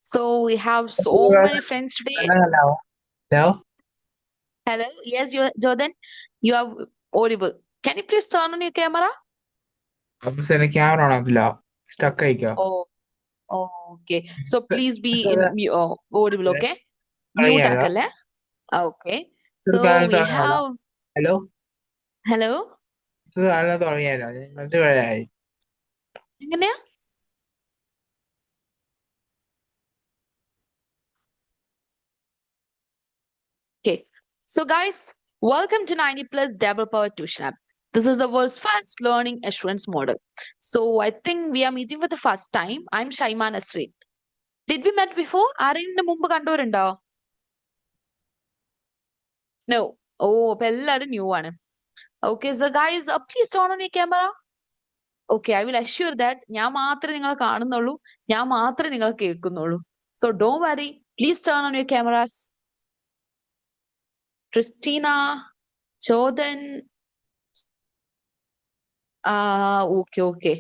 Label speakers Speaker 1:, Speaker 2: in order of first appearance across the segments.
Speaker 1: So we have so many friends today.
Speaker 2: Hello. Hello.
Speaker 1: Hello, yes, Jordan, you are audible. Can you please turn on your camera?
Speaker 2: അപ്പൊ ശരി camera on ആകത്തില്ല stuck ആയിക്കോ
Speaker 1: Oh, okay. So please be in audible, okay? Mute
Speaker 2: തുടങ്ങിയാലോ
Speaker 1: ആക്കല്ലേ? Okay. So
Speaker 2: ചെറുതാനും
Speaker 1: we
Speaker 2: തുടങ്ങിയാലോ
Speaker 1: have
Speaker 2: hello
Speaker 1: hello.
Speaker 2: ചെറുതാനും തുടങ്ങിയാലോ മറ്റു വരെയായി
Speaker 1: എങ്ങനെയാ? Okay. So guys, welcome to 90 Plus Double Power Tuition App. This is the world's first learning assurance model. So I think we are meeting for the first time. I'm Shaima Nasreen. Did we met before? ആരെങ്കിലും മുമ്പ് കണ്ടവരുണ്ടോ? No. ഓ അപ്പൊ എല്ലാരും new ആണ്. Okay, so guys, please turn on your camera. Okay, I will assure that ഞാൻ മാത്രമേ നിങ്ങളെ കാണുന്നുള്ളൂ. ഞാൻ മാത്രമേ നിങ്ങളെ കേൾക്കുന്നുള്ളൂ. So don't worry. Please turn on your cameras. Christina, Chodan. Okay, okay.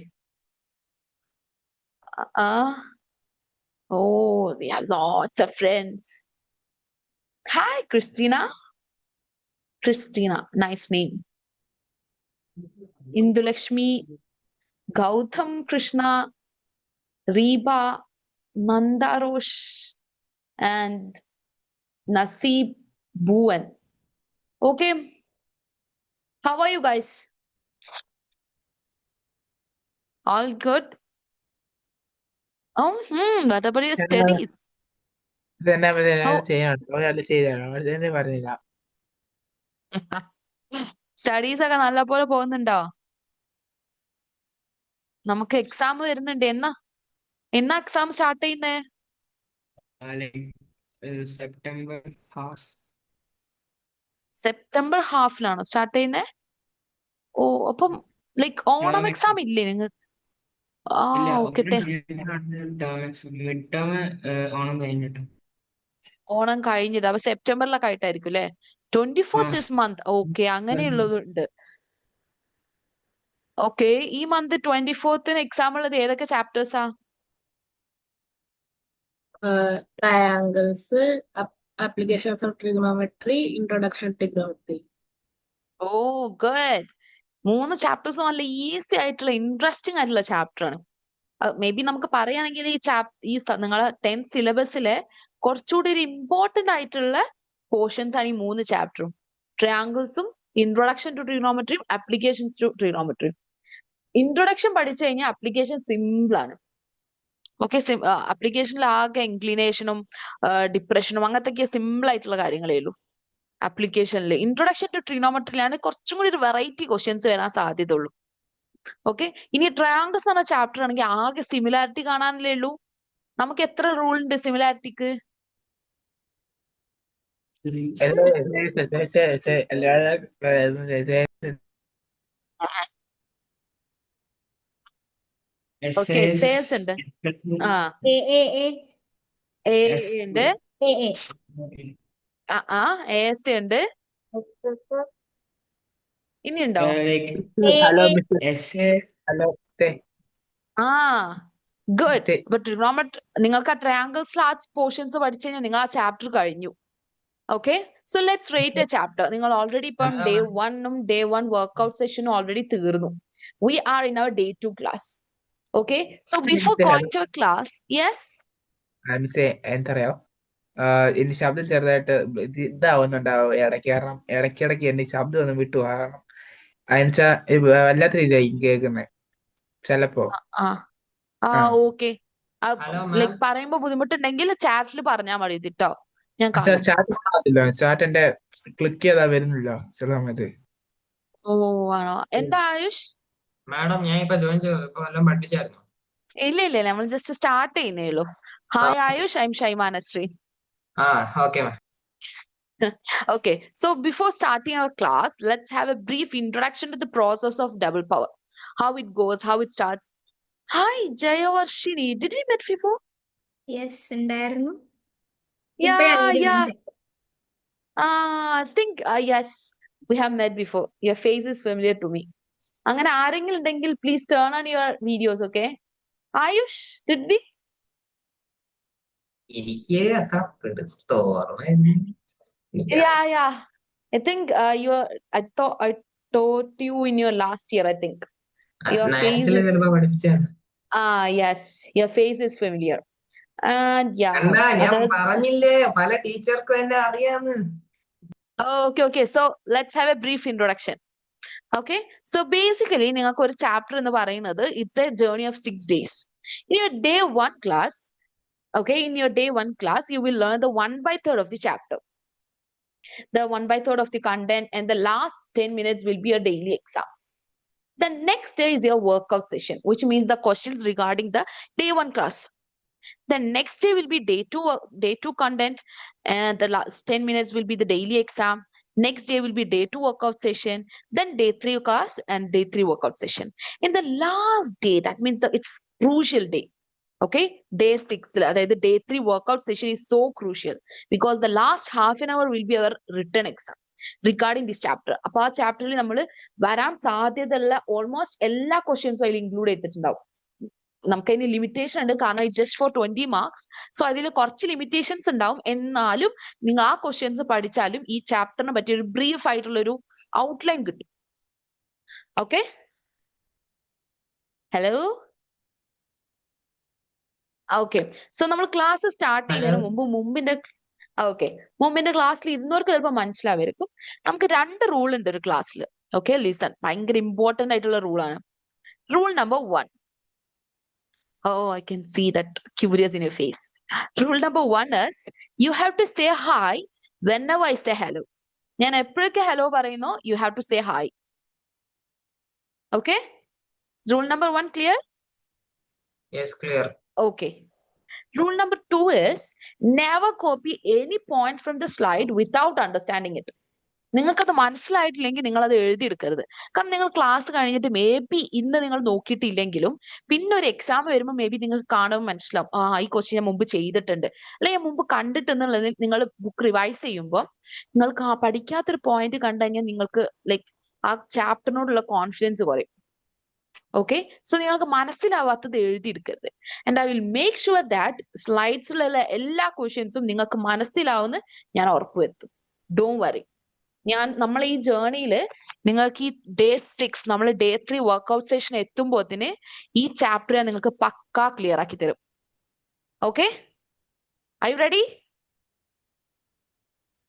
Speaker 1: Oh, we have lots of friends. Hi, Christina. Christina, nice name. Indulakshmi, Gautam Krishna, Reba, Mandarosh, and Nasib Bhuvan. Okay, how are you guys? All good? What about your studies?
Speaker 2: ഇതെന്നാ
Speaker 1: How
Speaker 2: ചെയ്യണം ഒരാൾ ചെയ്തോ ഇതെന്നെ പറഞ്ഞില്ല
Speaker 1: studies ഒക്കെ നല്ല പോലെ പോകുന്നുണ്ടോ? നമുക്ക് എക്സാം വരുന്നുണ്ട്. എന്നാ എക്സാം സ്റ്റാർട്ട് ചെയ്യുന്നേ?
Speaker 2: സെപ്റ്റംബർ ഹാഫ്
Speaker 1: സെപ്റ്റംബർ ഹാഫിലാണോ സ്റ്റാർട്ട് ചെയ്യുന്നേ? ഓ, അപ്പം like Onam
Speaker 2: term
Speaker 1: exam
Speaker 2: exam
Speaker 1: ഇല്ലേ നിങ്ങൾക്ക്? ആ
Speaker 2: ഇല്ല
Speaker 1: ഓക്കെ.
Speaker 2: ഒരു term exam mid term Onam കഴിഞ്ഞിട്ട്
Speaker 1: ഓണം കഴിഞ്ഞിട്ട് അപ്പൊ സെപ്റ്റംബറിലൊക്കെ ആയിട്ടായിരിക്കും അല്ലെ? 24th
Speaker 2: ആ
Speaker 1: ദിസ് മന്ത്. ഓക്കെ, അങ്ങനെയുള്ളതുണ്ട്. ഓക്കെ, ഈ മന്ത് 24th എക്സാം ഉള്ളത് ഏതൊക്കെ ചാപ്റ്റേഴ്സാ?
Speaker 3: triangles, applications of trigonometry, introduction to trigonometry.
Speaker 1: ഓ ഗുഡ്. 3 ചാപ്റ്റേഴ്സ് നല്ല ഈസി ആയിട്ടുള്ള ഇൻട്രസ്റ്റിംഗ് ആയിട്ടുള്ള ചാപ്റ്റർ ആണ്. മേ ബി നമുക്ക് പറയുകയാണെങ്കിൽ നിങ്ങളെ 10th സിലബസിലെ കുറച്ചുകൂടി ഒരു ഇമ്പോർട്ടന്റ് ആയിട്ടുള്ള പോർഷൻസ് ആണ് ഈ 3 ചാപ്റ്ററും. ട്രയാങ്കിൾസും, ഇൻട്രൊഡക്ഷൻ ടു ട്രിഗണോമെട്രിയും, ആപ്ലിക്കേഷൻസ് ടു ട്രിഗണോമെട്രിയും. ഇൻട്രൊഡക്ഷൻ പഠിച്ചു കഴിഞ്ഞാൽ ആപ്ലിക്കേഷൻ സിമ്പിൾ ആണ്. ഓക്കെ, ആപ്ലിക്കേഷനിൽ ആകെ ഇൻക്ലിനേഷനും ഡിപ്രഷനും അങ്ങനത്തെ സിമ്പിൾ ആയിട്ടുള്ള കാര്യങ്ങളേ ഉള്ളൂ. ആപ്ലിക്കേഷനിൽ ഇൻട്രൊഡക്ഷൻ ടു ട്രിഗണോമെട്രിയിലാണ് കുറച്ചും കൂടി ഒരു വെറൈറ്റി ക്വസ്റ്റ്യൻസ് വരാൻ സാധ്യതയുള്ളൂ. ഓക്കെ, ഇനി ട്രയാങ്കിൾസ് എന്ന ചാപ്റ്റർ ആണെങ്കിൽ ആകെ സിമിലാരിറ്റി കാണാനല്ലേ ഉള്ളൂ. നമുക്ക് എത്ര റൂൾ ഉണ്ട് സിമിലാരിറ്റിക്ക്? ഓക്കെ, സേൽസ് ഉണ്ട്. ആ
Speaker 3: A A A
Speaker 1: A
Speaker 2: S
Speaker 1: ഉണ്ട്.
Speaker 3: A A.
Speaker 1: ആ എ എസ് ഉണ്ട്. ഇനിയുണ്ടോ?
Speaker 2: Like
Speaker 3: hello
Speaker 2: mister S A hello
Speaker 1: ആ ഗുഡ്. അപ്പൊ ട്രിഗണോമെട്രി നിങ്ങൾക്ക് ആ ട്രയാങ്കിൾസിൽ ആ പോർഷൻസ് പഠിച്ചു കഴിഞ്ഞാൽ നിങ്ങൾ ആ ചാപ്റ്റർ കഴിഞ്ഞു. Okay, so let's rate a chapter. നിങ്ങൾ ഓൾറെഡി ഇപ്പം ഡേ 1 വർക്ക്ഔട്ട് സെഷനും ഓൾറെഡി തീർന്നു. We are in our day 2 class. Okay, so before going to class, yes.
Speaker 2: മിസ്സേ എന്തറിയോ എന്റെ ശബ്ദം ചെറുതായിട്ട് ഇതാവുന്നുണ്ടാവും ഇടയ്ക്ക് കാരണം ഇടയ്ക്കിടയ്ക്ക് എന്റെ ശബ്ദം ഒന്ന് വിട്ടു കാരണം അതെന്നുവെച്ചാ വല്ലാത്ത രീതിയായി കേൾക്കുന്നത് ചിലപ്പോ
Speaker 1: ആ ആ
Speaker 2: ആ
Speaker 1: ഓക്കെ.
Speaker 2: ഹലോ മാം
Speaker 1: ലൈക് പറയുമ്പോ ബുദ്ധിമുട്ടുണ്ടെങ്കിൽ ചാറ്റിൽ പറഞ്ഞാൽ മതി കേട്ടോ, ഞാൻ
Speaker 2: പക്ഷെ
Speaker 1: കാണും.
Speaker 2: ചാറ്റ് കാണത്തില്ല ചാറ്റ് എന്റെ ക്ലിക്ക് ചെയ്താ വരുന്നില്ല ചില സമയത്ത്
Speaker 1: ഓ ആണോ? എന്താ ആയുഷ്?
Speaker 4: മാഡം ഞാൻ ഇപ്പൊ ജോയിൻ ചെയ്തു ഇപ്പൊ വല്ലതും പഠിപ്പിച്ചായിരുന്നു
Speaker 1: ഇല്ല ഇല്ല, നമ്മൾ ജസ്റ്റ് സ്റ്റാർട്ട് ചെയ്യുന്നേ ഉള്ളൂ. Hi Ayush, I am Shaimanashree.
Speaker 4: ആ okay ma'am
Speaker 1: Okay, so before starting our class, let's have a brief introduction to the process of double power. How it goes, how it starts. Hi, Jayavarshini. Did we met before?
Speaker 3: Yes ഉണ്ടായിരുന്നു. ഇപ്പഴാ
Speaker 1: Yeah,
Speaker 3: video ഞാൻ
Speaker 1: yeah.
Speaker 3: Check.
Speaker 1: I think, yes, we have met before. Your face is familiar to me. അങ്ങനെ ആരെങ്കിലും ഉണ്ടെങ്കിൽ please turn on your videos, okay? Ayush, did we?
Speaker 4: എനിക്ക് അത്ര പിടുത്തോ ഓർമ്മയില്ല. എനിക്ക്
Speaker 1: Yeah. I think I taught you in your last year, I think. Your face
Speaker 4: നയൻത്തില്
Speaker 1: is
Speaker 4: ചിലപ്പോ പഠിപ്പിച്ചാണ്.
Speaker 1: yes, your face is familiar. And yeah,
Speaker 4: കണ്ടാ ഞാൻ
Speaker 1: others.
Speaker 4: പറഞ്ഞില്ലേ പല ടീച്ചർക്കും എന്നെ അറിയാന്ന്.
Speaker 1: Okay. So let's have a brief introduction. Okay. So basically, നിങ്ങൾക്ക് ഒരു chapter എന്ന് പറയുന്നത് it's a journey of 6 days. In your day 1 class, okay, in your day 1 class, you will learn the 1/3 of the chapter, the 1/3 of the content, and the last 10 minutes will be a daily exam. The next day is your workout session, which means the questions regarding the day 1 class. The next day will be day 2 content, and the last 10 minutes will be the daily exam. Next day will be day 2 workout session, then day 3 class and day 3 workout session. In the last day, that means that it's crucial day. Okay, day 6, the day 3 workout session is so crucial because the last half an hour will be our written exam regarding this chapter. അപ്പൊ ആ ചാപ്റ്ററിൽ നമ്മൾ വരാൻ സാധ്യതയുള്ള almost എല്ലാ ക്വസ്റ്റ്യൻസും അതിൽ include ചെയ്തിട്ടുണ്ടാവും. നമുക്കതിന് ലിമിറ്റേഷൻ ഉണ്ട്, കാരണം ജസ്റ്റ് ഫോർ 20 മാർക്സ്. സോ അതിൽ കുറച്ച് ലിമിറ്റേഷൻസ് ഉണ്ടാവും. എന്നാലും നിങ്ങൾ ആ ക്വസ്റ്റ്യൻസ് പഠിച്ചാലും ഈ ചാപ്റ്ററിനെ പറ്റി ഒരു ബ്രീഫ് ആയിട്ടുള്ള ഒരു ഔട്ട്ലൈൻ കിട്ടും. Okay, hello. ഓക്കെ, സോ നമ്മൾ ക്ലാസ് സ്റ്റാർട്ട് ചെയ്യുന്നതിന് മുമ്പിന്റെ ക്ലാസ്സിൽ ഇരുന്നവർക്ക് ചിലപ്പോൾ മനസ്സിലാവായിരിക്കും. നമുക്ക് 2 റൂൾ ഉണ്ട് ഒരു ക്ലാസ്സിൽ. ഓക്കെ, ലിസൺ, ഭയങ്കര ഇമ്പോർട്ടന്റ് ആയിട്ടുള്ള റൂളാണ്. Rule number 1. Oh, I can see that curious in your face. Rule number 1 is you have to say hi whenever I say hello. ഞാൻ എപ്പോഴൊക്കെ ഹലോ പറയുന്നു, you have to say hi. Okay? Rule number 1 clear?
Speaker 4: Yes, clear.
Speaker 1: Okay. Rule number 2 is never copy any points from the slide without understanding it. നിങ്ങൾക്കത് മനസ്സിലായിട്ടില്ലെങ്കിൽ നിങ്ങൾ അത് എഴുതിയെടുക്കരുത്. കാരണം നിങ്ങൾ class കഴിഞ്ഞിട്ട് may be ഇന്ന് നിങ്ങൾ നോക്കിയിട്ടില്ലെങ്കിലും പിന്നെ ഒരു എക്സാം വരുമ്പോൾ മേ ബി നിങ്ങൾക്ക് കാണുമ്പോൾ മനസ്സിലാവും, ഈ ക്വസ്റ്റ്യൻ ഞാൻ മുമ്പ് ചെയ്തിട്ടുണ്ട്, അല്ലെങ്കിൽ ഞാൻ മുമ്പ് കണ്ടിട്ടുണ്ടെന്നുള്ളത്. നിങ്ങൾ ബുക്ക് റിവൈസ് ചെയ്യുമ്പോൾ നിങ്ങൾക്ക് പഠിക്കാത്തൊരു പോയിന്റ് കണ്ടു കഴിഞ്ഞാൽ നിങ്ങൾക്ക് ലൈക്ക് ആ ചാപ്റ്ററിനോടുള്ള കോൺഫിഡൻസ് കുറയും. ഓക്കെ, സോ നിങ്ങൾക്ക് മനസ്സിലാവാത്തത് എഴുതിയെടുക്കരുത്. And I will make sure that സ്ലൈഡ്സിലുള്ള എല്ലാ ക്വസ്റ്റ്യൻസും നിങ്ങൾക്ക് മനസ്സിലാവുമെന്ന് ഞാൻ ഉറപ്പുവരുത്തും. Don't worry. നമ്മൾ ഈ ജേർണിയില് നിങ്ങൾക്ക് ഈ ഡേ 6 നമ്മൾ ഡേ 3 വർക്ക്ഔട്ട് സെഷൻ എത്തുമ്പോത്തിന് ഈ ചാപ്റ്റർ നിങ്ങൾക്ക് പക്കാ ക്ലിയർ ആക്കി തരും. Okay, I you ready?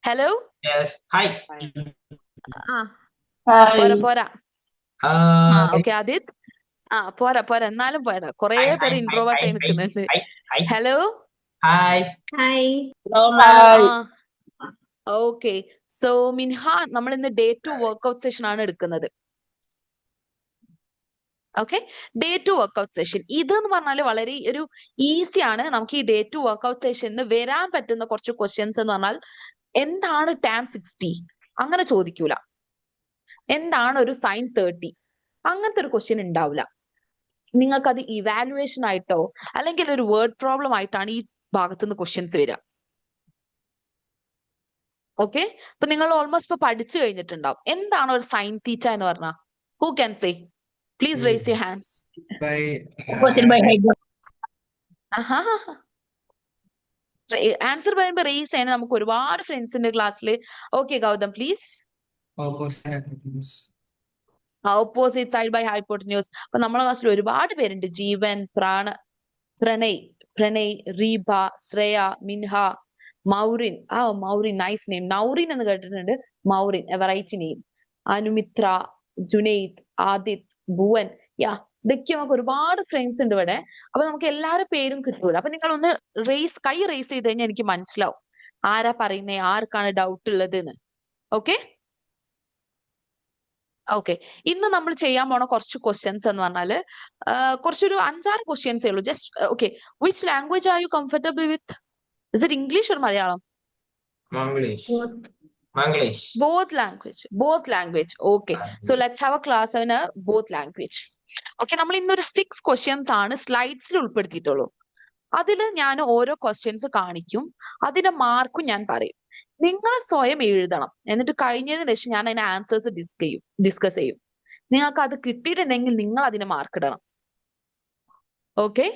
Speaker 1: Hello.
Speaker 4: Yes. Hi.
Speaker 1: പോരാ. ഓക്കെ ആദിത്, പോരാ എന്നാലും പോരാ. കൊറേ പേര് ഇൻട്രോവേർട്ട് ആയി നിൽക്കുന്നുണ്ട്. ഹലോ.
Speaker 4: Hi.
Speaker 1: ഓക്കെ, സോ മിൻഹ, നമ്മൾ ഇന്ന് ഡേ 2 വർക്ക്ഔട്ട് സെഷൻ ആണ് എടുക്കുന്നത്. ഓക്കെ, ഡേ 2 വർക്ക്ഔട്ട് സെഷൻ ഇതെന്ന് പറഞ്ഞാൽ വളരെ ഒരു ഈസി ആണ്. നമുക്ക് ഈ ഡേ 2 വർക്ക്ഔട്ട് സെഷനിൽ വരാൻ പറ്റുന്ന കുറച്ച് ക്വസ്റ്റ്യൻസ് എന്ന് പറഞ്ഞാൽ, എന്താണ് tan 60? അങ്ങനെ ചോദിക്കൂല. എന്താണ് ഒരു sin 30? അങ്ങനത്തെ ഒരു ക്വസ്റ്റ്യൻ ഉണ്ടാവില്ല. നിങ്ങൾക്ക് അത് ഇവാലുവേഷൻ ആയിട്ടോ അല്ലെങ്കിൽ ഒരു വേർഡ് പ്രോബ്ലം ആയിട്ടാണ് ഈ ഭാഗത്തുനിന്ന് ക്വസ്റ്റ്യൻസ് വരിക. ഓക്കെ, അപ്പൊ നിങ്ങൾ ഓൾമോസ്റ്റ് ഇപ്പൊ പഠിച്ചു കഴിഞ്ഞിട്ടുണ്ടാവും. എന്താണ് ഒരു സൈൻ തീറ്റ എന്ന് പറഞ്ഞാൽ? Who can say? Please raise your hands. Answer പറയുമ്പോ റേസ് ചെയ്യാൻ നമുക്ക് ഒരുപാട് ഫ്രണ്ട്സിന്റെ ക്ലാസ്സിൽ. Okay Gautham, please. Opposite side by hypotenuse. അപ്പൊ നമ്മളെ ക്ലാസ്സിൽ ഒരുപാട് പേരുണ്ട്. Jeevan, Pranay, Reeba, Shreya, Minha, Maureen. Maureen, nice name. Naurin എന്ന് കേട്ടിട്ടുണ്ട്. Maureen, a variety name. Anumithra, Junaid, Adith, Bhuvan. ഇതൊക്കെ നമുക്ക് ഒരുപാട് ഫ്രണ്ട്സ് ഉണ്ട് ഇവിടെ. അപ്പൊ നമുക്ക് എല്ലാവരുടെ പേരും കിട്ടൂല. അപ്പൊ നിങ്ങൾ ഒന്ന് കൈ റേസ് ചെയ്ത് കഴിഞ്ഞാൽ എനിക്ക് മനസ്സിലാവും ആരാ പറയുന്നേ, ആർക്കാണ് ഡൗട്ട് ഉള്ളത് എന്ന്. ഓക്കെ, ഇന്ന് നമ്മൾ ചെയ്യാൻ പോണ കുറച്ച് ക്വസ്റ്റ്യൻസ് എന്ന് പറഞ്ഞാല് കുറച്ചൊരു 5-6 ക്വസ്റ്റ്യൻസേ ഉള്ളൂ. Just okay, which language are you comfortable with? Is it English or Malayalam?
Speaker 4: Manglish.
Speaker 1: Both language. Okay. So let's have a class in both language. Okay, നമ്മൾ ഇന്നൊരു 6 ക്വസ്റ്റ്യൻസ് ആണ് സ്ലൈഡ്സിൽ ഉൾപ്പെടുത്തിയിട്ടുള്ളൂ. അതിൽ ഞാൻ ഓരോ ക്വസ്റ്റ്യൻസ് കാണിക്കും, അതിന്റെ മാർക്കും ഞാൻ പറയും. നിങ്ങൾ സ്വയം എഴുതണം. എന്നിട്ട് കഴിഞ്ഞതിന് ശേഷം ഞാൻ അതിന്റെ ആൻസേഴ്സ് ഡിസ്കസ് ചെയ്യും. നിങ്ങൾക്ക് അത് കിട്ടിയിട്ടുണ്ടെങ്കിൽ നിങ്ങൾ അതിന് മാർക്ക് ഇടണം. ഓക്കെ,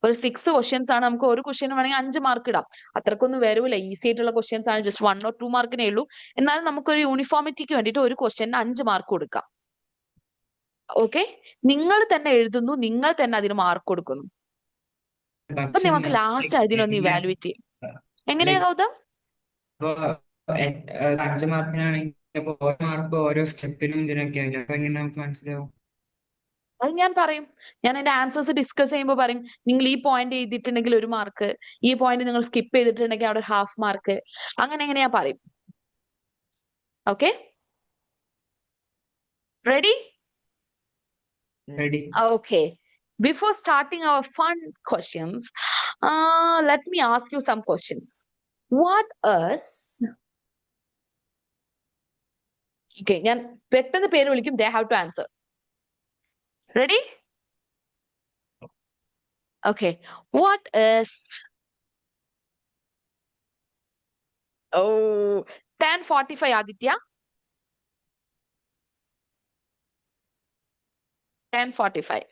Speaker 1: ഒരു 6 ക്വസ്റ്റ്യൻസ് ആണ്, നമുക്ക് ഒരു ക്വസ്റ്റ്യൻ വേണമെങ്കിൽ 5 മാർക്ക് ഇടാം. അത്രക്കൊന്നും വരൂല, ഈസി ആയിട്ടുള്ള ക്വസ്റ്റ്യൻസ് ആണ്, ജസ്റ്റ് 1 or 2 മാർക്കിനേ ഉള്ളൂ. എന്നാലും നമുക്കൊരു യൂണിഫോമിറ്റിക്ക് വേണ്ടിയിട്ട് ഒരു ക്വസ്റ്റ്യന് 5 മാർക്ക് കൊടുക്കാം. ഓക്കെ, നിങ്ങൾ തന്നെ എഴുതുന്നു, നിങ്ങൾ തന്നെ അതിന് മാർക്ക് കൊടുക്കുന്നു. അപ്പൊ
Speaker 5: പക്ഷെ
Speaker 1: നമുക്ക് ലാസ്റ്റ് അതിനൊന്ന് ഇവാലുവേറ്റ് ചെയ്യും. എങ്ങനെയാ
Speaker 5: ലൈക്ക്
Speaker 1: ഗൗതം?
Speaker 5: ഇപ്പൊ 5 മാർക്കിനാണെങ്കിൽ അപ്പൊ ഓരോ മാർക്ക് ഓരോ സ്റ്റെപ്പിനും ഇതിനൊക്കെ ആവില്ല. അപ്പൊ എങ്ങനെ നമുക്ക് മനസ്സിലാവും?
Speaker 1: അത് ഞാൻ പറയും, ഞാൻ എന്റെ ആൻസേഴ്സ് ഡിസ്കസ് ചെയ്യുമ്പോൾ പറയും, നിങ്ങൾ ഈ പോയിന്റ് എഴുതിയിട്ടുണ്ടെങ്കിൽ 1 മാർക്ക്, ഈ പോയിന്റ് നിങ്ങൾ സ്കിപ്പ് ചെയ്തിട്ടുണ്ടെങ്കിൽ അവിടെ 1/2 മാർക്ക്, അങ്ങനെ ഞാൻ പറയും. Okay, ready?
Speaker 5: Ready.
Speaker 1: Okay. Before starting our fun questions, let me ask you some questions. What is... Okay, ഞാൻ പെട്ടെന്ന് പേര് വിളിക്കും, they have to answer. Ready? Okay. What is... Oh, 10:45, Aditya. 10:45.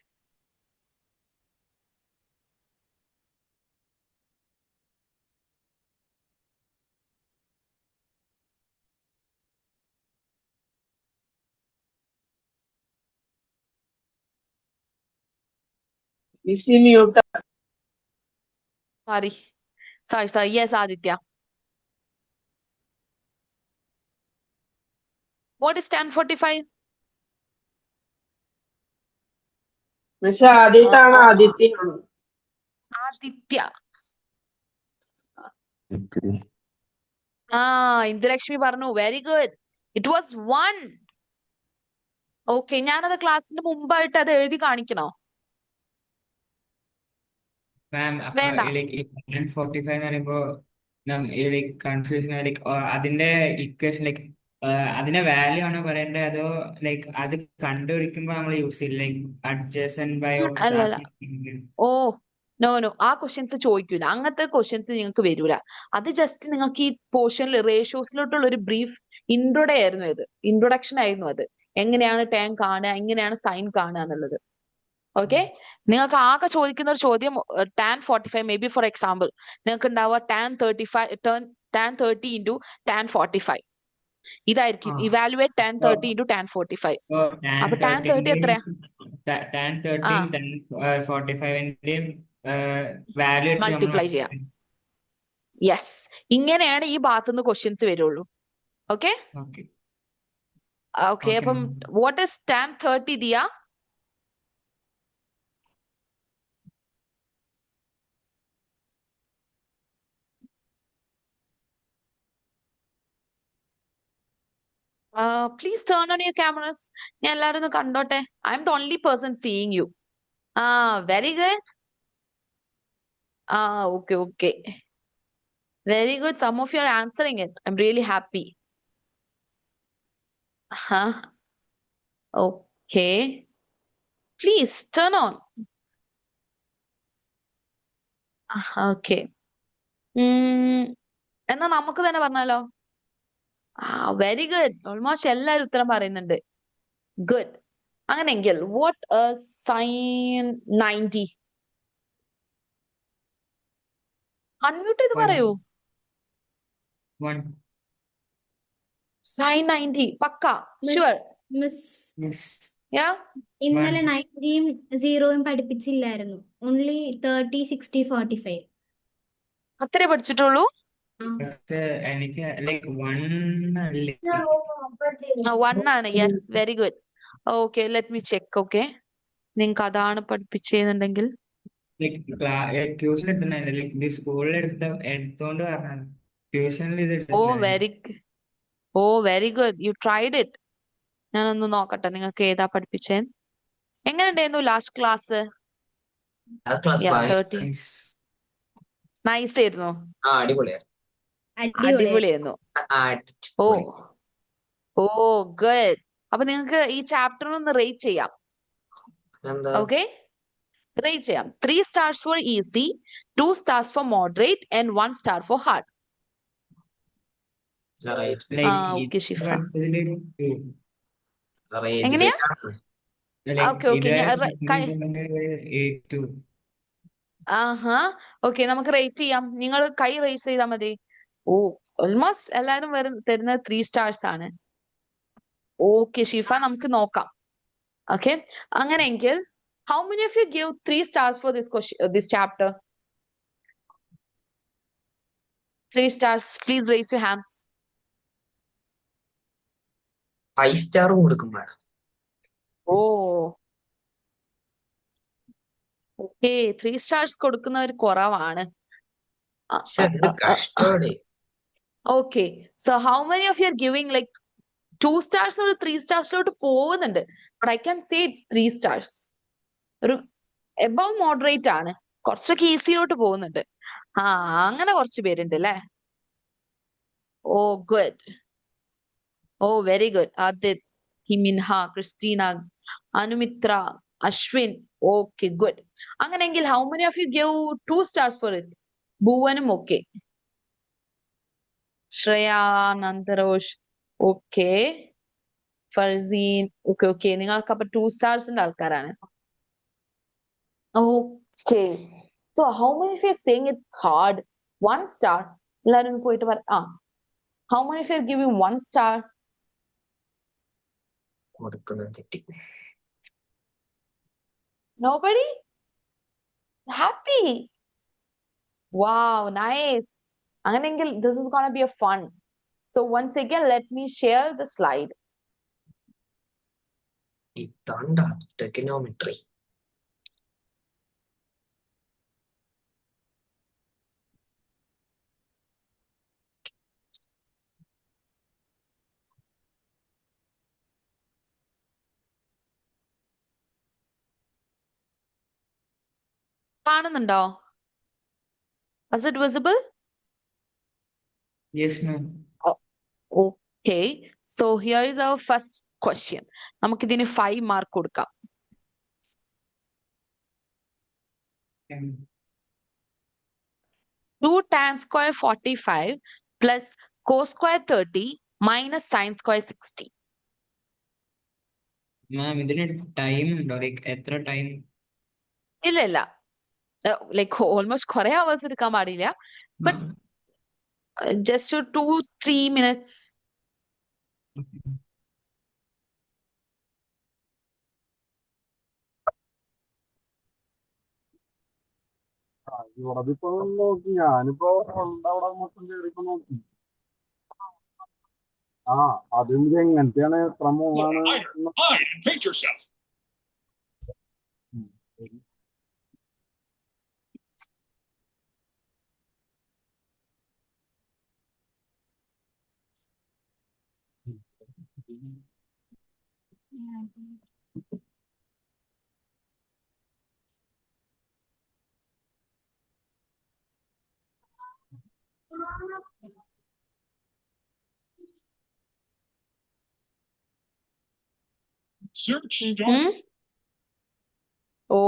Speaker 1: Sorry. Yes, Aditya. What is 10:45?
Speaker 6: ആദിത്യാണ് ആദിത്യയാണ്
Speaker 1: Aditya. Indulakshmi പറഞ്ഞു, very good. It was 1. Okay, ഞാനത് ക്ലാസ്സിന്റെ മുമ്പായിട്ട് അത് എഴുതി കാണിക്കണോ?
Speaker 5: മാം
Speaker 1: വേണ്ട.
Speaker 5: 10:45 എന്ന് പറയുമ്പോ കൺഫ്യൂഷൻ അതിന്റെ ഇക്വേഷൻ അതിന്റെ വാല്യൂ ആണോ പറയേണ്ടത്, അതോ അത് കണ്ടുപിടിക്കുമ്പോ നമ്മൾ യൂസ് ചെയ്യില്ല അഡ്ജസന്റ് ബൈ
Speaker 1: അല്ലല്ല. ഓ നോ, ആ ക്വസ്റ്റ്യൻസ് ചോദിക്കൂല, അങ്ങനത്തെ ക്വസ്റ്റ്യൻസ് നിങ്ങൾക്ക് വരൂല. അത് ജസ്റ്റ് നിങ്ങൾക്ക് ഈ പോർഷനിൽ റേഷ്യോസിലോട്ടുള്ള ഒരു ബ്രീഫ് ഇൻട്രൊഡക്ഷൻ ആയിരുന്നു അത്. എങ്ങനെയാണ് ടാൻ കാണുക, എങ്ങനെയാണ് സൈൻ കാണുക എന്നുള്ളത്. ഓക്കെ, നിങ്ങൾക്ക് ആകെ ചോദിക്കുന്ന ഒരു ചോദ്യം 10:45, മേ ബി ഫോർ എക്സാമ്പിൾ നിങ്ങൾക്ക് ഉണ്ടാവുക tan 30 into tan 45. ഇതായിരിക്കും ഇവാലുവേറ്റ് tan 30 into tan 45. അപ്പൊ tan 30 എത്രയാ?
Speaker 5: tan 30 tan 45ന്റെയും വാല്യൂ
Speaker 1: മൾട്ടിപ്ലൈ ചെയ്യാം. യെസ്, ഇങ്ങനെയാണ് ഈ ഭാഗത്തുനിന്ന് ക്വസ്റ്റ്യൻസ് വരുള്ളൂ. ഓക്കെ, അപ്പം what is tan 30, Diya? Please turn on your cameras. ഞാൻ എല്ലാവരും ഒന്ന് കണ്ടോട്ടെ. I am the only person seeing you. Very good. Okay. Very good. Some of you are answering it. I'm really happy. Okay. Please turn on. Okay. എന്നാ നമുക്ക് തന്നെ പറഞ്ഞാലോ? Very good. Almost എല്ലാവരും ഉത്തരം പറയുന്നുണ്ട്. ഗുഡ്. അങ്ങനെയെങ്കിൽ what is sin 90? അൺമ്യൂട്ട് ചെയ്ത് പറയൂ. sin 90 പക്ക ഷുവർ?
Speaker 7: ഇന്നലെ 90യും 0യും പഠിപ്പിച്ചില്ലായിരുന്നു. ഓൺലി 30, 60, 45.
Speaker 1: അത്രേ പഠിച്ചിട്ടുള്ളൂ?
Speaker 5: എനിക്ക്
Speaker 1: 1 ആണ്. Yes, very good. Okay, let me check. Okay, നിങ്ങക്ക് അതാണ് പഠിപ്പിച്ചെന്നുണ്ടെങ്കിൽ
Speaker 5: ട്യൂഷൻ എടുത്തിട്ടുണ്ടായിരുന്നു, സ്കൂളിൽ എടുത്തോണ്ട് പറഞ്ഞാണ് ട്യൂഷനിൽ ഇത്
Speaker 1: very good. You tried it. ഞാനൊന്ന് നോക്കട്ടെ നിങ്ങൾക്ക് ഏതാ പഠിപ്പിച്ചേ. എങ്ങനെ ഉണ്ടായിരുന്നു ലാസ്റ്റ് ക്ലാസ്? 30 നൈസ് ആയിരുന്നു. അടിപൊളിയായിരുന്നു. ഗുഡ്. അപ്പൊ നിങ്ങൾക്ക് ഈ ചാപ്റ്ററിനൊന്ന് റേറ്റ് ചെയ്യാം. ഓക്കെ, റേറ്റ് ചെയ്യാം. 3 stars for easy, 2 stars for moderate and 1 star for hard. Okay ഷിഫ. എങ്ങനെയാ? ഓക്കെ. ആഹാ. ഓക്കെ, നമുക്ക് റേറ്റ് ചെയ്യാം. നിങ്ങൾ കൈ റേസ് ചെയ്താൽ മതി. ഓ, ഓൾമോസ്റ്റ് എല്ലാരും തരുന്നത് 3 സ്റ്റാർസ് ആണ്. ഓക്കെ ഷിഫ, നമുക്ക് നോക്കാം. ഓക്കെ, അങ്ങനെയെങ്കിൽ how many of you give 3 stars for this question, this chapter? 3 stars, please raise your hands.
Speaker 4: 5 star കൊടുക്കും മാഡം.
Speaker 1: ഓ, ഓക്കെ, 3 stars കൊടുക്കുന്നവർ കുറവാണ്.
Speaker 4: പക്ഷെ എന്ത് കഷ്ടോടെ.
Speaker 1: Okay, so how many of you are giving like 2 stars or 3 stars-ലോട്ട് പോകുന്നുണ്ട്. but I can say it's 3 stars. ഒരു above moderate ആണ്, കുറച്ചൊക്കെ ഈസിയിലോട്ട് പോകുന്നുണ്ട്. അങ്ങനെ കുറച്ച് പേരുണ്ട് അല്ലേ? Oh good, oh very good. Adith, Himinha, Christina, Anumithra, Ashwin. Okay good. അങ്ങനെയെങ്കിൽ how many of you give 2 stars for it? ഭുവനും okay, Shreya, Nandarosh, okay, Farseen, okay okay, നിങ്ങൾക്ക് അപ്പൊ 2 സ്റ്റാർസിന്റെ ആൾക്കാരാണ്. Okay, so how many of you are saying it hard? 1 star. എല്ലാരും പോയിട്ട് how many of you are giving 1 star?
Speaker 4: കൊടുക്കുന്നത് തെറ്റി.
Speaker 1: Nobody? Happy? Wow, nice. അങ്ങനെയെങ്കിൽ this is gonna be a fun. So once again, let me share the slide.
Speaker 4: ഇതാണ്ടാ trigonometry.
Speaker 1: കാണുന്നുണ്ടോ? Was it visible?
Speaker 5: Yes, ma'am.
Speaker 1: Okay. So here is our first question. നമുക്കിതിന് 5 mark കൊടുക്കാം.
Speaker 5: Um,
Speaker 1: 2 tan square 45 plus cos square 30 minus sin square 60.
Speaker 5: Ma'am, ഇതിന് time ഉണ്ടോ? Like എത്ര time?
Speaker 1: ഇല്ല ഇല്ല, like almost കുറെ അവേഴ്സ് എടുക്കാൻ പാടില്ല. But just 2-3 minutes.
Speaker 6: ഇവിടെ ഇപ്പൊ നോക്കി ഞാനിപ്പോ അവിടെ മൊത്തം കേറിപ്പോ നോക്കി. അതിന്റെ എങ്ങനത്തെയാണ് എത്ര മൂന്നാണ്
Speaker 1: ഓ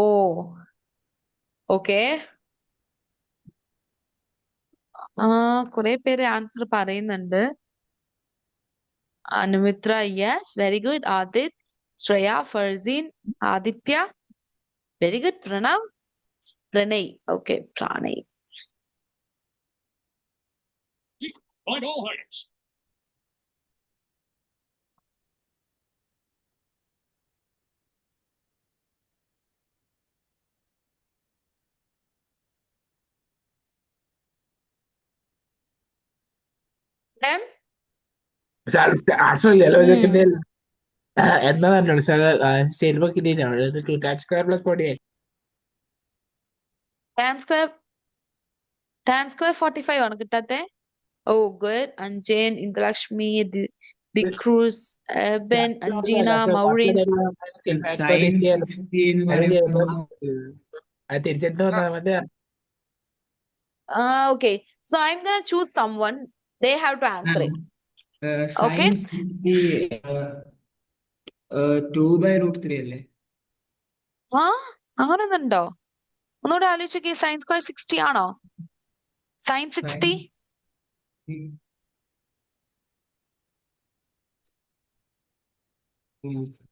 Speaker 1: ഓക്കെ, കുറെ പേര് ആൻസർ പറയുന്നുണ്ട്. Anumithra, yes, very good. Adith, Shreya, Farseen, Adithya, very good. Pranav, Pranay, okay, Pranay. Then
Speaker 2: arts ഇല്ലല്ലോ ചോദിക്കുന്നേ. എന്താ പറഞ്ഞോളൂ സാർ, സിൽവർ കിട്ടിയിട്ടാണ് 2 tan square plus 48.
Speaker 1: tan square 45 ആണ് കിട്ടാത്തെ. Oh good. Anjan, Indulakshmi, D'Cruz, Eban, Anjeena, Maureen.
Speaker 5: Sin 60 എന്ന് പറയുമ്പോ
Speaker 2: അത് തിരിച്ചെടുത്ത് വന്നാൽ മതി.
Speaker 1: Okay, so I'm gonna choose someone. They have to answer it. Okay.
Speaker 5: sin 60 2/√3 അല്ലേ?
Speaker 1: അങ്ങനൊന്നുണ്ടോ? ഒന്നുകൂടെ ആലോചിച്ചോക്കെ. സൈൻ സ്ക്വയർ 60 ആണോ? സൈൻ 60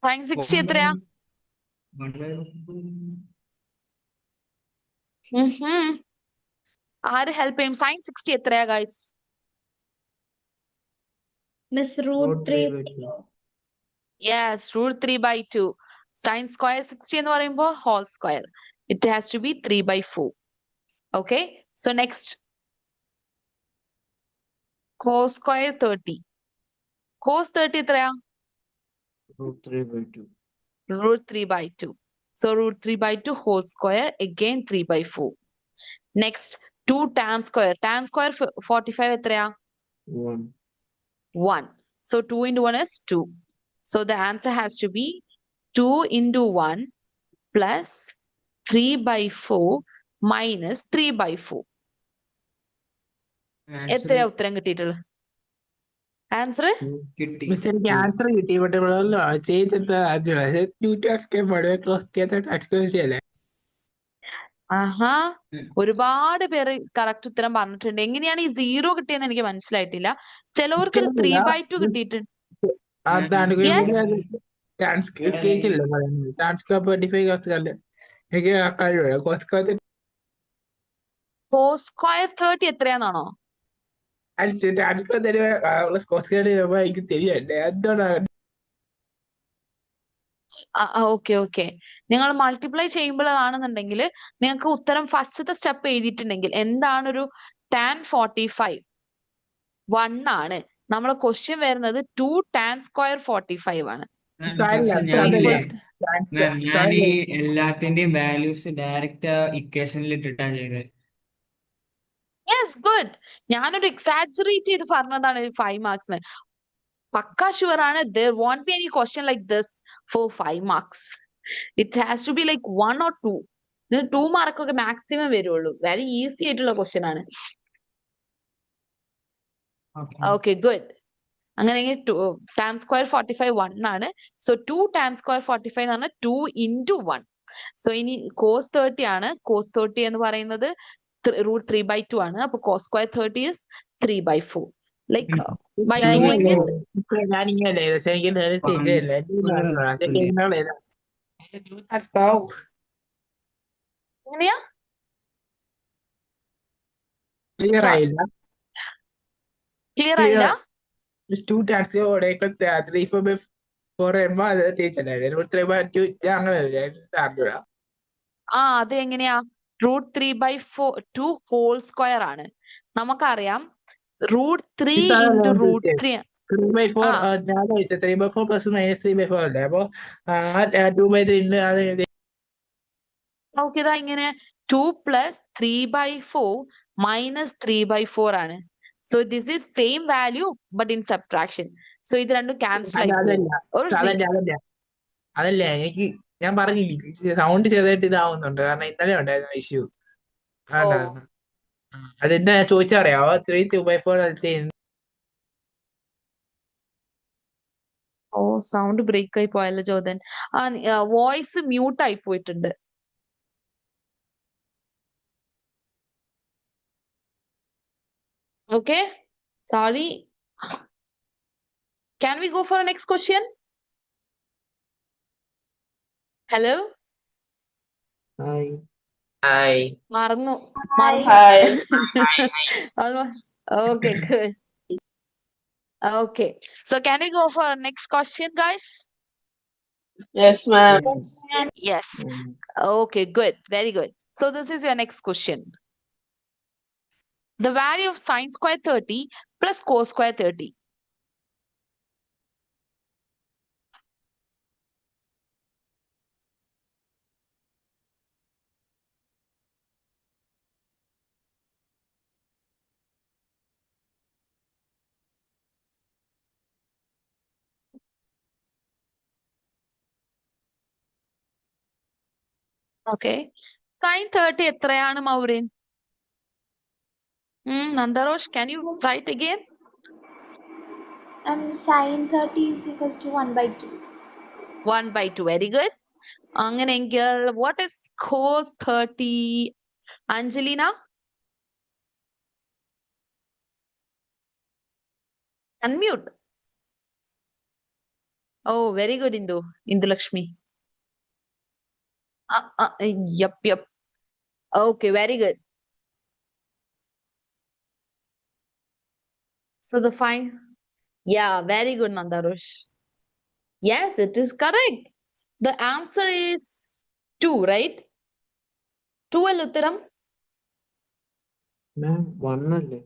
Speaker 1: സൈൻ 60 എത്രയാ? ആര് ഹെൽപ്പ് ചെയ്യും? സൈൻ 60 എത്രയാ guys?
Speaker 7: Miss root
Speaker 2: root
Speaker 7: 3
Speaker 2: 3 by 2.
Speaker 1: Yes, root 3/2. Sine square 60 എന്ന് പറയുമ്പോൾ whole square. It has to be 3/4. Okay, so next cos square 30. Cos 30 എത്രയാ?
Speaker 2: Root 3 by 2.
Speaker 1: root 3/2. So root 3/2 whole square, again 3/4. Next, 2 tan square. Tan square 45 എത്രയാ?
Speaker 2: 1.
Speaker 1: 1. So 2 into 1 is 2. So the answer has to be 2 into 1 plus 3/4 minus 3/4.
Speaker 5: Answer
Speaker 1: എത്രയാ ഉത്തരം കിട്ടിയിട്ടുള്ളത്? Answer
Speaker 5: കിട്ടി.
Speaker 2: Miss എനിക്ക് answer കിട്ടി, but ചെയ്തിട്ട് ആദ്യം 2 ടാക്സ് കെ മടേ ക്ലോസ് ചെയ്ത ടാക്സ് ചെയ്യല്ലേ.
Speaker 1: ആഹാ, ഒരുപാട് പേര് കറക്റ്റ് ഉത്തരം പറഞ്ഞിട്ടുണ്ട്. എങ്ങനെയാണ് ഈ 0 കിട്ടിയെന്ന് എനിക്ക് മനസ്സിലായിട്ടില്ല. ചിലവർക്ക് 3/2 കിട്ടിയിട്ടുണ്ട്.
Speaker 2: അതാണ്
Speaker 1: Yes.
Speaker 2: കേക്കില്ല പറയുന്നത്. ടാക്സ് 25 ക്ലാസ് എനിക്ക് കഴിവ് കോസ്
Speaker 1: കോസ് സ്ക്വയർ 30 എത്രയാണെന്നാണോ?
Speaker 2: എനിക്ക് തെരിയല്ലേ എന്താണ്.
Speaker 1: ഓക്കെ ഓക്കെ, നിങ്ങൾ മൾട്ടിപ്ലൈ ചെയ്യുമ്പോഴാണെന്നുണ്ടെങ്കിൽ നിങ്ങൾക്ക് ഉത്തരം ഫസ്റ്റത്തെ സ്റ്റെപ്പ് എഴുതിയിട്ടുണ്ടെങ്കിൽ എന്താണ് tan 45 1 ആണ്. നമ്മളെ ക്വസ്റ്റ്യൻ വരുന്നത് 2 tan സ്ക്വയർ 45 ആണ്.
Speaker 5: ഞാൻ ഈ എല്ലാത്തിന്റെയും വാല്യൂസ് ഡയറക്റ്റ് ഇക്വേഷനിൽ ഇട്ടിട്ടാ ചെയ്തത്.
Speaker 1: Yes, good. ഞാനൊരു എക്സാജറേറ്റ് ചെയ്ത് പറഞ്ഞതാണ് 5 മാർക്സിന്. പക്കാ ഷുവർ ആണ് there won't be any question like this for 5 marks. It has to be like 1 or 2. ഇതിന് 2 മാർക്ക് ഒക്കെ മാക്സിമം വരുള്ളൂ. വെരി ഈസി ആയിട്ടുള്ള ക്വസ്റ്റ്യൻ ആണ്. Okay, good. അങ്ങനെയെങ്കിൽ tan സ്ക്വയർ 45 1 ആണ്. സോ 2 tan സ്ക്വയർ 45 എന്ന് പറഞ്ഞാൽ 2 into 1. സോ ഇനി cos 30 ആണ്. cos 30 എന്ന് പറയുന്നത് root 3/2 ആണ്. അപ്പൊ cos square 30 is 3/4. Like by doing it.
Speaker 2: ഞാനിങ്ങനെ
Speaker 1: എങ്ങനെയാ?
Speaker 2: ക്ലിയർ ആയില്ല.
Speaker 1: ക്ലിയർ ആയില്ല?
Speaker 2: 2 ടാക്സ് 3/4 അത് ടീച്ചറായിരുന്നു.
Speaker 1: അത് എങ്ങനെയാ? root 3/2 ഹോൾ സ്ക്വയർ ആണ്. നമുക്കറിയാം root 3 into root 3.
Speaker 2: 3/4 ഞാൻ ചോദിച്ചത് 3/4 പ്ലസ് മൈനസ് 3/4 അല്ലേ? അപ്പൊ 2/3
Speaker 1: ഓക്കെ, ഇതാ ഇങ്ങനെ 2 plus 3/4 minus 3/4 ആണ്. So this is same value but in subtraction. So ഇത് രണ്ടും ക്യാൻസൽ ആയി പോകും.
Speaker 2: അതല്ല എനിക്ക് ഞാൻ പറഞ്ഞില്ലേ സൗണ്ട് ചെറുതായിട്ട് ഇതാവുന്നുണ്ട്, കാരണം ഇന്നലെ ഉണ്ടായിരുന്നു ഇഷ്യൂ. അതെന്താ ചോദിച്ചറിയാവോ? 3/4
Speaker 1: ഓ, സൗണ്ട് ബ്രേക്ക് ആയി പോയല്ലോ ജോതൻ. വോയിസ് മ്യൂട്ട് ആയി പോയിട്ടുണ്ട്. Okay, sorry. Can we go for a next question? Hello?
Speaker 4: Hi.
Speaker 1: മറന്നു. Okay, good. Okay, so can we go for a next question, guys?
Speaker 6: Yes, ma'am.
Speaker 1: Yes. Okay, good. Very good. So this is your next question. The value of sin square 30 plus cos square 30. Okay. Sin 30 എത്രയാണ് മൗറിൻ? Nandarosh, can you try it again?
Speaker 8: Sin 30 is equal to 1/2.
Speaker 1: 1/2. Very good. അങ്ങനെയെങ്കിൽ what is cos 30? Angelina? Unmute. Oh, very good, Indu Lakshmi. Yup. Okay, very good. So the fine. Yeah, very good, Nandarush. Yes, it is correct. The answer is 2, right? 2 അല്ലേ ഉത്തരം?
Speaker 4: മാം 1 അല്ലേ?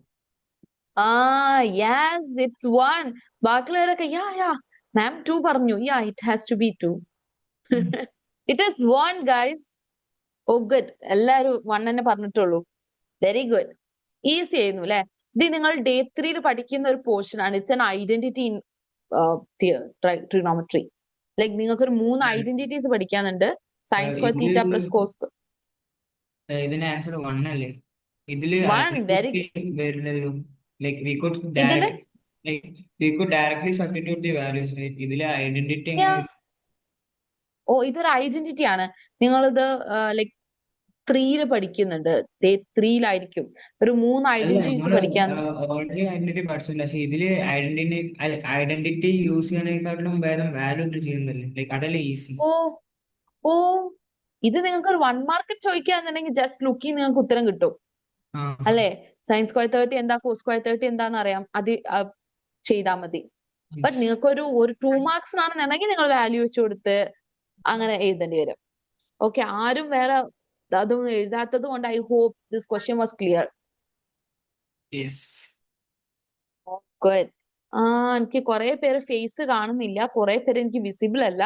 Speaker 1: Yes, it's 1. ബാക്കിയുള്ളവരൊക്കെ yeah. Ma'am 2 പറഞ്ഞു. Yeah, it has to be 2. It is 1, guys. Oh, good. എല്ലാരും 1 തന്നെ പറഞ്ഞിട്ടുള്ളൂ. Very good. Easy ആയിരുന്നു അല്ലെ? ഇത് നിങ്ങൾ ഡേ 3 പഠിക്കുന്ന ഒരു പോർഷൻ ആണ്. It's an identity in trigonometry. Like നിങ്ങൾക്ക് ഒരു 3 ഐഡന്റിറ്റീസ് പഠിക്കാനുണ്ട്. Sine square theta plus cos.
Speaker 5: ഇതിന്റെ ആൻസർ 1 അല്ലേ? ഇതില്
Speaker 1: 1 വെരി
Speaker 5: വരുന്നല്ലോ. ലൈക്ക്
Speaker 1: ഇതില്
Speaker 5: we could directly substitute the values, right? ഇതിലെ ഐഡന്റിറ്റി
Speaker 1: ഓ ഇതൊരു ഐഡന്റിറ്റി ആണ്. നിങ്ങളിത് ലൈക്ക് 3 പഠിക്കുന്നുണ്ട്. ഡേ 3 ഒരു 3 ഐഡന്റിറ്റീസ് പഠിക്കാൻ.
Speaker 5: ഓൾറെഡി ഐഡന്റിറ്റി പഠിച്ചില്ല. പക്ഷെ ഇതില് ഐഡന്റിറ്റി യൂസ് ചെയ്യുന്നതിനെക്കാട്ടിലും വേറെ വാല്യൂ ഇട്ട് ചെയ്യുന്നില്ലേ? ലൈക്ക് അതല്ലേ ഈസി.
Speaker 1: ഓ ഇത് നിങ്ങൾക്ക് ഒരു 1 മാർക്ക് ചോദിക്കുകയാണെന്നുണ്ടെങ്കിൽ ജസ്റ്റ് ലുക്കി നിങ്ങൾക്ക് ഉത്തരം കിട്ടും അല്ലേ? സൈൻ സ്ക്വയർ 30 എന്താ, കോസ് സ്ക്വയർ 30 എന്താന്ന് അറിയാം. അത് ചെയ്താൽ മതി. ബട്ട് നിങ്ങൾക്ക് ഒരു 2 മാർക്സിനാണെന്നുണ്ടെങ്കിൽ നിങ്ങൾ വാല്യൂ വെച്ച് കൊടുത്ത് അങ്ങനെ എഴുതേണ്ടി വരും. ഓക്കെ, ആരും വേറെ അതൊന്നും എഴുതാത്തത് കൊണ്ട് I hope this question was clear. Good. എനിക്ക് കുറെ പേര് ഫേസ് കാണുന്നില്ല, കുറെ പേര് എനിക്ക് വിസിബിൾ അല്ല.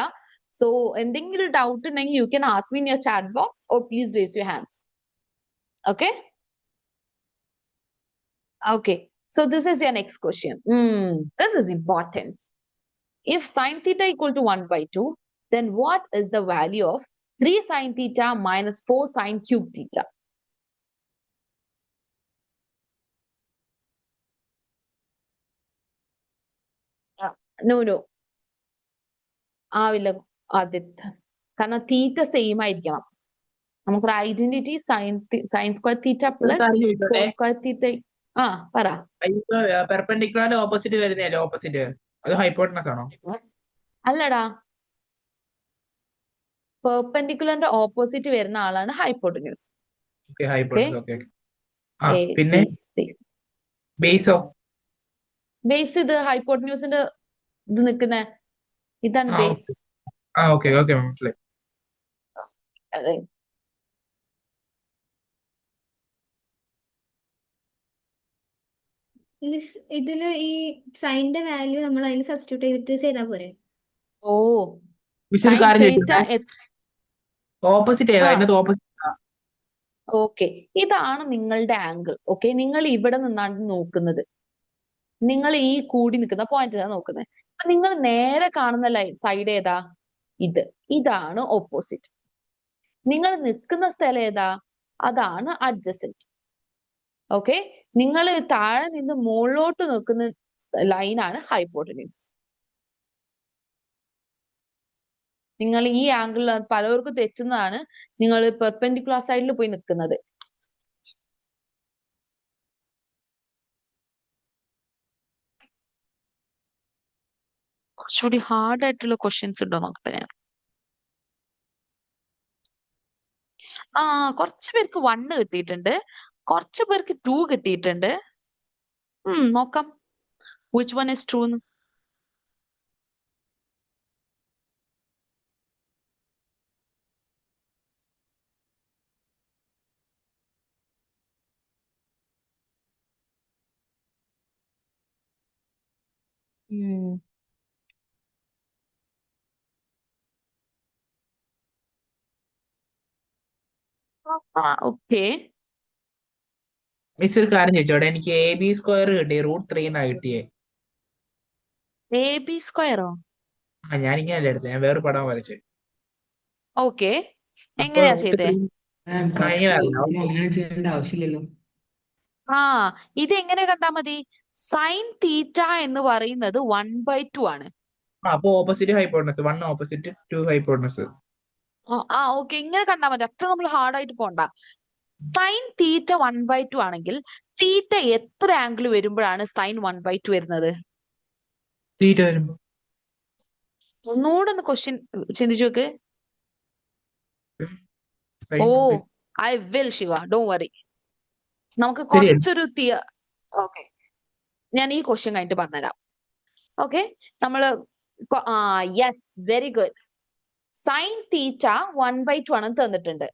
Speaker 1: സോ എന്തെങ്കിലും ഡൗട്ട് ഉണ്ടെങ്കിൽ you can ask me in your chat box or please raise your hands. Okay. Okay, so this is your next question. This is important. If sin theta equal to 1 by 2, then what is the value of 3 sin theta minus 4 sin cube theta? No. ആവില്ല ആദ്യത്തെ. കാരണം തീറ്റ same ആയിരിക്കണം. നമുക്കൊരു identity sine square theta plus cos square theta. പറ.
Speaker 2: Perpendicular opposite വരുന്നല്ലേ opposite? അത് hypotenuse ആണോ?
Speaker 1: അല്ലടാ, പെർപെൻഡിക്കുലറിന്റെ ഓപ്പോസിറ്റ് വരുന്ന ആളാണ് ഹൈപ്പോട്ടന്യൂസ്.
Speaker 2: പിന്നെ ബേസോ?
Speaker 1: ബേസ് ഇത് ഹൈപ്പോട്ടന്യൂസിന്റെ ഇത് നിൽക്കുന്ന ഇതാണ് ബേസ്.
Speaker 2: മനസ്സിലായി.
Speaker 7: ഇതില് ഈ സൈനിന്റെ വാല്യൂ നമ്മൾ അതിന് സബ്സ്റ്റിറ്റ്യൂട്ട് ചെയ്തിട്ട് ചെയ്താൽ പോരെ?
Speaker 2: ഓപ്പോസിറ്റ്
Speaker 1: ഓക്കെ, ഇതാണ് നിങ്ങളുടെ ആംഗിൾ. ഓക്കെ, നിങ്ങൾ ഇവിടെ നിന്നാണ് നോക്കുന്നത്. നിങ്ങൾ ഈ കൂടി നിൽക്കുന്ന പോയിന്റ് നോക്കുന്നത്. നിങ്ങൾ നേരെ കാണുന്ന സൈഡ് ഏതാ? ഇതാണ് ഓപ്പോസിറ്റ്. നിങ്ങൾ നിൽക്കുന്ന സ്ഥലം ഏതാ? അതാണ് അഡ്ജസന്റ്. ഓക്കെ, നിങ്ങൾ താഴെ നിന്ന് മുകളിലോട്ട് നോക്കുന്ന ലൈനാണ് ഹൈപ്പോട്ടന്യൂസ്. നിങ്ങൾ ഈ ആംഗിളിൽ പലർക്കും തെറ്റുന്നതാണ്. നിങ്ങൾ പെർപെൻഡിക്കുലർ സൈഡിൽ പോയി നിൽക്കുന്നത്. കുറച്ചുകൂടി ഹാർഡ് ആയിട്ടുള്ള ക്വസ്റ്റ്യൻസ് ഉണ്ടോ നോക്കട്ടെ ഞാൻ. കുറച്ച് പേർക്ക് 1 കിട്ടിയിട്ടുണ്ട്, കുറച്ച് പേർക്ക് 2 കിട്ടിയിട്ടുണ്ട്. നോക്കാം which one is true. Okay.
Speaker 2: Miss ഒരു കാര്യം ചോദിച്ചോടെ, എനിക്ക് AB സ്ക്വയർ കിട്ടി, √3 എന്നാ കിട്ടിയേ.
Speaker 1: AB സ്ക്വയറോ?
Speaker 2: ഞാൻ ഇങ്ങനെയല്ല എടുത്തത്, ഞാൻ വേറെ പടം വരച്ച്.
Speaker 1: ഓക്കെ, എങ്ങനെയാ ചെയ്തേ?
Speaker 5: അങ്ങനെ ചെയ്യേണ്ട ആവശ്യമില്ലല്ലോ.
Speaker 1: ഇത് എങ്ങനെ കണ്ടാ മതി? സൈൻ തീറ്റ എന്ന് പറയുന്നത് 1/2 ആണ്.
Speaker 2: അപ്പൊ opposite hypotenuse 1 opposite 2 hypotenuse.
Speaker 1: Okay, ഇങ്ങനെ കണ്ടാ മതി. അത്ര നമ്മൾ ഹാർഡ് ആയിട്ട് പോണ്ട. സൈൻ തീറ്റ 1/2 ആണെങ്കിൽ തീറ്റ എത്ര ആംഗിൾ വരുമ്പോഴാണ് സൈൻ 1/2 വരുന്നത്?
Speaker 2: തീറ്റ വരുമ്പോ
Speaker 1: ഒന്നുകൂടെ ഒന്ന് ക്വസ്റ്റ്യൻ ചിന്തിച്ചു നോക്ക്. I will, Shiva. Don't worry. നമുക്ക്
Speaker 2: ശരി
Speaker 1: കുറച്ചൊരു ഓക്കെ, ഞാൻ ഈ ക്വസ്റ്റ്യൻ കഴിഞ്ഞിട്ട് പറഞ്ഞുതരാം. ഓക്കെ, നമ്മള് yes, very good. Sine theta 1/2 ആണ് തന്നിട്ടുണ്ട്.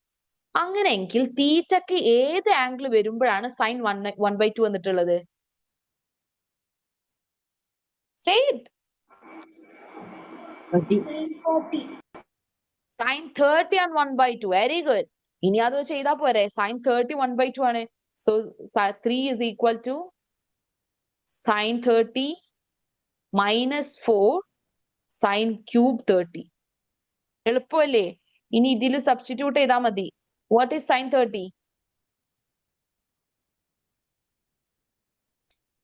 Speaker 1: അങ്ങനെയെങ്കിൽ തീറ്റക്ക് ഏത് ആംഗിൾ വരുമ്പോഴാണ് സൈൻ 1/2 വന്നിട്ടുള്ളത്? Say it.
Speaker 8: Sin 30.
Speaker 1: Sin 30 and 1/2. Very good. ഇനി അത് ചെയ്താ പോരെ? Sin 30 1/2 ആണ്. So 3 is equal to sin 30 minus 4 sin cube 30. എളുപ്പമല്ലേ? ഇനി ഇതിൽ സബ്സ്റ്റിറ്റ്യൂട്ട് ചെയ്താൽ മതി. What is sin 30?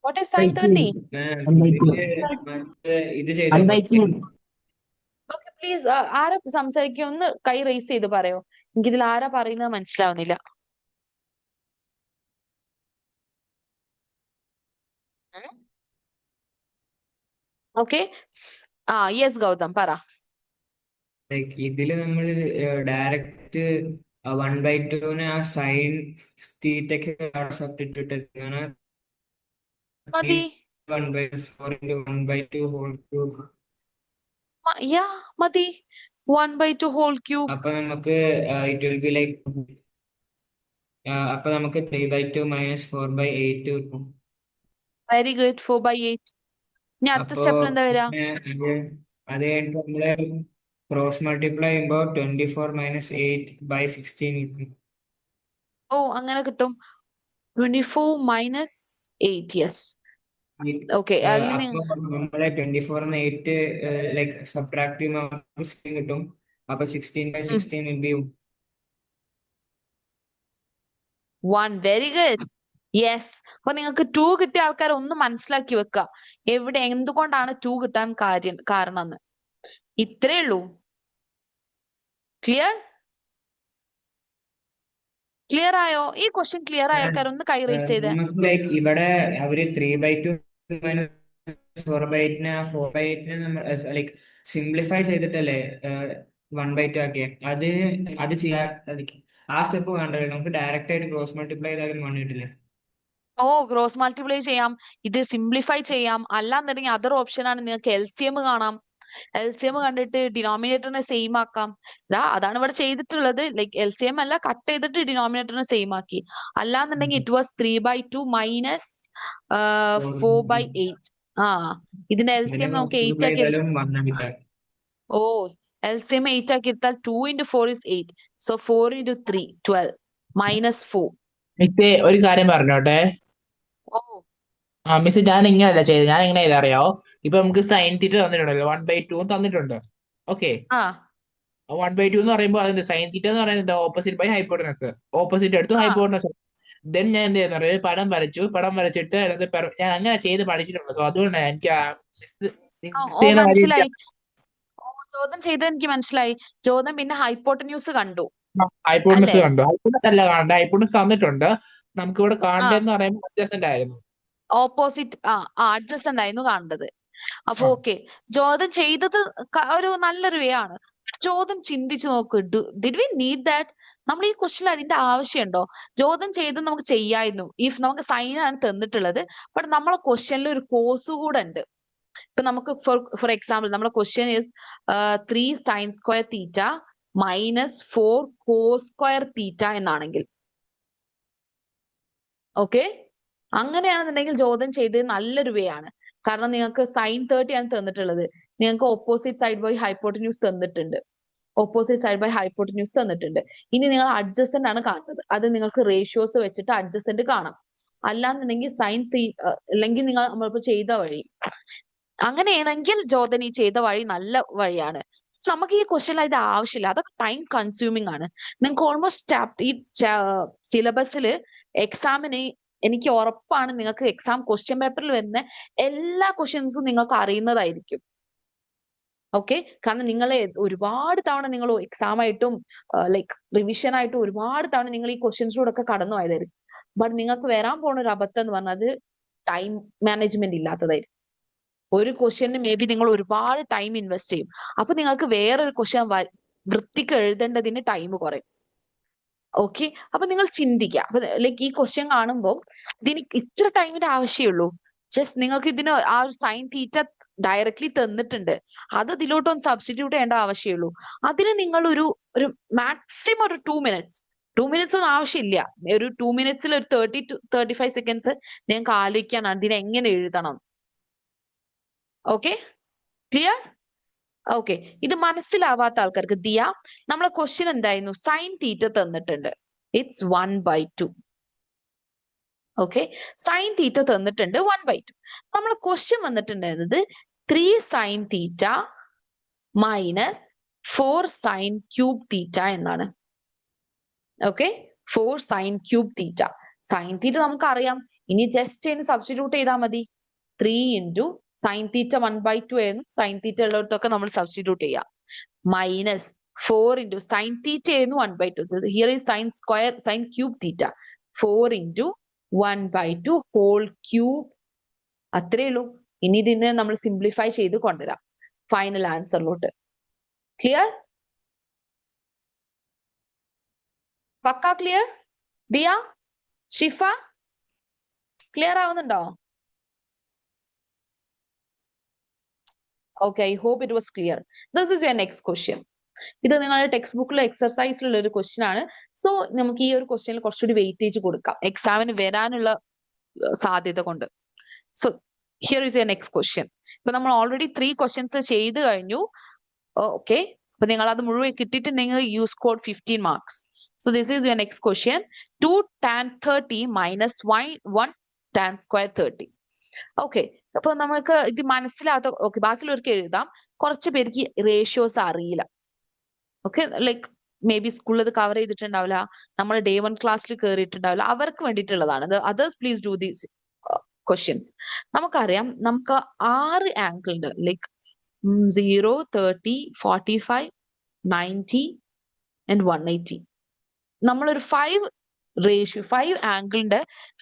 Speaker 1: What is sin 30?
Speaker 5: ഇത് ചെയ്താൽ മതി.
Speaker 1: Okay, please. ആരാ സംസാരിക്കുക? ഒന്ന് കൈ റേസ് ചെയ്ത് പറയോ? എനിക്ക് ഇതിൽ ആരാ പറയുന്നത് മനസ്സിലാവുന്നില്ല. ഓക്കെ, യെസ് ഗൗതം പറ.
Speaker 5: ലൈക്ക് ഇതില് നമ്മൾ ഡയറക്റ്റ് 1/2 ആ സൈൻ തീറ്റയ്ക്ക് സബ്സ്റ്റിറ്റ്യൂട്ട് ചെയ്താണ്.
Speaker 1: മതി.
Speaker 5: 1/4 into 1/2 whole cube.
Speaker 1: യാ മതി. 1/2 whole cube.
Speaker 5: അപ്പൊ നമുക്ക് ഇറ്റ് വിൽ ബി ലൈക്ക് അപ്പൊ നമുക്ക് 3/2 minus 4/8 കിട്ടും.
Speaker 1: Very good. 4/8. ഇനി അടുത്ത
Speaker 5: അപ്പോ
Speaker 1: സ്റ്റെപ്പിൽ എന്താ വരാ?
Speaker 5: അത് കഴിഞ്ഞിട്ട് നമ്മള് ക്രോസ് മൾട്ടിപ്ലൈ ചെയ്യുമ്പോ 24 minus 8/16 കിട്ടും.
Speaker 1: ഓ, അങ്ങനെ കിട്ടും. 24 minus 8. യെസ്. ഓക്കെ,
Speaker 5: അപ്പൊ നമ്മളെ 24 8 ലൈക്ക് സബ്ട്രാക്ട് ചെയ്യുമ്പോൾ 16 കിട്ടും. അപ്പൊ 16/16 will be
Speaker 1: 1. Very good. Yes. അപ്പൊ നിങ്ങൾക്ക് 2 കിട്ടിയ ആൾക്കാർ ഒന്ന് മനസ്സിലാക്കി വെക്കുക എവിടെ എന്തുകൊണ്ടാണ് 2 കിട്ടാൻ കാരണം എന്ന്. ഇത്രേ ഉള്ളൂ. ക്ലിയർ? ക്ലിയർ ആയോ? ഈ ക്വസ്റ്റ്യൻ ക്ലിയർ ആയ ആൾക്കാർ ഒന്ന് കൈ റേസ് ചെയ്തേ.
Speaker 5: നമുക്ക് ലൈക്ക് ഇവിടെ അവര് 3/2 minus 4/8 4/8 നമ്മൾ ലൈക്ക് സിംപ്ലിഫൈ ചെയ്തിട്ടല്ലേ 1/2 ആക്കിയ. അത് ചെയ്യാൻ ആ സ്റ്റെപ്പ് വേണ്ട. നമുക്ക് ഡയറക്റ്റ് ആയിട്ട് ക്രോസ് മൾട്ടിപ്ലൈ ചെയ്താലും 1 കിട്ടില്ല.
Speaker 1: ഓ, ക്രോസ് മൾട്ടിപ്ലൈ ചെയ്യാം, ഇത് സിംപ്ലിഫൈ ചെയ്യാം. അല്ലാന്നുണ്ടെങ്കിൽ അതർ ഓപ്ഷൻ ആണ്, നിങ്ങൾക്ക് LCM കാണാം. LCM കണ്ടിട്ട് ഡിനോമിനേറ്ററിനെ സെയിം ആക്കാം. അതാണ് ഇവിടെ ചെയ്തിട്ടുള്ളത്. ലൈക്ക് LCM അല്ല, കട്ട് ചെയ്തിട്ട് ഡിനോമിനേറ്ററിനെ സെയിം ആക്കി. അല്ലാന്നുണ്ടെങ്കിൽ ഇറ്റ് വാസ് 3/2 minus 4/8. ഇതിന്റെ LCM നമുക്ക് 8 ആക്കി. ഓ, LCM 8 ആക്കി എടുത്താൽ 2 into 4 is 8. So 4 into 3 12 minus 4.
Speaker 2: മിസ്സേ ഒരു കാര്യം പറഞ്ഞോട്ടെ.
Speaker 1: ഓ,
Speaker 2: മിസ്, ഞാൻ ഇങ്ങനെയല്ല ചെയ്തത്. ഞാൻ എങ്ങനെ ചെയ്തറിയോ? ഇപ്പൊ നമുക്ക് സൈൻ തീറ്റ തന്നിട്ടുണ്ടല്ലോ, 1/2 തന്നിട്ടുണ്ട്. ഓക്കെ, 1/2 എന്ന് പറയുമ്പോൾ അതിന്റെ സൈൻ തീറ്റ എന്ന് പറയുന്നത് ഓപ്പോസിറ്റ് ബൈ ഹൈപ്പോട്ടനസ്. ഓപ്പോസിറ്റ് എടുത്തു, ഹൈപ്പോട്ടനസ്. ദെൻ ഞാൻ എന്ത് ചെയ്യുന്ന പറയുന്നത്, പടം വരച്ചിട്ട് ഞാൻ അങ്ങനെ ചെയ്ത് പഠിച്ചിട്ടുണ്ട്. സോ അതുകൊണ്ടാണ് എനിക്ക്
Speaker 1: മനസ്സിലായി. ചോദ്യം ചെയ്തത് എനിക്ക് മനസ്സിലായി. ചോദ്യം പിന്നെ ഹൈപ്പോട്ടന്യൂസ് കണ്ടു.
Speaker 2: ഹൈപ്പോട്ടനസ് കണ്ടു. ഹൈപ്പോട്ടനസ് അല്ല കാണണ്ട, ഹൈപ്പോട്ടനസ് തന്നിട്ടുണ്ട്. നമുക്ക് ഇവിടെ കാണേണ്ടതെന്ന് പറയുമ്പോൾ അഡ്ജസന്റ് ആയിരുന്നു.
Speaker 1: ഓപ്പോസിറ്റ് അഡ്ജസന്റ് ആയിരുന്നു കാണേണ്ടത്. അപ്പൊ ഓക്കെ, ചോദ്യം ചെയ്തത് ഒരു നല്ലൊരു വേ ആണ്. ചോദ്യം ചിന്തിച്ചു നോക്ക്. Did we need that? നമ്മൾ ഈ ക്വസ്റ്റ്യൻ അതിന്റെ ആവശ്യമുണ്ടോ? ചോദ്യം ചെയ്ത് നമുക്ക് ചെയ്യായിരുന്നു ഇഫ് നമുക്ക് സൈൻ ആണ് തന്നിട്ടുള്ളത്. ബട്ട് നമ്മളെ ക്വസ്റ്റ്യനിൽ ഒരു കോഴ്സ് കൂടെ ഉണ്ട്. ഇപ്പൊ നമുക്ക് ഫോർ എക്സാമ്പിൾ നമ്മുടെ question is 3 sin square theta minus 4 cos square theta എന്നാണെങ്കിൽ, ഓക്കെ, അങ്ങനെയാണെന്നുണ്ടെങ്കിൽ ചോദ്യം ചെയ്തത് നല്ലൊരു വേ ആണ്. കാരണം നിങ്ങൾക്ക് sin 30 ആണ് തന്നിട്ടുള്ളത്. നിങ്ങൾക്ക് ഓപ്പോസിറ്റ് സൈഡ് ബൈ ഹൈപ്പോട്ടന്യൂസ് തന്നിട്ടുണ്ട്. ഇനി നിങ്ങൾ അഡ്ജസന്റ് ആണ് കാണുന്നത്. അത് നിങ്ങൾക്ക് റേഷ്യോസ് വെച്ചിട്ട് അഡ്ജസന്റ് കാണാം. അല്ലാന്നുണ്ടെങ്കിൽ അല്ലെങ്കിൽ നിങ്ങൾ നമ്മളിപ്പോ ചെയ്ത വഴി, അങ്ങനെയാണെങ്കിൽ ജോതൻ ഈ ചെയ്ത വഴി നല്ല വഴിയാണ്. നമുക്ക് ഈ ക്വസ്റ്റ്യൻ ഇത് ആവശ്യമില്ല, അതൊക്കെ ടൈം കൺസ്യൂമിങ് ആണ്. നിങ്ങൾക്ക് ഓൾമോസ്റ്റ് ഈ സിലബസിൽ എക്സാമിന് എനിക്ക് ഉറപ്പാണ് നിങ്ങൾക്ക് എക്സാം ക്വസ്റ്റ്യൻ പേപ്പറിൽ വരുന്ന എല്ലാ ക്വസ്റ്റ്യൻസും നിങ്ങൾക്ക് അറിയുന്നതായിരിക്കും. ഓക്കെ, കാരണം നിങ്ങൾ ഒരുപാട് തവണ നിങ്ങൾ എക്സാം ആയിട്ടും ലൈക്ക് റിവിഷൻ ആയിട്ടും ഒരുപാട് തവണ നിങ്ങൾ ഈ ക്വസ്റ്റ്യൻസിലൂടെ ഒക്കെ കടന്നു പോയതായിരിക്കും. ബട്ട് നിങ്ങൾക്ക് വരാൻ പോണ ഒരു അബദ്ധം എന്ന് പറഞ്ഞത് ടൈം മാനേജ്മെന്റ് ഇല്ലാത്തതായിരിക്കും. ഒരു ക്വസ്റ്റ്യന് മേ ബി നിങ്ങൾ ഒരുപാട് ടൈം ഇൻവെസ്റ്റ് ചെയ്യും. അപ്പൊ നിങ്ങൾക്ക് വേറൊരു ക്വസ്റ്റ്യൻ വൃത്തിക്ക് എഴുതേണ്ടതിന് ടൈം കുറയും. ഓക്കെ, അപ്പൊ നിങ്ങൾ ചിന്തിക്കുക. അപ്പൊ ലൈക്ക് ഈ ക്വസ്റ്റ്യൻ കാണുമ്പോൾ ഇതിന് ഇത്ര ടൈമിന്റെ ആവശ്യമുള്ളൂ. ജസ്റ്റ് നിങ്ങൾക്ക് ഇതിന് ആ ഒരു സൈൻ തീറ്റ ഡയറക്ട്ലി തന്നിട്ടുണ്ട്, അത് ഇതിലോട്ടൊന്ന് സബ്സ്റ്റിറ്റ്യൂട്ട് ചെയ്യേണ്ട ആവശ്യമുള്ളൂ. അതിന് നിങ്ങൾ ഒരു മാക്സിമം ഒരു 2 മിനിറ്റ്സ്, 2 മിനിറ്റ്സ് ഒന്നും ആവശ്യമില്ല. ഒരു 2 മിനിറ്റ്സിൽ ഒരു 30 to 35 സെക്കൻഡ്സ് നിങ്ങൾക്ക് ആലോചിക്കാനാണ് ഇതിനെ എങ്ങനെ എഴുതണം. Okay, clear? ഓക്കെ, ഇത് മനസ്സിലാവാത്ത ആൾക്കാർക്ക് ദിയ, നമ്മളെ ക്വസ്റ്റ്യൻ എന്തായിരുന്നു? സൈൻ തീറ്റ തന്നിട്ടുണ്ട്, ഇറ്റ്സ് 1/2. ഓക്കെ, സൈൻ തീറ്റ തന്നിട്ടുണ്ട് 1/2. നമ്മളെ ക്വസ്റ്റ്യൻ വന്നിട്ടുണ്ടായിരുന്നത് 3 sine theta minus 4 sine cube theta എന്നാണ്. Okay, 4 sine cube theta. Sine theta നമുക്കറിയാം, ഇനി ജസ്റ്റ് അതിന് സബ്സ്റ്റിറ്റ്യൂട്ട് ചെയ്താൽ മതി. 3 ഇൻറ്റു സൈൻ തീറ്റ 1/2 ആയിരുന്നു, സൈൻ തീറ്റ ഉള്ളിടത്തൊക്കെ നമ്മൾ സബ്സ്റ്റിറ്റ്യൂട്ട് ചെയ്യാം. മൈനസ് 4 ഇൻറ്റു സൈൻ തീറ്റ ആയിരുന്നു 1/2. Here is sine square, sine cube theta. 4 into 1/2 whole cube. അത്രേ ഉള്ളൂ. ഇനി ഇതിനെ നമ്മൾ സിംപ്ലിഫൈ ചെയ്ത് കൊണ്ടുവരാം ഫൈനൽ ആൻസറിലോട്ട്. ക്ലിയർ? പക്കാ ക്ലിയർ? ദിയ, ഷിഫ, ക്ലിയർ ആവുന്നുണ്ടോ? Okay, I hope it was clear. This is your next question. ഇത് നിങ്ങളുടെ ടെക്സ്റ്റ് ബുക്കിലെ എക്സർസൈസിലുള്ള ഒരു ക്വസ്റ്റ്യൻ ആണ്. സോ നമുക്ക് ഈ ഒരു ക്വസ്റ്റ്യനിൽ കുറച്ചുകൂടി വെയിറ്റേജ് കൊടുക്കാം എക്സാമിന് വരാനുള്ള സാധ്യത കൊണ്ട്. So here is your next question. ഇപ്പൊ നമ്മൾ ഓൾറെഡി 3 ക്വസ്റ്റ്യൻസ് ചെയ്ത് കഴിഞ്ഞു. ഓക്കെ, അപ്പൊ നിങ്ങൾ അത് മുഴുവൻ കിട്ടിയിട്ടുണ്ടെങ്കിൽ you scored 15 marks. So this is your next question. 2 tan 30 minus 1 tan square 30. Okay, അപ്പൊ നമുക്ക് ഇത് മനസ്സിലാത്ത, ഓക്കെ, ബാക്കിയുള്ളവർക്ക് എഴുതാം. കുറച്ച് പേർക്ക് റേഷ്യോസ് അറിയില്ല. ഓക്കെ, ലൈക്ക് മേ ബി സ്കൂളിൽ ഇത് കവർ ചെയ്തിട്ടുണ്ടാവില്ല, നമ്മൾ Day 1 ക്ലാസ്സിൽ കയറിയിട്ടുണ്ടാവില്ല, അവർക്ക് വേണ്ടിയിട്ടുള്ളതാണ്. Others please do these questions. നമുക്കറിയാം, നമുക്ക് 6 ആംഗിൾ ഉണ്ട്, ലൈക്ക് 0, 30, 45, 90 ആൻഡ് 180. നമ്മളൊരു 5 ആംഗിളിന്റെ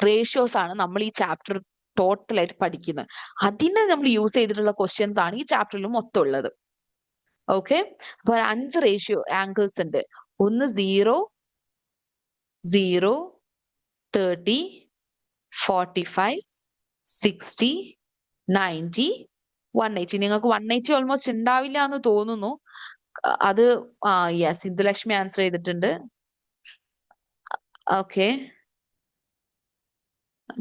Speaker 1: റേഷ്യോസ് ആണ് നമ്മൾ ഈ ചാപ്റ്റർ ടോട്ടൽ ആയിട്ട് പഠിക്കുന്നത്. അതിനെ നമ്മൾ യൂസ് ചെയ്തിട്ടുള്ള ക്വസ്റ്റ്യൻസ് ആണ് ഈ ചാപ്റ്ററിൽ മൊത്തം ഉള്ളത്. ഓക്കെ, അപ്പൊ 5 ആംഗിൾസ് ഉണ്ട്. ഒന്ന് 0, 0, 30, 45, 60, 90, 180. നിങ്ങൾക്ക് 180 ഓൾമോസ്റ്റ് ഉണ്ടാവില്ല എന്ന് തോന്നുന്നു. അത് യെസ്, ഇന്ദുലക്ഷ്മി ആൻസർ ചെയ്തിട്ടുണ്ട്. ഓക്കെ,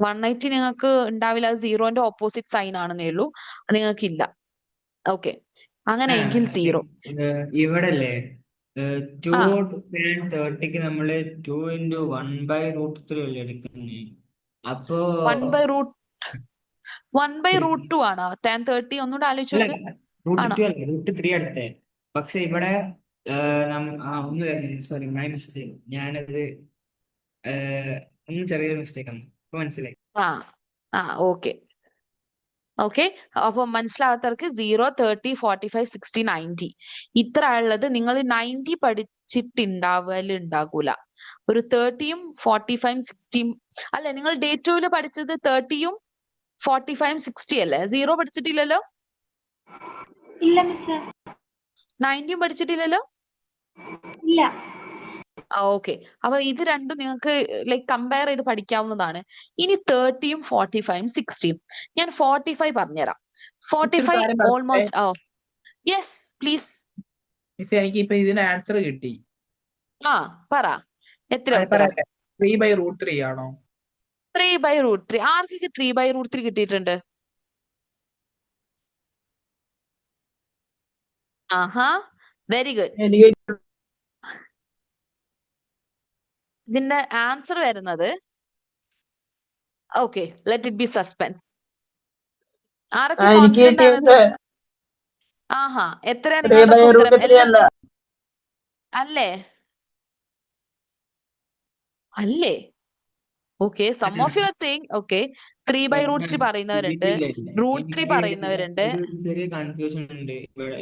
Speaker 1: 180 നിങ്ങൾക്ക് ഉണ്ടാവില്ല, അത് 0ന്റെ ഓപ്പോസിറ്റ് സൈൻ ആണെന്നേ ഉള്ളൂ, അത് നിങ്ങൾക്ക് ഇല്ല. ഓക്കെ, അങ്ങനെയെങ്കിൽ 0.
Speaker 5: ഇവിടെ അല്ലേ 2
Speaker 1: ആ
Speaker 5: tan 30ക്ക് നമ്മള് 2 into 1/√3 അല്ലേ എടുക്കുന്നത്. അപ്പോ
Speaker 1: 1/√2 ആണോ tan 30? ഒന്നുകൂടെ ആലോചിച്ച്
Speaker 5: അല്ല,
Speaker 1: നോക്ക്.
Speaker 5: റൂട്ട്
Speaker 1: ആണോ?
Speaker 5: 2 അല്ല, √3 അടുത്തേ. പക്ഷെ ഇവിടെ ഒന്ന് സോറി, മൈ മിസ്റ്റേക്ക്. ഞാനത് ഒന്ന് ചെറിയൊരു മിസ്റ്റേക്ക് ആണ്. ഇപ്പൊ മനസ്സിലായി.
Speaker 1: ഓക്കെ, ഓക്കെ, അപ്പൊ മനസ്സിലാവാത്തവർക്ക് 0, 30, 45, 60, 90 ഇത്ര ഉള്ളത്. നിങ്ങൾ 90 പഠിച്ചിട്ടുണ്ടാകൂല. ഒരു 30ഉം 45ഉം 60ഉം അല്ലെ, നിങ്ങൾ Day 2 പഠിച്ചത് 30ഉം 45ഉം 60 അല്ലേ? 0 പഠിച്ചിട്ടില്ലല്ലോ,
Speaker 8: ഇല്ല മിസ്സേ,
Speaker 1: 90ഉം പഠിച്ചിട്ടില്ലല്ലോ.
Speaker 8: ഇല്ല.
Speaker 1: ഓക്കെ, അപ്പൊ ഇത് രണ്ടും നിങ്ങൾക്ക് ലൈക്ക് കമ്പയർ ചെയ്ത് പഠിക്കാവുന്നതാണ്. ഇനി 30ഉം 45ഉം 60ഉം ഞാൻ 45 പറഞ്ഞുതരാം.
Speaker 2: മിസ് ഒരു
Speaker 1: 45
Speaker 2: കാര്യം പറയട്ടെ
Speaker 1: ഓൾമോസ്റ്റ് യെസ് പ്ലീസ്.
Speaker 2: മിസ്, എനിക്ക് ഇപ്പൊ ഇതിന് ആൻസർ കിട്ടി.
Speaker 1: പറ, എത്ര
Speaker 2: അത്
Speaker 1: ഉത്തരം?
Speaker 2: പറയട്ടെ, 3/√3 ആണോ?
Speaker 1: 3/√3. ആർക്കൊക്കെ 3/√3 കിട്ടിയിട്ടുണ്ട്? ആഹാ, വെരി ഗുഡ്.
Speaker 6: എനിക്ക്
Speaker 1: ഇതിന്റെ ആൻസർ വരുന്നത്, okay, let it be suspense. ആരൊക്കെ
Speaker 6: എനിക്ക്
Speaker 1: കോൺഫിഡന്റ് ആണ്?
Speaker 6: കിട്ടിയത്
Speaker 1: ആഹാ, എത്രയാ നിങ്ങളുടെ ഉത്തരം?
Speaker 6: 3/√3 അല്ല.
Speaker 1: അല്ലേ? അല്ലേ? Okay, some of you are saying okay 3/√3 പറയുന്നവരുണ്ട്,
Speaker 5: ഇല്ല, ഇല്ല.
Speaker 1: √3
Speaker 5: എനിക്ക്
Speaker 1: പറയുന്നവരുണ്ട്.
Speaker 5: ഒരു ചെറിയ കൺഫ്യൂഷൻ ഉണ്ട് ഇവിടെ.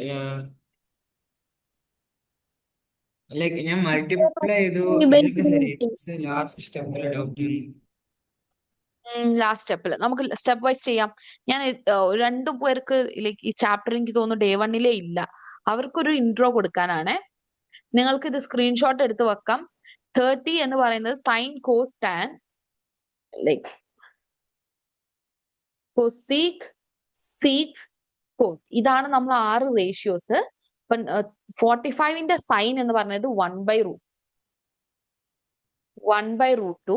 Speaker 5: ലൈക്ക് ഞാൻ മൾട്ടിപ്ലൈ ചെയ്തു, അതൊക്കെ ശരി. Last സ്റ്റെപ്പിലെ doubt.
Speaker 1: ലാസ്റ്റ് സ്റ്റെപ്പിൽ നമുക്ക് സ്റ്റെപ്പ് വൈസ് ചെയ്യാം. ഞാൻ 2 പേർക്ക് ലൈക്ക് ഈ ചാപ്റ്റർ എനിക്ക് തോന്നുന്നു Day 1 ഇല്ല, അവർക്കൊരു ഇൻട്രോ കൊടുക്കാനാണ്. നിങ്ങൾക്ക് ഇത് സ്ക്രീൻഷോട്ട് എടുത്ത് വെക്കാം. 30 എന്ന് പറയുന്നത് sine cos tan like cosec sec cos. ഇതാണ് നമ്മൾ 6 റേഷ്യോസ്. ഇപ്പം 45ന്റെ സൈൻ എന്ന് പറയുന്നത് 1/√2,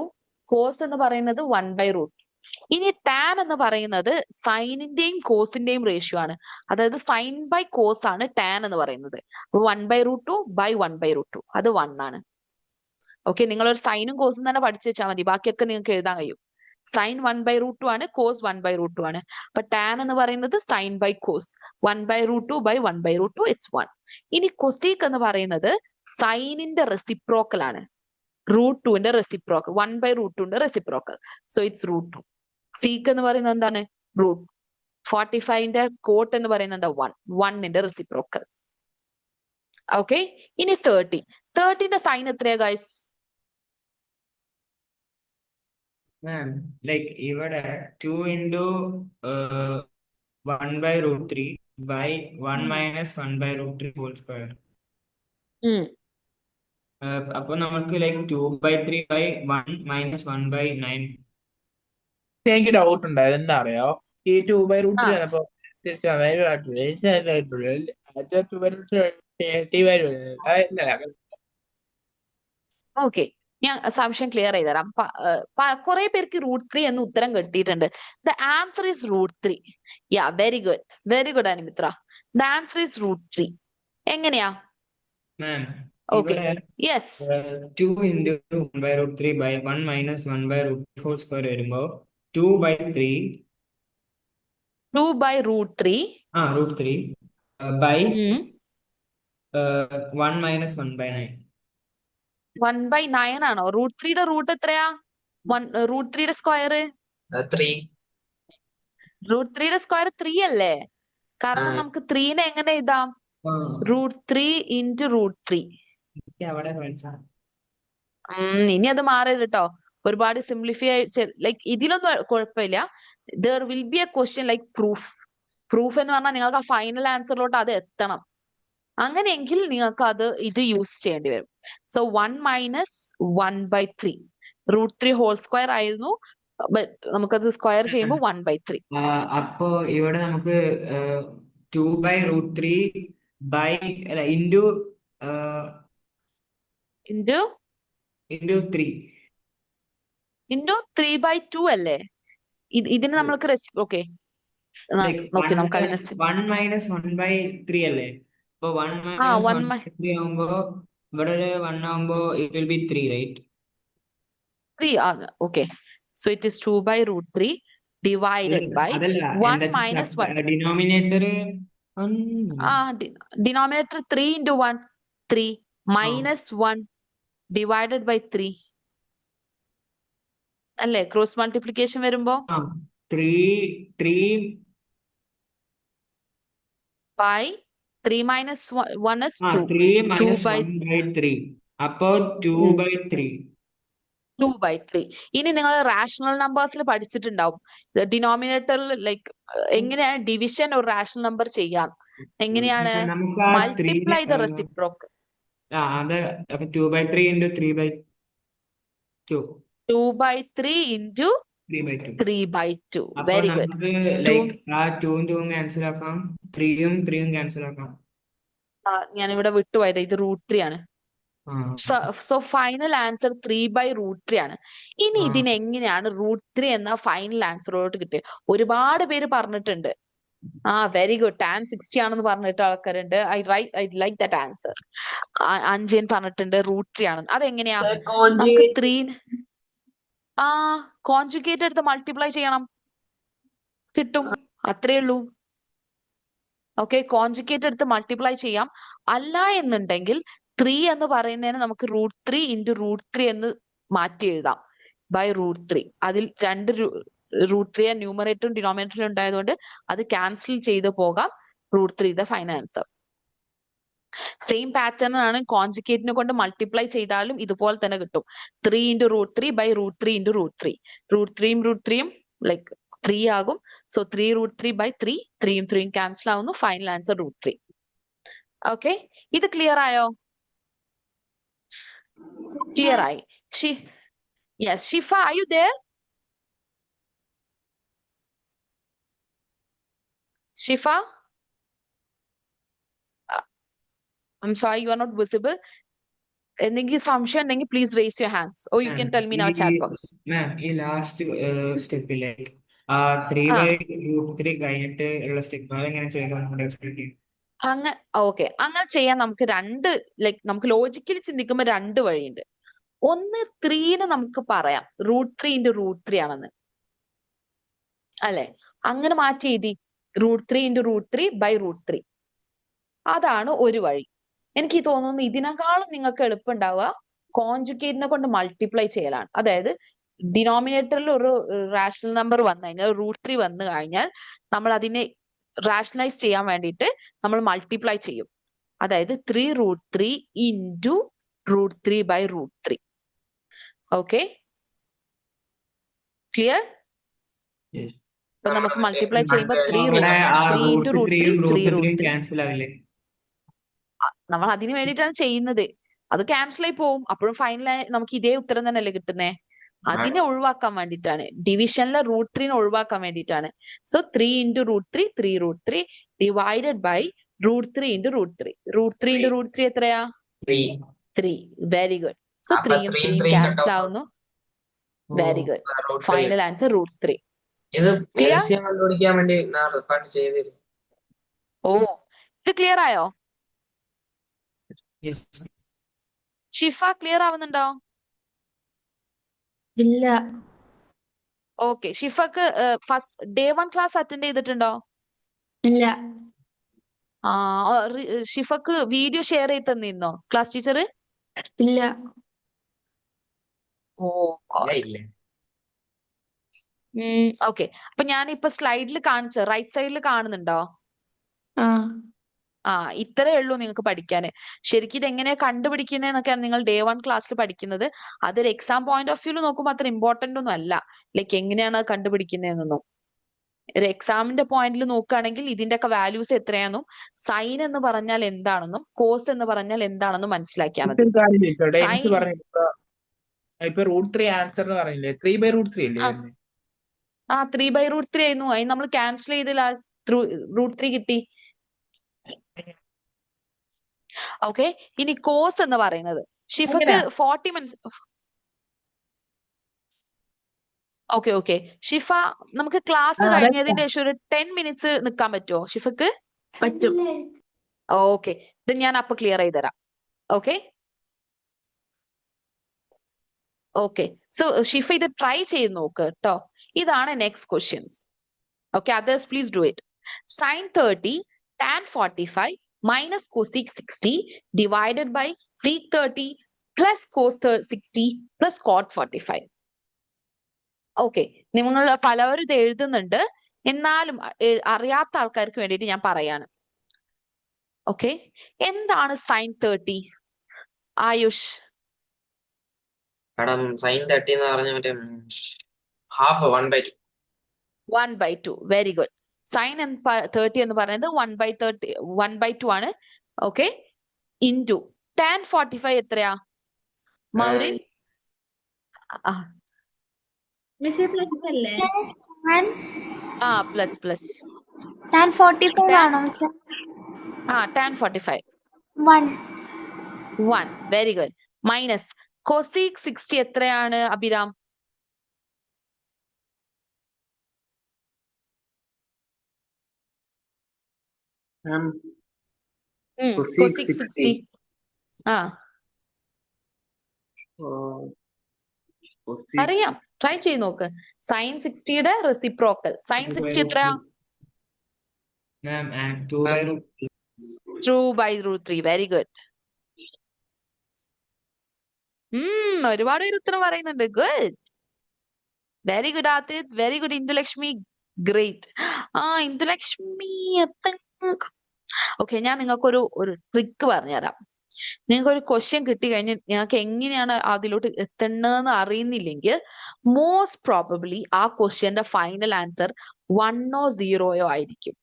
Speaker 1: കോസ് എന്ന് പറയുന്നത് 1/√2. ഇനി ടാൻ എന്ന് പറയുന്നത് സൈനിന്റെയും കോസിന്റെയും റേഷ്യോ ആണ്. അതായത് സൈൻ ബൈ കോസ് ആണ് ടാൻ എന്ന് പറയുന്നത്. 1/√2/1/√2 അത് 1 ആണ്. ഓക്കെ, നിങ്ങളൊരു സൈനും കോസും തന്നെ പഠിച്ചു വെച്ചാൽ മതി, ബാക്കിയൊക്കെ നിങ്ങൾക്ക് എഴുതാൻ കഴിയും. സൈൻ 1/√2 ആണ്, കോസ് 1/√2 ആണ്. അപ്പൊ ടാൻ എന്ന് പറയുന്നത് സൈൻ ബൈ കോസ് 1/√2/1/√2 ഇറ്റ്സ് 1. ഇനി കൊസീക് എന്ന് പറയുന്നത് സൈനിന്റെ റെസിപ്രോക്കൽ ആണ്. √2ന്റെ റെസിപ്രോക്കൽ 1/√2ന്റെ റെസിപ്രോക്കൽ, സോ ഇറ്റ്സ് √2. സീക്ക് എന്ന് പറയുന്നത് എന്താണ്? റൂട്ട്. 45ന്റെ കോട്ട് എന്ന് പറയുന്നത് എന്താ? 1ന്റെ റെസിപ്രോക്കൽ. ഓക്കെ, ഇനി 30ന്റെ സൈൻ എത്രയാ ഗൈസ്?
Speaker 5: മാം ലൈക്ക് ഇവിടെ 2 into 1/√3 by 1 minus 1/√3 whole square. അപ്പൊ നമുക്ക് ലൈക്ക് 2/3 by 1 minus 1/9.
Speaker 2: എനിക്ക് ഡൗട്ട് ഉണ്ടായത് എന്താ അറിയോ, ഈ 2/√3
Speaker 1: ആ
Speaker 2: വന്നപ്പോ തിരിച്ചു
Speaker 1: ഓക്കെ, ഞാൻ സംശയം ക്ലിയർ ചെയ്ത് തരാം. കുറെ പേർക്ക് √3 എന്ന് ഉത്തരം കിട്ടിയിട്ടുണ്ട്. The answer is √3. Ya, very good Animithra. The answer is √3. എങ്ങനെയാ?
Speaker 5: മാം
Speaker 1: ഓക്കെ,
Speaker 5: ഇവിടെ
Speaker 1: yes.
Speaker 5: 2 into 1/√3 by 1 minus 1/√3 whole square വരുമ്പോ 2/3
Speaker 1: 2/√3
Speaker 5: √3 by 1 minus 1/9.
Speaker 1: 1/9 ആണോ? √3യുടെ റൂട്ട് എത്രയാ? √3യുടെ സ്ക്വയർ
Speaker 4: 3.
Speaker 1: √3യുടെ സ്ക്വയർ 3 അല്ലേ? കാരണം നമുക്ക് 3നെ എങ്ങനെ എഴുതാം? √3 into √3.
Speaker 5: എനിക്ക് അവിടെ പഠിച്ചാ
Speaker 1: ഇനി അത് മാറരുത് കേട്ടോ. ഒരുപാട് സിംപ്ലിഫൈ ലൈക്ക് ഇതിലൊന്നും കുഴപ്പമില്ല. There will be A question like proof എന്ന് പറഞ്ഞാൽ നിങ്ങൾക്ക് ആ ഫൈനൽ ആൻസറിലോട്ട് അത് എത്തണം. അങ്ങനെയെങ്കിൽ നിങ്ങൾക്ക് ഇത് യൂസ് ചെയ്യേണ്ടി വരും. സോ 1 minus 1/3 √3 ഹോൾ സ്ക്വയർ ആയിരുന്നു. നമുക്കത് സ്ക്വയർ ചെയ്യുമ്പോൾ 1/3.
Speaker 5: അപ്പോ ഇവിടെ നമുക്ക് 2/√3 by അല്ല into
Speaker 1: ഇൻറ്റു
Speaker 5: 3.
Speaker 1: 3/2 അല്ലേ? ഇതിന് നമ്മൾക്ക് ഓക്കെ
Speaker 5: Like
Speaker 1: നോക്കി നമുക്ക് അതിനെ
Speaker 5: 1 minus 1/3 അല്ലേ? അപ്പൊ 1
Speaker 1: ആ
Speaker 5: minus
Speaker 1: 1
Speaker 5: 1/3 ആവുമ്പോ ഇവിടെ ഒരു 1 ആവുമ്പോ it will be 3, right?
Speaker 1: 3 okay. So it is 2/√3 divided by
Speaker 5: അതല്ല
Speaker 1: 1 minus 1.
Speaker 5: Denominator
Speaker 1: denominator 3 into 1 3 minus 1 divided by 3 അല്ലേ? ക്രോസ് മൾട്ടിപ്ലിക്കേഷൻ വരുമ്പോ
Speaker 5: 3
Speaker 1: by 3 minus 1 is 2.
Speaker 5: 3 minus
Speaker 1: 2/3.
Speaker 5: 1/3 അപ്പോ 2/3.
Speaker 1: 2/3. ഇനി നിങ്ങൾ റാഷണൽ നമ്പേഴ്സിൽ പഠിച്ചിട്ടുണ്ടാവും ഡിനോമിനേറ്ററിൽ ലൈക്ക് എങ്ങനെയാണ് ഡിവിഷൻ ഒരു റാഷണൽ നമ്പർ ചെയ്യാം, എങ്ങനെയാണ്
Speaker 5: നമുക്ക് ആ 3
Speaker 1: മൾട്ടിപ്ലൈ ദ റെസിപ്രോക്കൽ.
Speaker 5: അത് അപ്പൊ 2/3 into 3/2.
Speaker 1: 2/3 into 3/2.
Speaker 5: അപ്പൊ
Speaker 1: വെരി ഗുഡ്.
Speaker 5: നമുക്ക് ലൈക്ക് ആ 2 ഉം 2 ഉം ക്യാൻസൽ ആക്കാം, 3 ഉം 3 ഉം ക്യാൻസൽ ആക്കാം.
Speaker 1: ഞാൻ ഇവിടെ വിട്ടുപോയത് ഇത് √3 ആണ്. സോ ഫൈനൽ ആൻസർ 3/√3 ആണ്. ഇനി ഇതിനെങ്ങനെയാണ് √3 എന്ന ഫൈനൽ ആൻസറോട്ട് കിട്ടിയത്? ഒരുപാട് പേര് പറഞ്ഞിട്ടുണ്ട്. Very good. tan 60 ആണെന്ന് പറഞ്ഞിട്ട് ആൾക്കാരുണ്ട്. I like that answer. Anjan പറഞ്ഞിട്ടുണ്ട് √3 ആണ്. അതെങ്ങനെയാ? നമുക്ക് 3 കോൺജുഗേറ്റ് എടുത്ത് മൾട്ടിപ്ലൈ ചെയ്യണം, കിട്ടും. അത്രേ ഉള്ളൂ. ഓക്കെ, കോൺജുഗേറ്റ് എടുത്ത് മൾട്ടിപ്ലൈ ചെയ്യാം. അല്ല എന്നുണ്ടെങ്കിൽ 3 എന്ന് പറയുന്നതിന് നമുക്ക് √3 into √3 എന്ന് മാറ്റി എഴുതാം ബൈ √3. അതിൽ 2 √3 ന്യൂമറേറ്ററും ഡിനോമിനേറ്ററും ഉണ്ടായതുകൊണ്ട് അത് ക്യാൻസൽ ചെയ്ത് പോകാം. √3 the final answer. Same pattern ആണ് കോൺജുഗേറ്റിനെ കൊണ്ട് മൾട്ടിപ്ലൈ ചെയ്താലും ഇതുപോലെ തന്നെ കിട്ടും. 3 into √3 by √3 into √3. √3യും √3യും ലൈക്ക് 3 ആകും. സോ 3 √3 by 3, 3യും 3യും ക്യാൻസൽ ആവുന്നു. Final answer √3. ഓക്കെ, ഇത് ക്ലിയർ ആയോ? ക്ലിയർ ആയി? Yes, Shifa, are you there? Shifa, I'm sorry, you are not visible. എന്തെങ്കിലും സംശയം ഉണ്ടെങ്കിൽ please raise your hands or you
Speaker 5: ma'am
Speaker 1: can tell me in our chat box.
Speaker 5: Ma'am ഈ last സ്റ്റെപ്പിലെ ആ
Speaker 1: ആ
Speaker 5: 3/√3 കഴിഞ്ഞിട്ട് ഉള്ള സ്റ്റെപ്പ് അതെങ്ങനെ ചെയ്യണം എക്സ്പ്ലെയിൻ ചെയ്യും.
Speaker 1: ഓക്കെ, അങ്ങനെ ചെയ്യാൻ നമുക്ക് നമുക്ക് ലോജിക്കലി ചിന്തിക്കുമ്പോൾ രണ്ട് വഴിയുണ്ട്. ഒന്ന്, 3നെ നമുക്ക് പറയാം √3 × √3 ആണെന്ന്, അല്ലെ? അങ്ങനെ മാറ്റി എഴുതി √3 × √3 / √3. അതാണ് ഒരു വഴി. എനിക്ക് തോന്നുന്നു ഇതിനേക്കാളും നിങ്ങൾക്ക് എളുപ്പമുണ്ടാവുക കോൺജുഗേറ്റിനെ കൊണ്ട് മൾട്ടിപ്ലൈ ചെയ്യലാണ്. അതായത് ഡിനോമിനേറ്ററിൽ ഒരു റാഷണൽ നമ്പർ വന്നു കഴിഞ്ഞാൽ √3 വന്നു കഴിഞ്ഞാൽ നമ്മൾ അതിനെ റാഷണലൈസ് ചെയ്യാൻ വേണ്ടിയിട്ട് നമ്മൾ മൾട്ടിപ്ലൈ ചെയ്യും. അതായത് 3√3 × √3 / √3. Okay, clear?
Speaker 2: Yes.
Speaker 1: അപ്പൊ നമുക്ക്
Speaker 4: നമ്മുടെ
Speaker 1: മൾട്ടിപ്ലൈ ചെയ്യുമ്പോൾ
Speaker 5: ഇവിടെ ആ
Speaker 1: 3 × √3
Speaker 5: √3
Speaker 1: 3√3.
Speaker 5: ക്യാൻസൽ ആവില്ലേ?
Speaker 1: നമ്മൾ അതിന് വേണ്ടിയിട്ടാണ് ചെയ്യുന്നത്. അത് ക്യാൻസൽ ആയി പോവും. അപ്പോഴും ഫൈനലായി നമുക്ക് ഇതേ ഉത്തരം തന്നെയല്ലേ കിട്ടുന്നേ? അതിനെ ഒഴിവാക്കാൻ വേണ്ടിയിട്ടാണ്, ഡിവിഷനിലെ √3നെ ഒഴിവാക്കാൻ വേണ്ടിയിട്ടാണ്. So 3 × √3 3√3 divided by √3 × √3. √3 × √3 എത്രയാ? 3. Very good. സോ
Speaker 4: അപ്പൊ
Speaker 1: 3 യും
Speaker 4: 3
Speaker 1: 3യും ക്യാൻസൽ ആവുന്നു. Very good.
Speaker 4: √3.
Speaker 1: Final answer √3.
Speaker 4: ഇത്
Speaker 1: ക്ലിയർ?
Speaker 4: LCM കണ്ടുപിടിക്കാൻ വേണ്ടി ഞാൻ റിഫണ്ട് ചെയ്തിരുന്നു.
Speaker 1: ഓ, ഇത് ക്ലിയർ ആയോ?
Speaker 5: Yes.
Speaker 1: ഷിഫ, ക്ലിയർ ആവുന്നുണ്ടോ?
Speaker 8: ഇല്ല.
Speaker 1: ഓക്കെ, ഷിഫക്ക് ഫസ്റ്റ് ഡേ 1 ക്ലാസ് അറ്റൻഡ് ചെയ്തിട്ടുണ്ടോ?
Speaker 8: ഇല്ല.
Speaker 1: ഷിഫക്ക് വീഡിയോ ഷെയർ ചെയ്ത് തന്നിരുന്നോ ക്ലാസ് ടീച്ചർ?
Speaker 8: ഇല്ല.
Speaker 1: ഓ,
Speaker 4: ഇല്ല.
Speaker 1: ഓക്കെ. അപ്പൊ ഞാൻ ഇപ്പൊ സ്ലൈഡിൽ കാണിച്ച റൈറ്റ് സൈഡിൽ കാണുന്നുണ്ടോ?
Speaker 8: ആ
Speaker 1: ഇത്രേ ഉള്ളൂ നിങ്ങൾക്ക് പഠിക്കാന്. ശരിക്കും ഇത് എങ്ങനെയാ കണ്ടുപിടിക്കുന്നതെന്നൊക്കെയാണ് നിങ്ങൾ ഡേ 1 ക്ലാസ്സിൽ പഠിക്കുന്നത്. അതൊരു എക്സാം പോയിന്റ് ഓഫ് വ്യൂല് നോക്കുമ്പോൾ അത്ര ഇമ്പോർട്ടന്റ് ഒന്നും അല്ല. എങ്ങനെയാണ് അത് കണ്ടുപിടിക്കുന്നതെന്നൊന്നും. ഒരു എക്സാമിന്റെ പോയിന്റിൽ നോക്കുകയാണെങ്കിൽ ഇതിന്റെയൊക്കെ വാല്യൂസ് എത്രയാണെന്നും സൈൻ എന്ന് പറഞ്ഞാൽ എന്താണെന്നും കോസ് എന്ന് പറഞ്ഞാൽ എന്താണെന്നും മനസ്സിലാക്കിയാൽ മതി.
Speaker 2: എനിക്ക്
Speaker 1: സൈൻ
Speaker 2: പറഞ്ഞു ഇപ്പൊ √3 ആൻസർ എന്ന് പറഞ്ഞില്ലേ, 3/√3 അല്ലേ വരുന്നത്?
Speaker 1: 3/√3 ആയിരുന്നു. അതിന് നമ്മൾ ക്യാൻസൽ ചെയ്ത് √3 കിട്ടി. ഓക്കെ, ഇനി കോസ് എന്ന് പറയുന്നത് ഷിഫക്ക് 40 മിനിറ്റ്സ്. ഓക്കെ ഷിഫ, നമുക്ക് ക്ലാസ് കഴിഞ്ഞതിന്റെ ശേഷം ഒരു 10 മിനിറ്റ്സ് നിൽക്കാൻ പറ്റുമോ ഷിഫക്ക്?
Speaker 8: പറ്റും.
Speaker 1: ഓക്കെ, ഇത് ഞാൻ അപ്പൊ ക്ലിയർ ചെയ്ത് തരാം. ഓക്കെ, സോ ഷിഫ ഇത് ട്രൈ ചെയ്ത് നോക്ക് കേട്ടോ. ഇതാണ് next questions. Okay, others please do it. sin 30 tan 45 minus cosec 60 divided by sec 30 plus cos 60 plus cot 45. Okay, നിങ്ങൾ പലവരും ഇത് എഴുതുന്നുണ്ട്, എന്നാലും അറിയാത്ത ആൾക്കാർക്ക് വേണ്ടിയിട്ട് ഞാൻ പറയാണ്. ഓക്കെ, എന്താണ് sin 30? ആയുഷ്?
Speaker 4: മാഡം sin 30 എന്ന് പറഞ്ഞ മറ്റേ ഹാഫ് 1/2.
Speaker 1: 1/2. Very good. sin 30 എന്ന് പറയുന്നത് 1/2 ആണ്. ഓക്കെ, ഇൻറ്റു tan 45 എത്രയാ മൗരിൻ?
Speaker 7: മിസ്സേ പ്ലസ് അല്ലേ?
Speaker 1: പ്ലസ്.
Speaker 8: tan 45 ആണോ miss?
Speaker 1: tan 45 1. Very good. Minus cosec 60 എത്രയാണ് അഭിരാം? cosec 60 അറിയാം, ട്രൈ ചെയ്ത് നോക്ക്. sin 60യുടെ reciprocal. sin 60 എത്രയാ? 2/√3. Very good. ഒരുപാട് പേര് ഉത്തരം പറയുന്നുണ്ട്. Good, very good Adith, very good Indulakshmi, great. Indulakshmi. Okay, ഞാൻ നിങ്ങൾക്കൊരു ട്രിക്ക് പറഞ്ഞുതരാം. നിങ്ങൾക്ക് ഒരു ക്വസ്റ്റ്യൻ കിട്ടി കഴിഞ്ഞ് നിങ്ങൾക്ക് എങ്ങനെയാണ് അതിലോട്ട് എത്തണമെന്ന് അറിയുന്നില്ലെങ്കിൽ മോസ്റ്റ് പ്രോബബ്ലി ആ ക്വസ്റ്റ്യന്റെ ഫൈനൽ ആൻസർ 1 or 0 ആയിരിക്കും.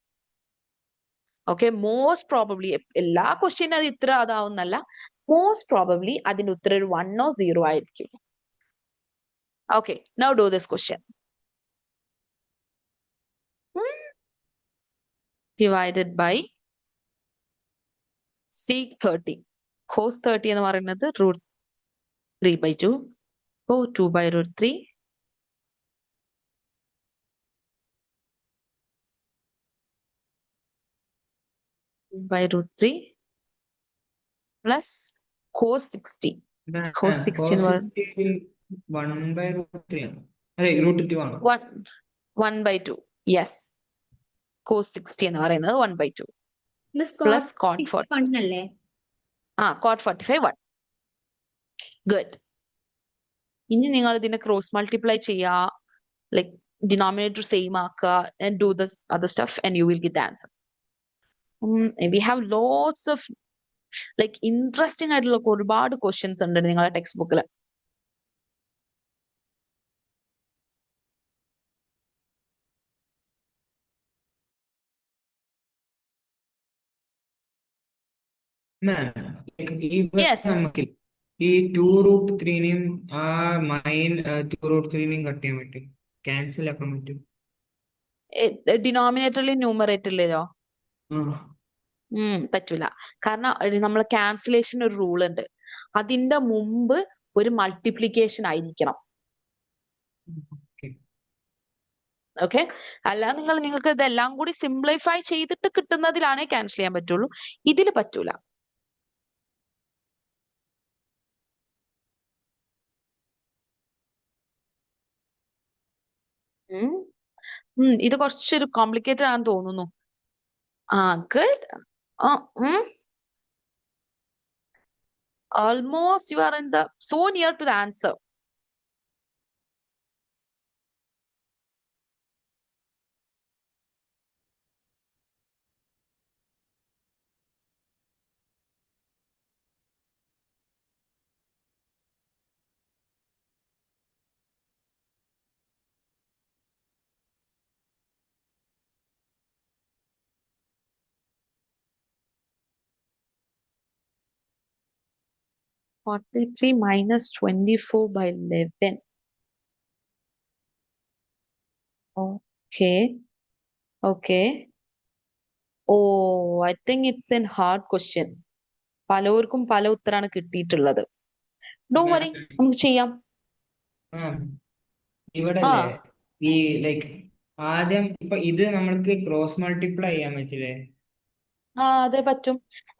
Speaker 1: ഓക്കെ, മോസ്റ്റ് പ്രോബബ്ലി എല്ലാ ക്വസ്റ്റ്യനും അത് ഇത്ര അതാവുന്നല്ല, മോസ്റ്റ് പ്രോബബ്ലി അതിന്റെ ഉത്തരം ഒരു 1 or 0 ആയിരിക്കും. Okay, now do this question. Divided by sec 30. Cos 30 എന്ന് പറയുന്നത് √3/2. So 2/√3 2/√3 plus cos 60. Cos 60 എന്ന് പറയുന്നത്
Speaker 5: 1/√3 ആണ്. അതെ √2 ആണ്.
Speaker 1: 1/2. Yes. Cos 60 എന്ന് പറയുന്നത് 1/2
Speaker 7: മിസ്
Speaker 1: plus cot 40.
Speaker 7: 1 അല്ലേ?
Speaker 1: cot 45 1. Good. ഇനി നിങ്ങൾ ഇതിനെ ക്രോസ് മൾട്ടിപ്ലൈ ചെയ്യുക, ലൈക് ഡിനോമിനേറ്റർ സെയിം ആക്കുക, and do this other stuff and you will get the answer. We have lots of like interesting ആയിട്ടുള്ള ഒരുപാട് ക്വസ്റ്റ്യൻസ് ഉണ്ട് നിങ്ങളുടെ ടെക്സ്റ്റ് ബുക്കിൽ. Yes.
Speaker 5: നമുക്ക് ഈ 2√3നെയും ആ മൈൻ 2√3നെയും കട്ട് ചെയ്യാൻ പറ്റും, ക്യാൻസൽ ആക്കാൻ പറ്റും.
Speaker 1: ഡിനോമിനേറ്ററിലും ന്യൂമറേറ്ററിലോ പറ്റൂല. കാരണം നമ്മൾ ക്യാൻസലേഷൻ ഒരു റൂൾ ഉണ്ട്, അതിന്റെ മുമ്പ് ഒരു മൾട്ടിപ്ലിക്കേഷൻ ആയിരിക്കണം. ഓക്കെ, അല്ലാതെ നിങ്ങൾക്ക് ഇതെല്ലാം കൂടി സിംപ്ലിഫൈ ചെയ്തിട്ട് കിട്ടുന്നതിലാണേ ക്യാൻസൽ ചെയ്യാൻ പറ്റുള്ളൂ, ഇതിൽ പറ്റൂല. ഇത് കുറച്ചൊരു കോംപ്ലിക്കേറ്റഡ് ആണെന്ന് തോന്നുന്നു. Good. Almost you are in the so near to the answer. -43 minus 24/11. Okay. Okay. Oh, I think it's a hard question. പലവർക്കും പല ഉത്തരാണ് കിട്ടിയിട്ടുള്ളത്. Don't worry, നമുക്ക് ചെയ്യാം.
Speaker 5: ഇവിടെ ഈ ലൈക്ക് ആദ്യം ഇപ്പൊ ഇത് നമ്മൾക്ക് ക്രോസ് മൾട്ടിപ്ലൈ ചെയ്യാൻ പറ്റില്ലേ?
Speaker 1: അതെ പറ്റും.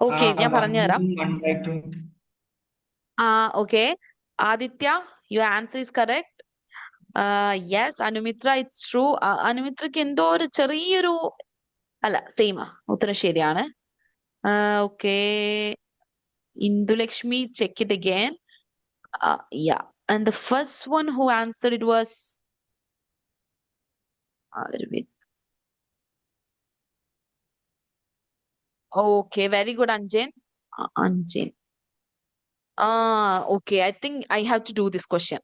Speaker 1: ഓക്കെ, ഞാൻ പറഞ്ഞുതരാം.
Speaker 5: 1/2.
Speaker 1: Okay. Aditya, your answer is correct. Yes, Anumitra, it's true. Anumitrയ്ക്ക് എന്തോ ഒരു ചെറിയൊരു അല്ല സെയിം ഉത്തരം ശരിയാണ്. Okay, Indulakshmi, check it again. Yeah, and the first one who answered it was okay, very good, Anjan. Anjan. Okay, I think I have to do this question.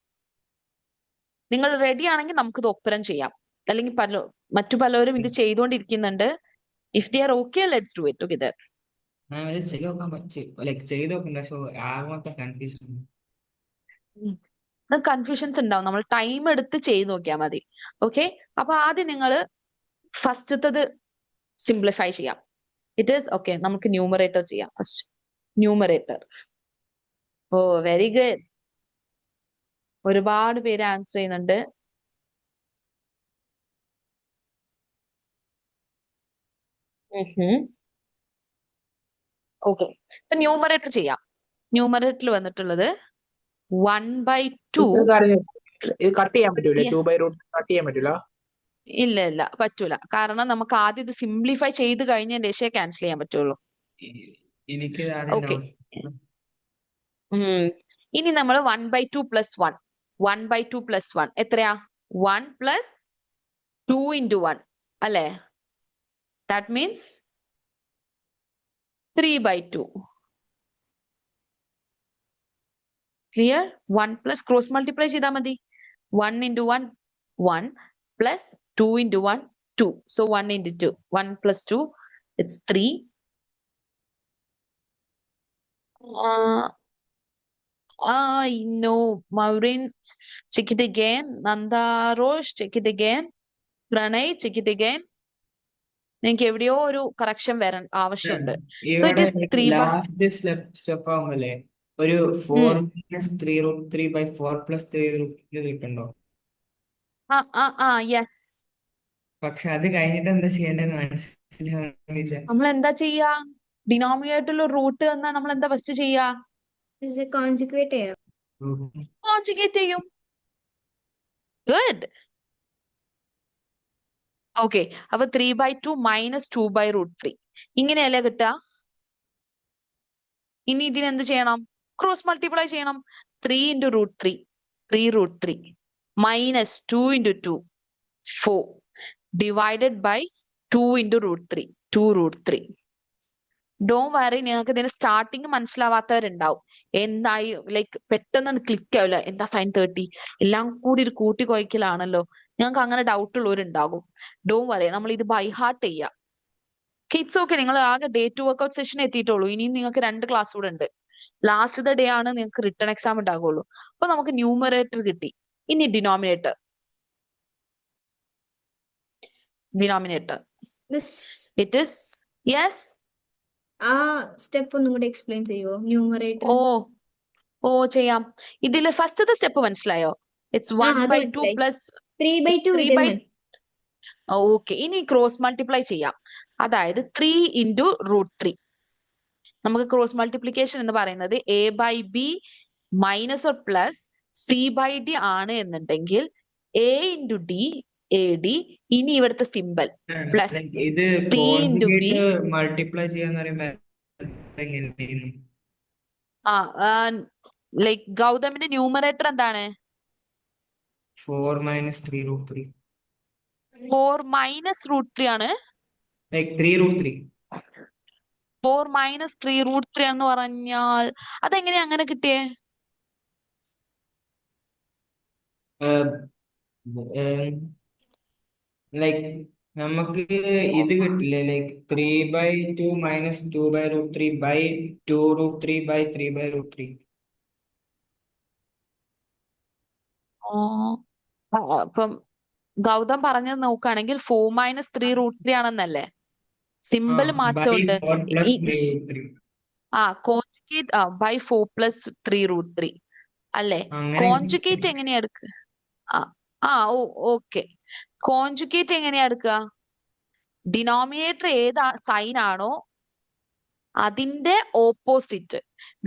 Speaker 1: നിങ്ങൾ ready ആണെങ്കിൽ നമുക്കിത് ഒപ്പരം ചെയ്യാം, അല്ലെങ്കിൽ മറ്റു പലരും ഇത് ചെയ്തുകൊണ്ടിരിക്കുന്നുണ്ട്. If they are okay, let's do it together. Confusions ഉണ്ടാവും, നമ്മൾ ടൈം എടുത്ത് ചെയ്ത് നോക്കിയാൽ മതി. ഓക്കെ, അപ്പൊ ആദ്യം നിങ്ങൾ ഫസ്റ്റത്തത് സിംപ്ലിഫൈ ചെയ്യാം. ഇറ്റ് ഈസ് ഓക്കെ, നമുക്ക് ന്യൂമറേറ്റർ ചെയ്യാം ഫസ്റ്റ്. ന്യൂമറേറ്റർ. ഓ വെരി ഗുഡ്, ഒരുപാട് പേര് ആൻസർ ചെയ്യുന്നുണ്ട്. ഓക്കെ, ഇപ്പൊ ന്യൂമറേറ്റർ ചെയ്യാം. ന്യൂമറേറ്ററിൽ വന്നിട്ടുള്ളത് 1/2.
Speaker 2: കട്ട് ചെയ്യാൻ പറ്റൂല, 2/√2 കട്ട് ചെയ്യാൻ പറ്റൂല.
Speaker 1: ഇല്ല പറ്റൂല, കാരണം നമുക്ക് ആദ്യം ഇത് സിംപ്ലിഫൈ ചെയ്ത് കഴിഞ്ഞതിന് ശേഷമേ ക്യാൻസൽ ചെയ്യാൻ പറ്റുള്ളൂ. ഓക്കെ, ഇനി നമ്മൾ 1/2 + 1. 1/2 + 1 എത്രയാ? 1 + 2 × 1 അല്ലേ? That means 3/2. Clear? 1 plus cross multiply ചെയ്താൽ മതി. 1 × 1 1 plus 2 × 1 2. So 1 × 2. 1 + 2, it's 3. No, Maureen, check it again. Nanda Rosh, check it again. Pranay, check it again. നിങ്ങൾക്ക് എവിടെയോ ഒരു കറക്ഷൻ വരാൻ ആവശ്യമുണ്ട്. സോ ഇറ്റ്
Speaker 5: ഇവിടെ
Speaker 1: ഈസ് 3 by
Speaker 5: ലാസ്റ്റ് സ്റ്റെപ്പ് ആവുമ്പല്ലേ ഒരു 4-3/4+3 കിട്ടുന്നുണ്ടോ?
Speaker 1: യെസ്.
Speaker 5: പക്ഷെ അത് കഴിഞ്ഞിട്ട് എന്താ ചെയ്യേണ്ടതെന്ന് മനസ്സിലാവുന്നില്ല.
Speaker 1: നമ്മൾ എന്താ ചെയ്യാ? ഡിനോമിനേറ്ററിൽ റൂട്ട് വന്നാൽ നമ്മൾ എന്താ ഫസ്റ്റ് ചെയ്യാ?
Speaker 7: കോൺജുഗേറ്റ് ചെയ്യാം.
Speaker 1: കോൺജുഗേറ്റ് ചെയ്യും. ഗുഡ്. ഓക്കെ, അപ്പൊ 3/2 - 2/√3 ഇങ്ങനെയല്ലേ കിട്ടുക? ഇനി ഇതിനെന്ത് ചെയ്യണം? ക്രോസ് മൾട്ടിപ്ലൈ ചെയ്യണം. 3 × √3 3√3 -2 × 2 4 ഡിവൈഡഡ് ബൈ 2 × √3 2√3. ഡോണ്ട് വറി, നിങ്ങൾക്ക് ഇതിന്റെ സ്റ്റാർട്ടിങ് മനസ്സിലാവാത്തവരുണ്ടാവും. എന്തായി ലൈക്ക് പെട്ടെന്ന് ക്ലിക്ക് ആവില്ല. എന്താ sin 30? എല്ലാം കൂടി ഒരു കൂട്ടി കുഴക്കലാണല്ലോ. ഞങ്ങൾക്ക് അങ്ങനെ ഡൗട്ട് ഉള്ളവരുണ്ടാകും. ഡോണ്ട് വറി, നമ്മൾ ഇത് ബൈ ഹാർട്ട് ചെയ്യാം. It's okay. നിങ്ങൾ ആകെ ഡേ 2 വർക്ക്ഔട്ട് സെഷൻ എത്തിയിട്ടുള്ളൂ. ഇനിയും നിങ്ങൾക്ക് 2 ക്ലാസ് കൂടെ ഉണ്ട്. ലാസ്റ്റ് ഡേ ആണ് നിങ്ങൾക്ക് റിട്ടേൺ എക്സാം ഉണ്ടാകുള്ളൂ. അപ്പൊ നമുക്ക് ന്യൂമറേറ്റർ കിട്ടി. ഇനി denominator
Speaker 7: miss,
Speaker 1: it is yes.
Speaker 7: ആ സ്റ്റെപ്പ് ഒന്നും കൂടെ എക്സ്പ്ലെയിൻ ചെയ്യുമോ? ന്യൂമറേറ്റർ.
Speaker 1: ഓ ചെയ്യാം. ഇതില് ഫസ്റ്റത്തെ സ്റ്റെപ്പ് മനസ്സിലായോ? ഇറ്റ്സ്
Speaker 7: അത്
Speaker 1: 1/2
Speaker 7: മനസ്സിലായി.
Speaker 1: പ്ലസ്
Speaker 7: 3/2
Speaker 1: 3
Speaker 7: ഇത്
Speaker 1: ബൈ. ഓക്കെ, ഇനി ക്രോസ് മൾട്ടിപ്ലൈ ചെയ്യാം. അതായത് 3 × √3. നമുക്ക് ക്രോസ് മൾട്ടിപ്ലിക്കേഷൻ എന്ന് പറയുന്നത് a/b minus or plus c/d ആണ് എന്നുണ്ടെങ്കിൽ a × d ad. ഇനി ഇവിടുത്തെ സിമ്പൽ പ്ലസ്
Speaker 5: ഇത്
Speaker 1: c × b.
Speaker 5: കോൺജുഗേറ്റ് മൾട്ടിപ്ലൈ ചെയ്യാന്ന് പറയുമ്പോ എങ്ങനെയായിരുന്നു?
Speaker 1: ലൈക്ക് ഗൗതമിന്റെ ന്യൂമറേറ്റർ എന്താണ്?
Speaker 5: 4 - 3√3
Speaker 1: 4 - √3 ആണ്.
Speaker 5: ലൈക്ക് 3√3.
Speaker 1: 4 - 3√3 എന്ന് പറഞ്ഞാൽ അതെങ്ങനെയാ അങ്ങനെ കിട്ടിയേ?
Speaker 5: ലൈക്ക് നമുക്ക് ഇത് കിട്ടില്ലേ, ലൈക്ക് 3/2 - 2/√3/2√3/3/√3.
Speaker 1: അപ്പം ഗൗതം പറഞ്ഞത് നോക്കുകയാണെങ്കിൽ 4 - 3√3 ആണെന്നല്ലേ? സിമ്പിൾ മാറ്റമുണ്ട്.
Speaker 5: 4+3√3
Speaker 1: കോൺജുഗേറ്റ് ബൈ 4 + 3√3 അല്ലേ?
Speaker 5: അങ്ങനെ
Speaker 1: കോൺജുഗേറ്റ് എങ്ങനെയാ എടുക്കുക? ഓക്കെ. കോൺജുഗേറ്റ് എങ്ങനെയാ എടുക്കുക? ഡിനോമിനേറ്റർ ഏത് സൈൻ ആണോ അതിന്റെ ഓപ്പോസിറ്റ്.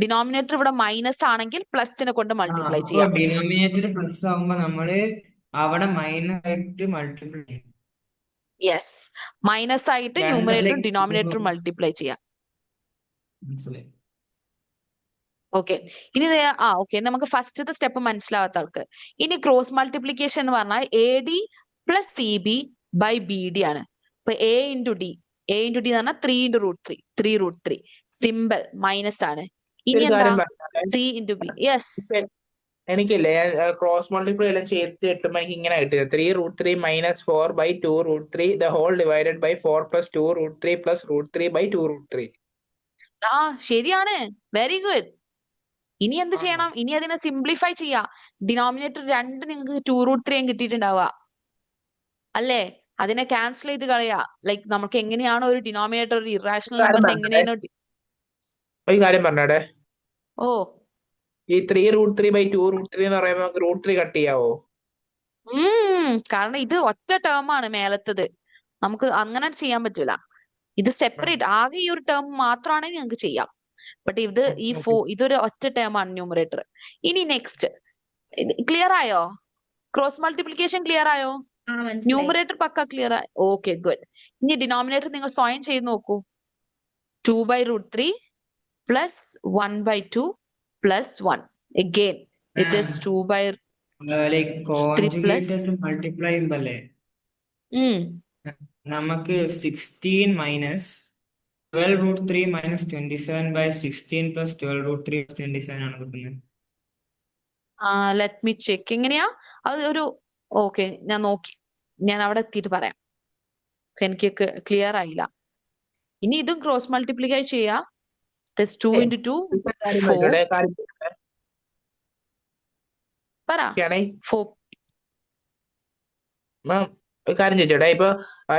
Speaker 1: ഡിനോമിനേറ്റർ ഇവിടെ മൈനസ് ആണെങ്കിൽ പ്ലസിനെ കൊണ്ട് മൾട്ടിപ്ലൈ
Speaker 5: അപ്പൊ
Speaker 1: ചെയ്യാം.
Speaker 5: ഡിനോമിനേറ്റർ പ്ലസ് ആവുമ്പോ നമ്മള് അവിടെ മൈനസ് ആയിട്ട് മൾട്ടിപ്ലൈ ചെയ്യും.
Speaker 1: യെസ്, മൈനസ് ആയിട്ട്
Speaker 5: രണ്ട്
Speaker 1: ന്യൂമറേറ്ററും
Speaker 5: ലൈക്ക്
Speaker 1: ഡിനോമിനേറ്ററും മൾട്ടിപ്ലൈ ചെയ്യാം.
Speaker 5: മനസ്സിലായി.
Speaker 1: ഓക്കെ, ഇനി ഓക്കെ, നമുക്ക് ഫസ്റ്റത്തെ സ്റ്റെപ്പ് മനസ്സിലാവാത്ത ആൾക്ക് ഇനി ക്രോസ് മൾട്ടിപ്ലിക്കേഷൻ എന്ന് പറഞ്ഞാൽ AD + CB / BD ആണ്. ഇപ്പൊ A × D എന്ന് പറഞ്ഞാൽ 3 × √3 3√3 സിമ്പിൾ മൈനസ് ആണ്. ഇനി
Speaker 2: ഒരു
Speaker 1: എന്താ?
Speaker 2: കാര്യം പറഞ്ഞാൽ
Speaker 1: C × B. യെസ്.
Speaker 2: എനിക്കില്ലേ ക്രോസ് മൾട്ടിപ്ലൈ എല്ലാം ചെയ്ത് കിട്ടുമ്പോ എനിക്ക് ഇങ്ങനെ കിട്ടിയത് 3√3 - 4/2√3 ദ ഹോൾ ഡിവൈഡഡ് ബൈ 4 + 2√3 + √3/2√3.
Speaker 1: ശരിയാണ്. Very good. ഇനി എന്ത് ചെയ്യണം? ഇനി അതിനെ സിംപ്ലിഫൈ ചെയ്യാ. ഡിനോമിനേറ്റർ 2 നിങ്ങൾക്ക് 2√3 കിട്ടിയിട്ടുണ്ടാവുക അല്ലേ? അതിനെ ക്യാൻസൽ ചെയ്ത് കളയാ. ലൈക്ക് നമുക്ക് എങ്ങനെയാണോ ഒരു ഡിനോമിനേറ്റർ ഒരു ഇറാഷണൽ നമ്പറിനെ എങ്ങനെയാണോ
Speaker 2: ഒരു കാര്യം പറഞ്ഞോടെ,
Speaker 1: ഓ
Speaker 2: ഈ 3√3/2√3 എന്ന് പറയുമ്പോൾ നമുക്ക് √3 കട്ട് ചെയ്യാവോ?
Speaker 1: കാരണം ഇത് ഒറ്റ ടേം ആണ് മേലത്തത്. നമുക്ക് അങ്ങനെ ചെയ്യാൻ പറ്റൂല. ഇത് സെപ്പറേറ്റ് ആകെ ഈ ഒരു ടേം മാത്രമാണെങ്കിൽ നിങ്ങൾക്ക് ചെയ്യാം. ബട്ട് ഇത് ഇതൊരു ഒറ്റ ടേം ആണ് ന്യൂമറേറ്റർ. ഇനി നെക്സ്റ്റ്, ക്ലിയർ ആയോ? ക്രോസ് മൾട്ടിപ്ലിക്കേഷൻ ക്ലിയർ ആയോ? ന്യൂമറേറ്റർ പക്ക ക്ലിയർ ആയി. Okay, good. ഇനി ഡിനോമിനേറ്റർ നിങ്ങൾ സ്വയം ചെയ്ത് നോക്കൂ. 2/√3 + 1/2 + 1 again it is 2/3
Speaker 5: like conjugate multiply ചെയ്യുമ്പല്ലേ നമുക്ക് 16 - 12√3 - 27/16 + 12√3 + 27 ആണ് കിട്ടുന്നത്.
Speaker 1: Let me check. എങ്ങനെയാ അത് ഒരു ഓക്കെ, ഞാൻ അവിടെ എത്തിയിട്ട് പറയാം. എനിക്ക് ക്ലിയർ ആയില്ല. ഇനി ഇതും ക്രോസ് മൾട്ടിപ്ലിക്കൈ ചെയ്യാ. It is 2 into 2,
Speaker 2: ഇപ്പൊ കാര്യം
Speaker 1: 4.
Speaker 2: ചോദിച്ചോട്ടെ കാര്യം ചോദിച്ചോട്ടെ.
Speaker 1: പറ.
Speaker 2: ഒക്കെയാണേ
Speaker 1: 4.
Speaker 2: മാം ഒരു കാര്യം ചോദിച്ചോട്ടെ ഇപ്പൊ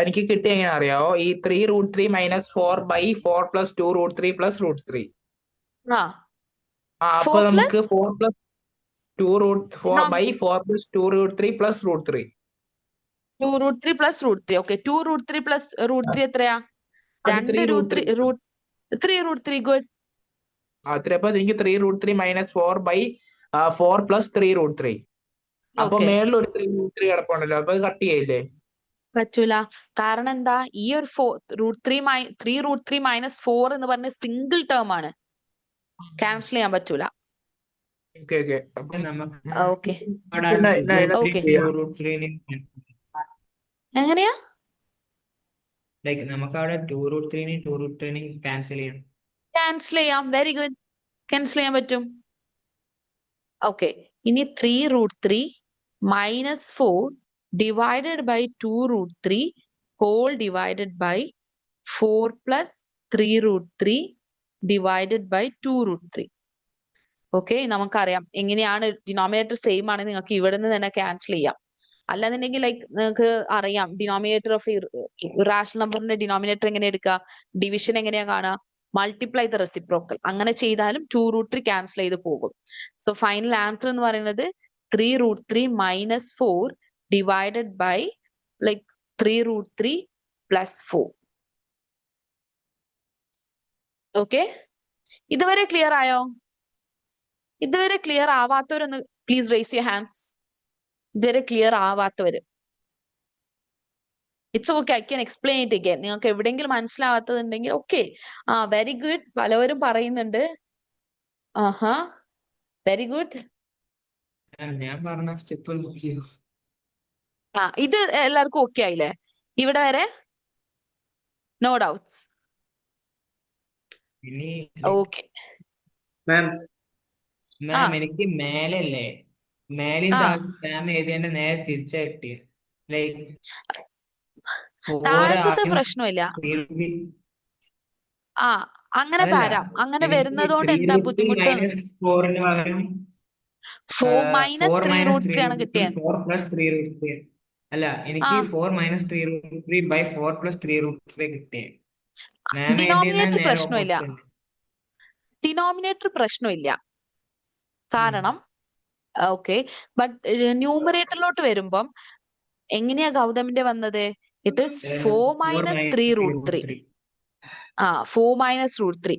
Speaker 2: എനിക്ക് കിട്ടിയ എങ്ങനെ അറിയാവോ ഈ 3√3 - 4/4+2√3+√3
Speaker 1: ആ
Speaker 2: അപ്പൊ
Speaker 1: 4
Speaker 2: നമുക്ക്
Speaker 1: plus
Speaker 2: 4+2√3+√3
Speaker 1: 2√3 plus √3. Okay. 2√3 plus √3 എത്രയാ?
Speaker 2: അത്
Speaker 1: 2
Speaker 2: 3√3
Speaker 1: 3√3. Good.
Speaker 2: അത്ര അപ്പൊ എനിക്ക് 3√3 - 4/4+3√3 അപ്പൊ
Speaker 1: Okay.
Speaker 2: മേളിൽ ഒരു 3√3 കിടപ്പുണ്ടല്ലോ അപ്പൊ അത് കട്ട് ചെയ്യില്ലേ?
Speaker 1: പറ്റൂല. കാരണം എന്താ? ഈ ഒരു √3 minus 4 എന്ന് പറഞ്ഞ സിംഗിൾ ടേം ആണ്. ക്യാൻസൽ ചെയ്യാൻ പറ്റൂല.
Speaker 2: ഓക്കെ ഓക്കെ അപ്പം
Speaker 5: നമുക്ക്
Speaker 1: ഓക്കെ.
Speaker 5: അവിടെ
Speaker 1: Okay.
Speaker 5: √3
Speaker 1: എങ്ങനെയാ?
Speaker 5: ലൈക്ക് നമുക്ക് അവിടെ 2√3 ക്യാൻസൽ ചെയ്യാം.
Speaker 1: ക്യാൻസൽ ചെയ്യാം. Very good. ക്യാൻസൽ ചെയ്യാൻ പറ്റും. ഓക്കെ. ഇനി 3√3 minus 4 divided by 2√3 whole divided by 4 plus 3√3 divided by 2√3. Okay. നമുക്കറിയാം എങ്ങനെയാണ് ഡിനോമിനേറ്റർ സെയിം ആണ് നിങ്ങൾക്ക് ഇവിടെ നിന്ന് തന്നെ ക്യാൻസൽ ചെയ്യാം. അല്ലാന്നുണ്ടെങ്കിൽ ലൈക്ക് നിങ്ങൾക്ക് അറിയാം ഡിനോമിനേറ്റർ ഓഫ് റാഷണൽ നമ്പറിന്റെ ഡിനോമിനേറ്റർ എങ്ങനെ എടുക്കുക, ഡിവിഷൻ എങ്ങനെയാ കാണുക, മൾട്ടിപ്ലൈ ദ റെസിപ്രോക്കൽ. അങ്ങനെ ചെയ്താലും 2√3 ക്യാൻസൽ ചെയ്ത് പോകും. സോ ഫൈനൽ ആൻസർ എന്ന് പറയുന്നത് 3√3 minus 4 divided by like 3√3 plus 4. Okay. ഇതുവരെ ക്ലിയർ ആയോ? ഇതുവരെ ക്ലിയർ ആവാത്തവരൊന്ന് പ്ലീസ് റേസ് യുവർ ഹാൻഡ്സ്. ഇതുവരെ ക്ലിയർ ആവാത്തവര്. It's okay, I can explain it again. നിങ്ങൾക്ക് എവിടെയെങ്കിലും മനസ്സിലാവാത്തതുണ്ടെങ്കിൽ ഓക്കെ. Very good. പലവരും പറയുന്നുണ്ട്. Aha, very good.
Speaker 5: ഞാൻ പറഞ്ഞ സ്റ്റെപ്പ് നോക്കിയോ?
Speaker 1: ഇത് എല്ലാവർക്കും ഓക്കെ ആയില്ലേ? ഇവിടെ വരെ നോ ഡൗട്ട്സ്?
Speaker 5: ഇനി
Speaker 1: ഓക്കെ.
Speaker 4: മാം
Speaker 5: മാം എനിക്ക് മേലല്ലേ, മേലെയും താഴെ മാം എഴുതിയതിന്റെ നേരെ തിരിച്ചാ കിട്ടിയ. ലൈക്ക് 4
Speaker 1: താഴത്തെ
Speaker 5: ആദ്യം
Speaker 1: പ്രശ്നമില്ല.
Speaker 5: 3
Speaker 1: അങ്ങനെ
Speaker 5: അതല്ല,
Speaker 1: വരാം. അങ്ങനെ
Speaker 5: എനിക്ക്
Speaker 1: വരുന്നതുകൊണ്ട് എന്താ
Speaker 5: 3√3
Speaker 1: ബുദ്ധിമുട്ട്?
Speaker 5: minus 4 പകരം
Speaker 1: 4 minus
Speaker 5: 4 minus
Speaker 1: 3√3 ആണ്
Speaker 5: 3√3
Speaker 1: കിട്ടിയത്.
Speaker 5: 4 plus 3√3 അല്ല, എനിക്ക് 4 minus 3√3 by 4 plus 3√3 കിട്ടിയ. മാം എഴുതിയത്
Speaker 1: ഡിനോമിനേറ്റർ
Speaker 5: നേരെ
Speaker 1: പ്രശ്നമില്ല.
Speaker 5: ഓപ്പോസിറ്റ് ഉണ്ട്.
Speaker 1: ഡിനോമിനേറ്റർ പ്രശ്നമില്ല. കാരണം ഓക്കെ, ബട്ട് ന്യൂമറേറ്ററിലോട്ട് വരുമ്പം എങ്ങനെയാ ഗൗതമിന്റെ വന്നത്? It is 4 minus 3√3. 4 minus √3.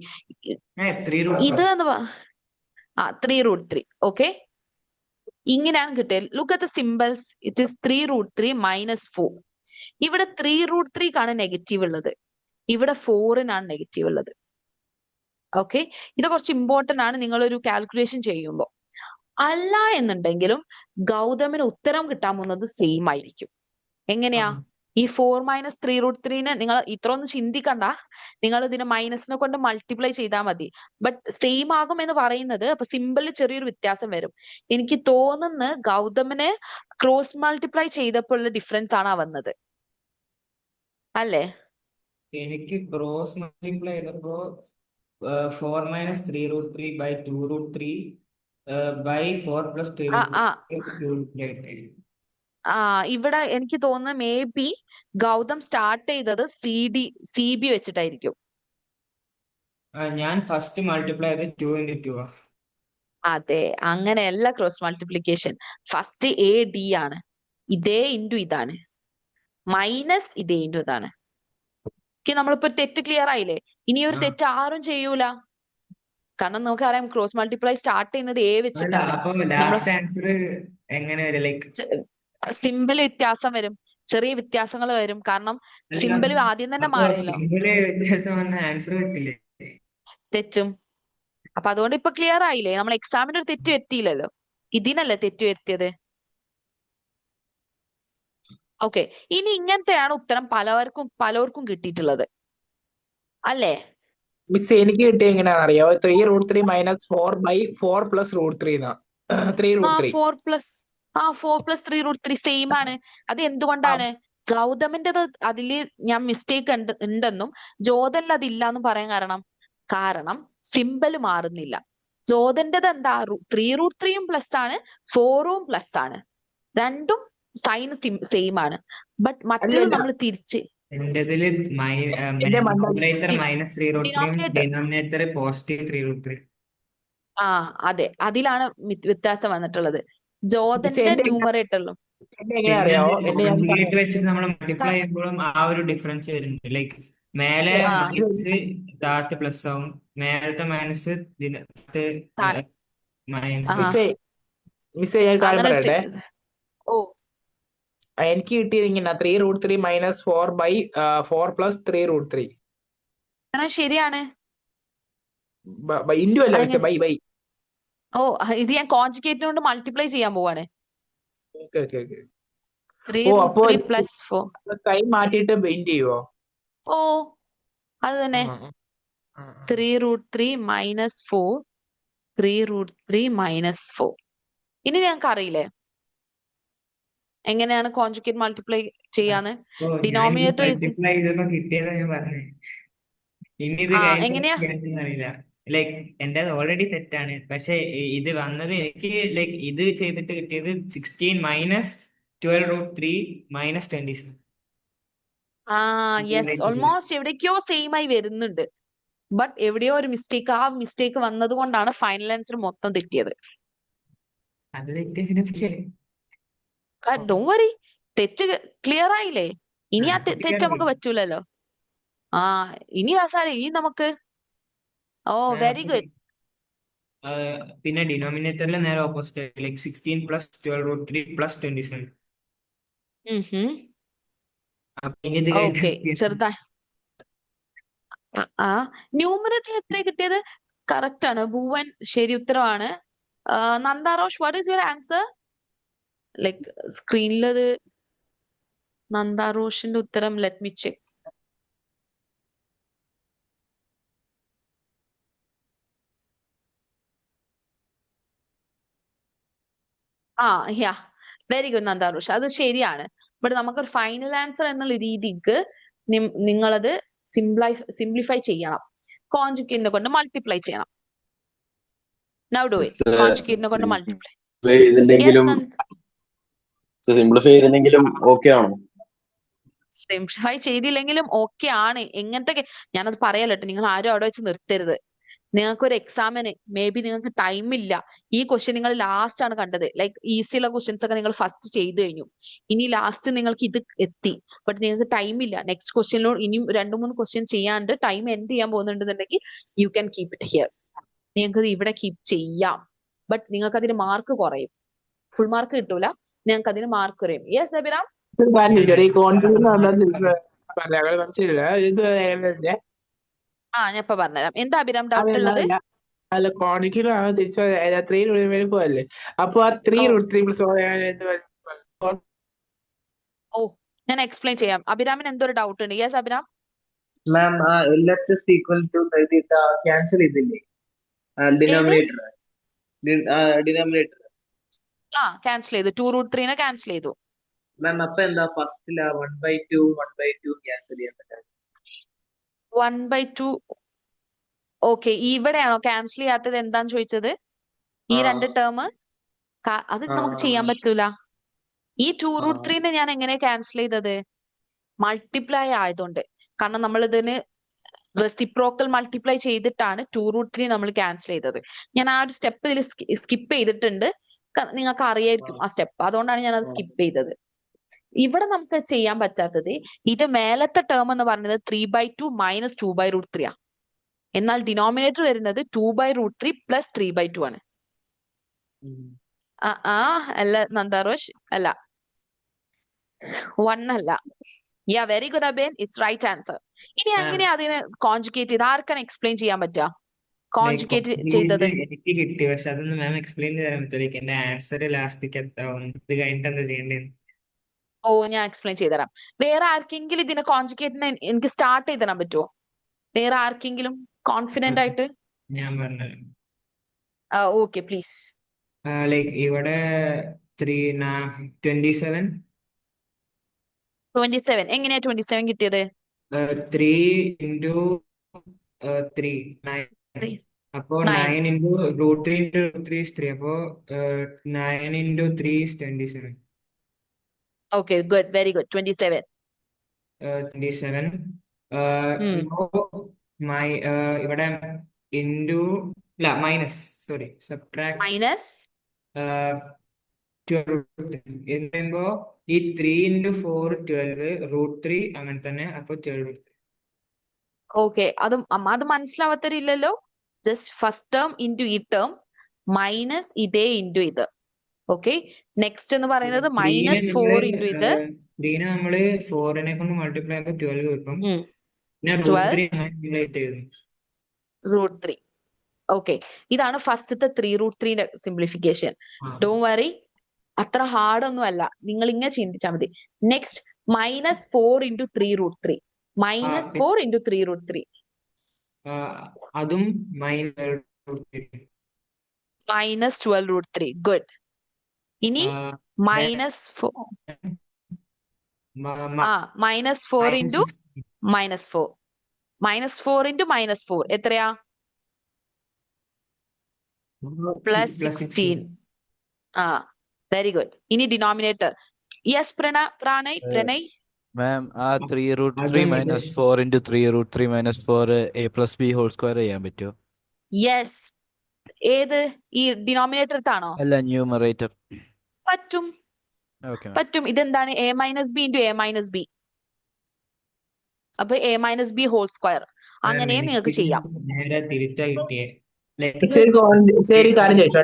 Speaker 5: 3√3
Speaker 1: ഇത് 3√3. ഓക്കെ, ഇങ്ങനെയാണ് കിട്ടിയത്. Look at the symbols. It is 3√3 minus 4. ഇവിടെ 3√3ക്കാണ് നെഗറ്റീവ് ഉള്ളത്, ഇവിടെ 4-നാണ് നെഗറ്റീവ് ഉള്ളത്. ഓക്കെ, ഇത് കുറച്ച് ഇമ്പോർട്ടന്റ് ആണ് നിങ്ങൾ ഒരു കാൽക്കുലേഷൻ ചെയ്യുമ്പോൾ. അല്ല എന്നുണ്ടെങ്കിലും ഗൗതമിന് ഉത്തരം കിട്ടാൻ പോകുന്നത് സെയിം ആയിരിക്കും. എങ്ങനെയാ? ഈ 4 minus 3√3നെ നിങ്ങൾ ഇത്ര ഒന്നും ചിന്തിക്കണ്ട, നിങ്ങൾ ഇതിനെ മൈനസിനെ കൊണ്ട് മൾട്ടിപ്ലൈ ചെയ്താൽ മതി. ബട്ട് സെയിം ആകും എന്ന് പറയുന്നത് അപ്പൊ സിമ്പിളിൽ ചെറിയൊരു വ്യത്യാസം വരും. എനിക്ക് തോന്നുന്നു ഗൗതമിന് ക്രോസ് മൾട്ടിപ്ലൈ ചെയ്തപ്പോഴുള്ള ഡിഫറൻസ് ആണ് വന്നത് അല്ലേ?
Speaker 5: എനിക്ക് ക്രോസ് മൾട്ടിപ്ലൈ ചെയ്തപ്പോ 4 minus 3√3 by 2√3 by 4 plus
Speaker 1: ആ
Speaker 5: 3√3
Speaker 1: ഇവിടെ എനിക്ക് തോന്നുന്നു മേ ബി ഗൗതം സ്റ്റാർട്ട് ചെയ്തത് സി ബി വെച്ചിട്ടായിരിക്കും.
Speaker 5: ഞാൻ ഫസ്റ്റ് മൾട്ടിപ്ലൈ ചെയ്ത് 2 into 2
Speaker 1: അതെ, അങ്ങനെയല്ല cross multiplication. First A D ആണ്, ഇതേ ഇൻറ്റു ഇതാണ്, മൈനസ് ഇതേ ഇൻറ്റു ഇതാണ്. നമ്മളിപ്പോ തെറ്റ് ക്ലിയർ ആയില്ലേ? ഇനി ഒരു തെറ്റ് ആരും ചെയ്യൂല. കാരണം നമുക്കറിയാം ക്രോസ് മൾട്ടിപ്ലൈ സ്റ്റാർട്ട് ചെയ്യുന്നത് എ വെച്ചിട്ടാണ്.
Speaker 5: അപ്പൊ ലാസ്റ്റ് ആൻസർ എങ്ങനെ വരും? ലൈക്ക്
Speaker 1: സിമ്പിൾ വ്യത്യാസം വരും, ചെറിയ വ്യത്യാസങ്ങൾ വരും. കാരണം സിമ്പിൾ ആദ്യം തന്നെ മാറിയല്ലോ,
Speaker 5: സിമ്പിള് വ്യത്യാസം വന്ന ആൻസർ കിട്ടില്ലേ?
Speaker 1: തെറ്റും. അപ്പൊ അതുകൊണ്ട് ഇപ്പൊ ക്ലിയർ ആയില്ലേ? നമ്മൾ എക്സാമിന് ഒരു തെറ്റ് എത്തിയില്ലല്ലോ, ഇതിനല്ലേ തെറ്റ് എത്തിയത്. ഓക്കെ, ഇനി ഇങ്ങനത്തെയാണ് ഉത്തരം പലർക്കും കിട്ടിയിട്ടുള്ളത് അല്ലേ?
Speaker 2: മിസ് എനിക്ക് കിട്ടിയ എങ്ങനെയാണെന്ന് അറിയോ? 3√3 - 4/4 plus √3 എന്നാ. 3√3
Speaker 1: 4 plus 3√3 സെയിം ആണ്. അത് എന്തുകൊണ്ടാണ്? ഗൗതമിന്റെത് അതില് ഞാൻ മിസ്റ്റേക്ക് ഉണ്ടെന്നും ജോതനിൽ അതില്ല എന്നും പറയാൻ കാരണം സിമ്പൽ മാറുന്നില്ല. ജോതന്റേത് എന്താ 3√3 പ്ലസ് ആണ്, 4 പ്ലസ് ആണ്. രണ്ടും സൈൻ സെയിം ആണ്. ബട്ട്
Speaker 2: അല്ല
Speaker 1: മറ്റേത്
Speaker 2: അല്ല
Speaker 1: നമ്മൾ തിരിച്ച്
Speaker 5: എന്റേതില്
Speaker 2: എന്റെ മണ്ടൻ
Speaker 5: ന്യൂമറേറ്റർ -3√3
Speaker 1: ഡിനോമിനേറ്റർ
Speaker 5: ഡിനോമിനേറ്റർ +3√3.
Speaker 1: ആ അതെ, അതിലാണ് വ്യത്യാസം വന്നിട്ടുള്ളത്.
Speaker 2: മിസ്
Speaker 1: ജോതന്റെ
Speaker 2: എന്റെ
Speaker 1: ന്യൂമറേറ്ററിലും
Speaker 2: എന്റെ എങ്ങനെ
Speaker 5: പിന്നെ
Speaker 2: അറിയാവോ? എന്റെ ഞാൻ
Speaker 5: കോൺജുഗേറ്റ്
Speaker 2: പറയാം.
Speaker 5: വെച്ചിട്ട് നമ്മൾ മൾട്ടിപ്ലൈ ചെയ്യുമ്പോഴും ആ ഒരു ഡിഫറൻസ് വരുന്നുണ്ട്. ലൈക്ക് മേലെ
Speaker 1: ആ
Speaker 5: മൈനസ് താഴത്ത് പ്ലസ് ആവും, മേലത്തെ മൈനസ്
Speaker 1: താ-
Speaker 5: മൈനസ്
Speaker 1: ആ
Speaker 5: വരും.
Speaker 2: മിസ്സേ ഞാൻ ഒരു കാര്യം
Speaker 1: അങ്ങനെ
Speaker 2: പറയട്ടെ.
Speaker 1: ഓ
Speaker 2: എനിക്ക് കിട്ടിയത് ഇങ്ങനെ 3√3 - 4/4 + 3√3
Speaker 1: അങ്ങനെ ശരിയാണ്.
Speaker 2: ഇൻഡു അല്ല മിസ്സേ,
Speaker 1: അതെങ്ങനെ?
Speaker 2: ബൈ.
Speaker 1: ഓ ഇത് ഞാൻ കോൺജുഗേറ്റ് കൊണ്ട് മൾട്ടിപ്ലൈ ചെയ്യാൻ പോവാണ്.
Speaker 2: ഓക്കെ.
Speaker 1: ത്രീ
Speaker 2: ഓ
Speaker 1: റൂട്ട്
Speaker 2: അപ്പോ
Speaker 1: ത്രീ പ്ലസ് 4.
Speaker 2: സൈൻ മാറ്റിയിട്ട് ഇൻഡു ചെയ്യുവോ?
Speaker 1: ഓ അത് തന്നെ.
Speaker 2: ആ.
Speaker 1: 3√3 - 4 3√3 - 4. ഇനി ഞങ്ങൾക്ക് അറിയില്ലേ എങ്ങനെയാണ് കോൺജുഗേറ്റ് മൾട്ടിപ്ലൈ ചെയ്യാന്ന്?
Speaker 5: ഓ ഞാൻ
Speaker 1: ഡിനോമിനേറ്റർ
Speaker 5: മൾട്ടിപ്ലൈ ചെയ്തപ്പോ കിട്ടിയതാ ഞാൻ പറഞ്ഞത്. ഇനി ഇത്
Speaker 1: എങ്ങനെയാ?
Speaker 5: കഴിഞ്ഞ അറിയില്ല. ലൈക്ക് എന്റെ ഓൾറെഡി തെറ്റാണ്, പക്ഷെ ഇത് വന്നത് എനിക്ക് ലൈക്ക് ഇത് ചെയ്തിട്ട് കിട്ടിയത് 16 - 12√3 - 27.
Speaker 1: യെസ്, ഓൾമോസ്റ്റ് എവിടേക്കോ സെയിം ആയി വരുന്നുണ്ട്. ബട്ട് എവിടെയോ ഒരു മിസ്റ്റേക്ക്, ആ മിസ്റ്റേക്ക് വന്നത് കൊണ്ടാണ് ഫൈനൽ ആൻസർ മൊത്തം തെറ്റിയത്.
Speaker 5: അത് തെറ്റിയ പിന്നെ
Speaker 1: ഡോണ്ട് വറി, തെറ്റ് ക്ലിയർ ആയില്ലേ? ഇനി ആ തെറ്റ്
Speaker 5: clear
Speaker 1: നമുക്ക്
Speaker 5: ആയി.
Speaker 1: പറ്റൂലല്ലോ. ഇനി ഇനി നമുക്ക് വെരി ഗുഡ്.
Speaker 5: പിന്നെ ഡിനോമിനേറ്ററിൽ നേരെ ഓപ്പോസിറ്റ്, ലൈക്ക് 16 + 12√3 + 27. അപ്പൊ ഇനി ഇത്
Speaker 1: ഓക്കെ,
Speaker 5: കഴിഞ്ഞിട്ട്
Speaker 1: ചെറുതാ. ന്യൂമറേറ്റർ എത്ര കിട്ടിയത്? കറക്റ്റ് ആണ്. ഭുവൻ ശരി ഉത്തരവാണ്. Nandarosh, what is your answer? Like സ്ക്രീനിലത് നന്ദാറോഷിന്റെ ഉത്തരം, ലെറ്റ് മി ചെക്ക്. യാ, വെരി ഗുഡ് നന്ദാറോഷ്, അത് ശരിയാണ്. ബട്ട് നമുക്കൊരു ഫൈനൽ ആൻസർ എന്നുള്ള രീതിക്ക് നിങ്ങളത് സിംപ്ലിഫൈ ചെയ്യണം. കോൺജുഗേറ്റിനെ കൊണ്ട് മൾട്ടിപ്ലൈ ചെയ്യണം. Now do it. കോൺജുഗേറ്റിനെ കൊണ്ട് മൾട്ടിപ്ലൈ. യെസ്
Speaker 6: സിംപ്ലിഫൈ ചെയ്തില്ലെങ്കിലും ഓക്കെ ആണോ?
Speaker 1: സിംപ്ലിഫൈ ചെയ്തില്ലെങ്കിലും ഓക്കെ ആണ്. എങ്ങനത്തെ ഞാനത് പറയാലോ, നിങ്ങൾ ആരും അവിടെ വെച്ച് നിർത്തരുത്. നിങ്ങൾക്ക് ഒരു എക്സാമിന് മേ ബി നിങ്ങൾക്ക് ടൈം ഇല്ല. ഈ ക്വസ്റ്റ്യൻ നിങ്ങൾ ലാസ്റ്റ് ആണ് കണ്ടത്. ലൈക്ക് ഈസിയുള്ള ക്വസ്റ്റ്യൻസ് ഒക്കെ നിങ്ങൾ ഫസ്റ്റ് ചെയ്തു കഴിഞ്ഞു. ഇനി ലാസ്റ്റ് നിങ്ങൾക്ക് ഇത് എത്തി. ബട്ട് നിങ്ങൾക്ക് ടൈം ഇല്ല. നെക്സ്റ്റ് ക്വസ്റ്റ്യനിലോ ഇനിയും 2-3 ക്വസ്റ്റ്യൻ ചെയ്യാണ്ട് ടൈം എൻഡ് ചെയ്യാൻ പോകുന്നുണ്ടെന്നുണ്ടെങ്കിൽ you can keep it here. നിങ്ങൾക്ക് ഇവിടെ കീപ് ചെയ്യാം. ബട്ട് നിങ്ങൾക്ക് അതിന് മാർക്ക് കുറയും. ഫുൾ മാർക്ക് കിട്ടൂല, നിങ്ങൾക്ക് അതിന് മാർക്ക് കുറയും. യെസ് അഭിരാം?
Speaker 2: ഈ കോൺഫിഡൻസ് മനസ്സിലില്ല. ഇത്
Speaker 1: ഞാൻ ഇപ്പൊ പറഞ്ഞുതരാം. എന്താ അഭിരാം ഡൗട്ട് ഉള്ളത്?
Speaker 2: അല്ല കോണിക്കലും ആണ് തിരിച്ചു 3 പോയല്ലേ? അപ്പൊ ആ 3√3 +
Speaker 1: ഞാൻ എക്സ്പ്ലെയിൻ ചെയ്യാം. അഭിരാമിന് എന്തോ ഒരു ഡൗട്ട് ഉണ്ട്. യെസ് അഭിരാം?
Speaker 9: മാം LHS = എഴുതിയിട്ട് ക്യാൻസൽ ചെയ്തില്ലേ ഡിനോമിനേറ്റർ?
Speaker 1: ക്യാൻസൽ ചെയ്തു. 2√3 ക്യാൻസൽ ചെയ്തു.
Speaker 9: മാം അപ്പൊ എന്താ ഫസ്റ്റിലാ 1/2 ക്യാൻസൽ ചെയ്യാൻ പറ്റാ?
Speaker 1: 1/2. ഓക്കെ, ഇവിടെയാണോ ക്യാൻസൽ ചെയ്യാത്തത്? എന്താന്ന് ചോദിച്ചത്? ഈ 2 ടേം അത് നമുക്ക് ചെയ്യാൻ പറ്റൂല. ഈ 2√3 ഞാൻ എങ്ങനെ ക്യാൻസൽ ചെയ്തത്? മൾട്ടിപ്ലൈ ആയതുകൊണ്ട്. കാരണം നമ്മൾ ഇതിന് റെസിപ്രോക്കൽ മൾട്ടിപ്ലൈ ചെയ്തിട്ടാണ് 2√3 നമ്മൾ ക്യാൻസൽ ചെയ്തത്. ഞാൻ ആ ഒരു സ്റ്റെപ്പ് ഇതിൽ സ്കിപ്പ് ചെയ്തിട്ടുണ്ട്. നിങ്ങൾക്ക് അറിയായിരിക്കും ആ സ്റ്റെപ്പ്. അതുകൊണ്ടാണ് ഞാൻ അത് സ്കിപ്പ് ചെയ്തത്. ഇവിടെ നമുക്ക് ചെയ്യാൻ പറ്റാത്തത്, ഇത് മേലത്തെ ടേം എന്ന് പറഞ്ഞത് 3/2 - 2/√3 ആ. എന്നാൽ ഡിനോമിനേറ്റർ വരുന്നത് 2/√3 + 3/2 ആണ്. അല്ല നന്ദാറോഷ്, അല്ല 1 അല്ല. Very good Aben, it's right answer. ഇനി എങ്ങനെയാ അതിനെ കോൺജുഗേറ്റ് ചെയ്ത് ആർക്കാണ് എക്സ്പ്ലെയിൻ ചെയ്യാൻ പറ്റുക? കോൺജുഗേറ്റ് ചെയ്തത്
Speaker 5: എനിക്ക് കിട്ടി, പക്ഷെ അതൊന്ന് മാം എക്സ്പ്ലെയിൻ ചെയ്യാൻ പറ്റുമോ? എന്റെ ആൻസർ ലാസ്റ്റ് എത്താവും. ഇത് കഴിഞ്ഞിട്ട് എന്താ ചെയ്യേണ്ടത്?
Speaker 1: ഞാൻ എക്സ്പ്ലെയിൻ ചെയ്തുതരാം. വേറെ ആർക്കെങ്കിലും ഇതിനെ കോൺജുഗേറ്റിനെ എനിക്ക് സ്റ്റാർട്ട് ചെയ്ത് തരാൻ പറ്റുമോ? വേറെ ആർക്കെങ്കിലും കോൺഫിഡന്റ് ആയിട്ട്?
Speaker 5: ഞാൻ പറഞ്ഞത്
Speaker 1: ഓക്കെ പ്ലീസ്.
Speaker 5: ലൈക്ക് ഇവിടെ 27.
Speaker 1: 27 എങ്ങനെയാ 27 കിട്ടിയത്?
Speaker 5: 3 × 3 9. അപ്പോ
Speaker 1: 9.
Speaker 5: 9 into √3 into √3 is 3. അപ്പോ 9 into 3 is 27.
Speaker 1: Okay, good, very good. 27.
Speaker 5: 27.
Speaker 1: Hmm.
Speaker 5: Now ഇവിടെ into minus sorry subtract
Speaker 1: Minus
Speaker 5: 12 എന്ന് പറയുമ്പോ ഈ 3 into 4 12 √3 അങ്ങനെ തന്നെ അപ്പൊ 12.
Speaker 1: ഓക്കെ, അത് മനസ്സിലാവാത്തവരില്ലല്ലോ. ജസ്റ്റ് ഫസ്റ്റ് ടേം ഇൻറ്റു ഈ ടേം മൈനസ് ഇതേ ഇൻറ്റു ഇത്. ഓക്കെ, നെക്സ്റ്റ് എന്ന് പറയുന്നത് -4 ഇൻറ്റു ഇത്.
Speaker 5: 3നെ നമ്മള് 4നെ കൊണ്ട് മൾട്ടിപ്ലൈ ചെയ്യുമ്പോൾ 12 കിട്ടും. പിന്നെ
Speaker 1: 12
Speaker 5: √3 അങ്ങനെ എഴുതും.
Speaker 1: √3. ഓക്കെ, ഇതാണ് ഫസ്റ്റത്തെ 3√3ന്റെ സിംപ്ലിഫിക്കേഷൻ. ഡോൺ വറി, അത്ര ഹാർഡ് ഒന്നും അല്ല. നിങ്ങൾ ഇങ്ങനെ ചിന്തിച്ചാൽ മതി. Next -4 into 3√3. -4 ഇൻറ്റു 3√3.
Speaker 5: അതും -12
Speaker 1: -12√3. ഗുഡ്. ഇനി -4 -4 ഇൻറ്റു -4. -4 ഇൻറ്റു -4 എത്രയാ? +16. ആ, വെരി ഗുഡ്. ഇനി ഡിനോമിനേറ്റർ. യെസ് പ്രണയ്.
Speaker 10: മാം, ആ 3√3 - 4 into 3√3 - 4 a+b² ചെയ്യാൻ പറ്റുമോ?
Speaker 1: യെസ്. ഏത്? ഈ ഡിനോമിനേറ്റർ ആണോ?
Speaker 10: അല്ല, ന്യൂമറേറ്റർ.
Speaker 1: പറ്റും,
Speaker 10: ഓക്കെ മാം.
Speaker 1: പറ്റും. ഇതെന്താണ്? a-b into a-b. അപ്പൊ a-b². അങ്ങനെ നിങ്ങൾക്ക് ചെയ്യാം.
Speaker 5: നേരെ തിരിച്ചാ കിട്ടിയേ.
Speaker 2: ശരി, കാര്യം ചോദിച്ചോ.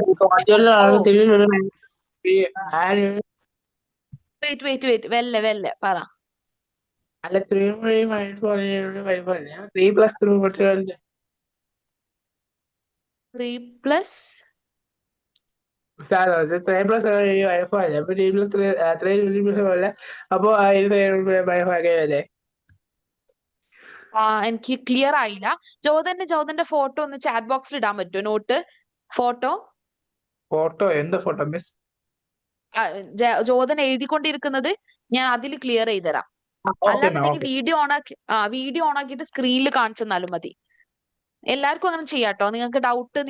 Speaker 1: വെയിറ്റ് വെല്ലെ പറ.
Speaker 2: അല്ല, 3 3 + 3
Speaker 1: 3 പ്ലസ്
Speaker 2: 3 അപ്പൊ അല്ലേ?
Speaker 1: എനിക്ക് ക്ലിയർ ആയില്ല. ജോതന്റെ ഫോട്ടോ ഒന്ന് ചാറ്റ് ബോക്സിൽ ഇടാൻ പറ്റുമോ? Note
Speaker 2: photo? എന്ത് ഫോട്ടോ മിസ്?
Speaker 1: ജോതൻ എഴുതിക്കൊണ്ടിരിക്കുന്നത് ഞാൻ അതിൽ ക്ലിയർ ചെയ്തുതരാം. അല്ലാന്നുണ്ടെങ്കിൽ വീഡിയോ ഓൺ ആക്കിയിട്ട് സ്ക്രീനിൽ കാണിച്ചു തന്നാലും മതി. എല്ലാവർക്കും അങ്ങനെ ചെയ്യാട്ടോ. നിങ്ങൾക്ക് ഡൗട്ട്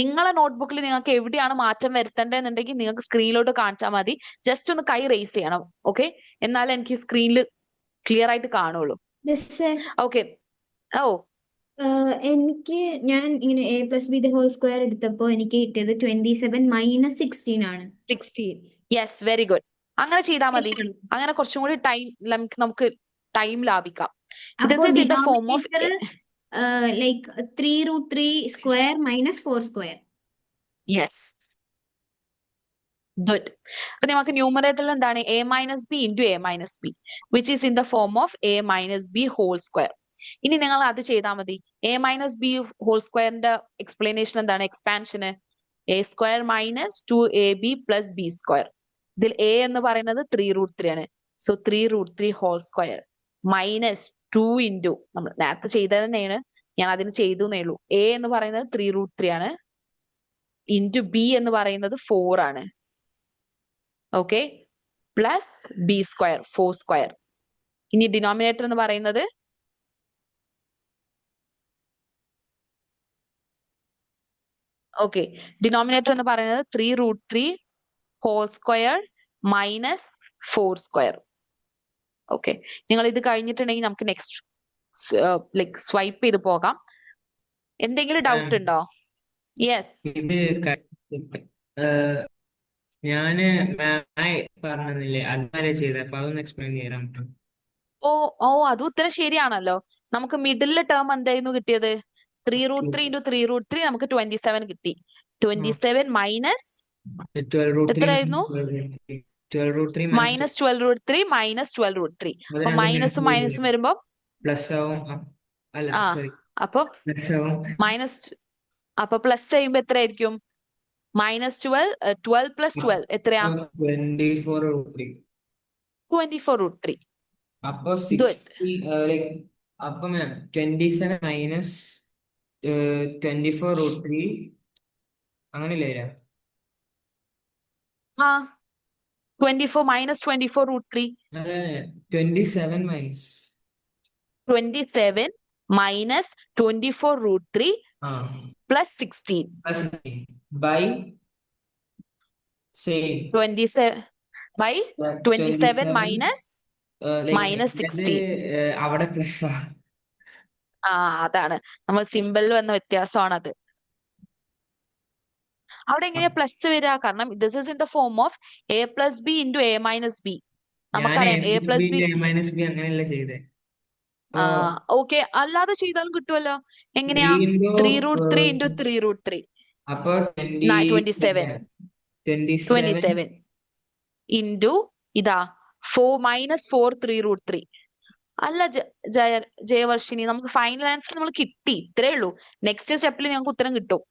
Speaker 1: നിങ്ങളെ നോട്ട്ബുക്കിൽ നിങ്ങൾക്ക് എവിടെയാണ് മാറ്റം വരുത്തേണ്ടതെന്നുണ്ടെങ്കിൽ നിങ്ങൾക്ക് സ്ക്രീനിലോട്ട് കാണിച്ചാൽ മതി. ജസ്റ്റ് ഒന്ന് കൈ റേസ് ചെയ്യണം. ഓക്കെ, എന്നാലേ എനിക്ക് സ്ക്രീനിൽ ക്ലിയർ ആയിട്ട് കാണുള്ളൂ. ഓക്കെ.
Speaker 7: ഞാൻ ഇങ്ങനെ a+b² എടുത്തപ്പോ എനിക്ക് കിട്ടിയത് 27 - 16 ആണ്.
Speaker 1: 16. Yes, very good. അങ്ങനെ ചെയ്താൽ മതി. അങ്ങനെ കുറച്ചും കൂടി നമുക്ക് ടൈം ലാഭിക്കാം. This is in the form of
Speaker 7: like 3√3² - 4².
Speaker 1: Yes, good. അപ്പൊ നമുക്ക് ന്യൂമറേറ്ററിൽ എന്താണ്? a-b into a-b, which is in the form of a-b². ഇനി നിങ്ങൾ അത് ചെയ്താൽ മതി. a-b² എക്സ്പ്ലനേഷൻ എന്താണ്? എക്സ്പാൻഷന് a² - 2ab + b². ഇതിൽ a എന്ന് പറയുന്നത് 3√3 ആണ്. സോ 3√3² -2 ഇൻറ്റു നമ്മൾ നേരത്തെ ചെയ്തത് തന്നെയാണ്, ഞാൻ അതിന് ചെയ്തു എന്നേ ഉള്ളൂ. a എന്ന് പറയുന്നത് 3√3 ആണ്. ഇൻറ്റു b എന്ന് പറയുന്നത് 4 ആണ്. Okay, plus b², 4². ഇനി ഡിനോമിനേറ്റർ എന്ന് പറയുന്നത് ഡിനോമിനേറ്റർ എന്ന് പറയുന്നത് 3√3² - 4². ഓക്കെ, നിങ്ങൾ ഇത് കഴിഞ്ഞിട്ടുണ്ടെങ്കിൽ നമുക്ക് നെക്സ്റ്റ് സ്വൈപ്പ് ചെയ്ത് പോകാം. എന്തെങ്കിലും ഡൗട്ട് ഉണ്ടോ? യെസ്.
Speaker 5: ഇത് ഞാന് പറഞ്ഞില്ലേ അതുവരെ ചെയ്തത്, അപ്പൊ അതൊന്ന് എക്സ്പ്ലെയിൻ ചെയ്യാൻ പറ്റും?
Speaker 1: അത് ഉത്തരം ശരിയാണല്ലോ. നമുക്ക് മിഡിലെ ടേം എന്തായിരുന്നു കിട്ടിയത്? 3√3 ഇൻറ്റു 3√3 നമുക്ക് 27 കിട്ടി. 27 മൈനസ് എത്രയായിരുന്നു? -12√3 -12√3. അപ്പൊ മൈനസും വരുമ്പോ
Speaker 5: പ്ലസ് ആവും. അല്ല സോറി,
Speaker 1: അപ്പൊ
Speaker 5: പ്ലസ് ആവും.
Speaker 1: അപ്പൊ പ്ലസ് ചെയ്യുമ്പോ എത്രയായിരിക്കും? -12 12 + 12 എത്രയാ?
Speaker 5: 24√3. അപ്പൊ 60 അപ്പൊ 27 - 24√3 അങ്ങനെയല്ലേ?
Speaker 1: 24 -24√3.
Speaker 5: 27 -
Speaker 1: 24√3 plus 16.
Speaker 5: Plus by same
Speaker 1: 27 by 27
Speaker 5: 27
Speaker 1: minus
Speaker 5: like
Speaker 1: minus 16.
Speaker 5: അവിടെ പ്ലസ്
Speaker 1: അതാണ് നമ്മൾ സിമ്പിളിൽ വന്ന വ്യത്യാസമാണത്. അവിടെ എങ്ങനെയാ പ്ലസ് വരിക? കാരണം this is in the form of a plus B into a minus B.
Speaker 5: ഞാൻ
Speaker 1: നമുക്കറിയാം a പ്ലസ് ബി.
Speaker 5: A-B അങ്ങനെയല്ല ചെയ്തേ.
Speaker 1: ഓക്കെ, അല്ലാതെ ചെയ്താലും കിട്ടുമല്ലോ. എങ്ങനെയാ? 3√3 ഇൻറ്റു 3√3.
Speaker 5: അപ്പൊ
Speaker 1: 27 ഇൻറ്റു ഇതാ 4 മൈനസ് 4 3√3. അല്ല ജയവർഷിനി, നമുക്ക് ഫൈനൽ ആൻസർ നമ്മൾ കിട്ടി, ഇത്രേ ഉള്ളൂ. നെക്സ്റ്റ് സ്റ്റെപ്പിൽ ഞങ്ങൾക്ക് ഉത്തരം കിട്ടും.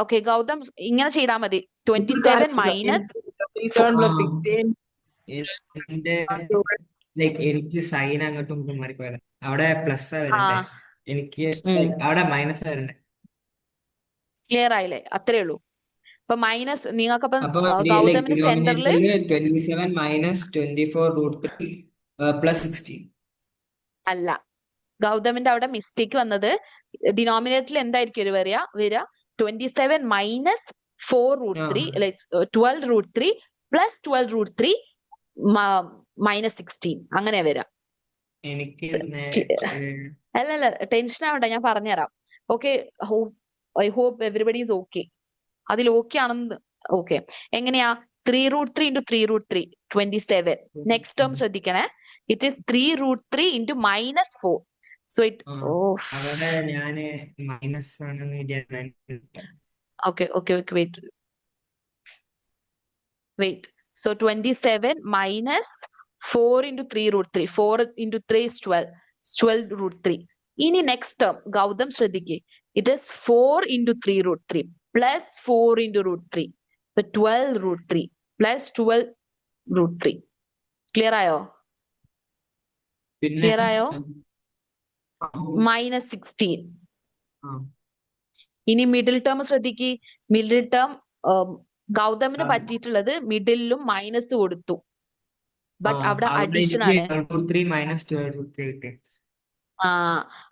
Speaker 1: ഓക്കെ ഗൗതം, ഇങ്ങനെ ചെയ്താൽ മതി. 27 മൈനസ്
Speaker 2: 27 plus 16.
Speaker 5: എനിക്ക് സൈൻ അങ്ങോട്ടും ഇങ്ങോട്ടും മാറിപ്പോയത്. അവിടെ പ്ലസ് വരണ്ടേ, എനിക്ക് അവിടെ മൈനസ് വരണ്ടേ.
Speaker 1: ക്ലിയർ ആയില്ലേ? അത്രേ ഉള്ളൂ. അപ്പൊ മൈനസ് നിങ്ങൾക്കപ്പം ഗൗതമിന്റെ സെന്ററിൽ
Speaker 5: 27 മൈനസ് 24√3 പ്ലസ് 16
Speaker 1: അല്ല, ഗൗതമിന്റെ അവിടെ മിസ്റ്റേക്ക് വന്നത് ഡിനോമിനേറ്ററിൽ എന്തായിരിക്കും വരിക 27 മൈനസ് 4√3 12√3 പ്ലസ് 12√3 മൈനസ് 16 അങ്ങനെ വരാം.
Speaker 5: എനിക്ക്
Speaker 1: അല്ല ടെൻഷൻ ആവണ്ട, ഞാൻ പറഞ്ഞുതരാം. Okay, I hope everybody is okay. അതിൽ ഓക്കെ ആണെന്ന്. ഓക്കെ, എങ്ങനെയാ? 3√3 ഇൻറ്റു 3√3 27. നെക്സ്റ്റ് ടേം ശ്രദ്ധിക്കണേ. It is 3√3 into minus 4. So it
Speaker 5: അവിടെ ഞാന് മൈനസ് ആണെന്ന് വിചാരിച്ചു.
Speaker 1: Okay, wait. So 27 minus 4 into 3√3. 4 into 3 is 12. 12√3. ഇനി നെക്സ്റ്റ് ടേം ഗൗതം ശ്രദ്ധിക്കേ. It is 4 into 3√3 plus 4 into √3. 12√3 plus 12√3. Clear ആയോ? ക്ലിയർ ആയോ? മൈനസ് 16. ഇനി മിഡിൽ ടേം ശ്രദ്ധിക്ക്. മിഡിൽ ടേം ഗൗതമിന് പറ്റിയിട്ടുള്ളത് മിഡിലും മൈനസ് കൊടുത്തു, ബട്ട് അവിടെ അഡീഷൻ ആണ്.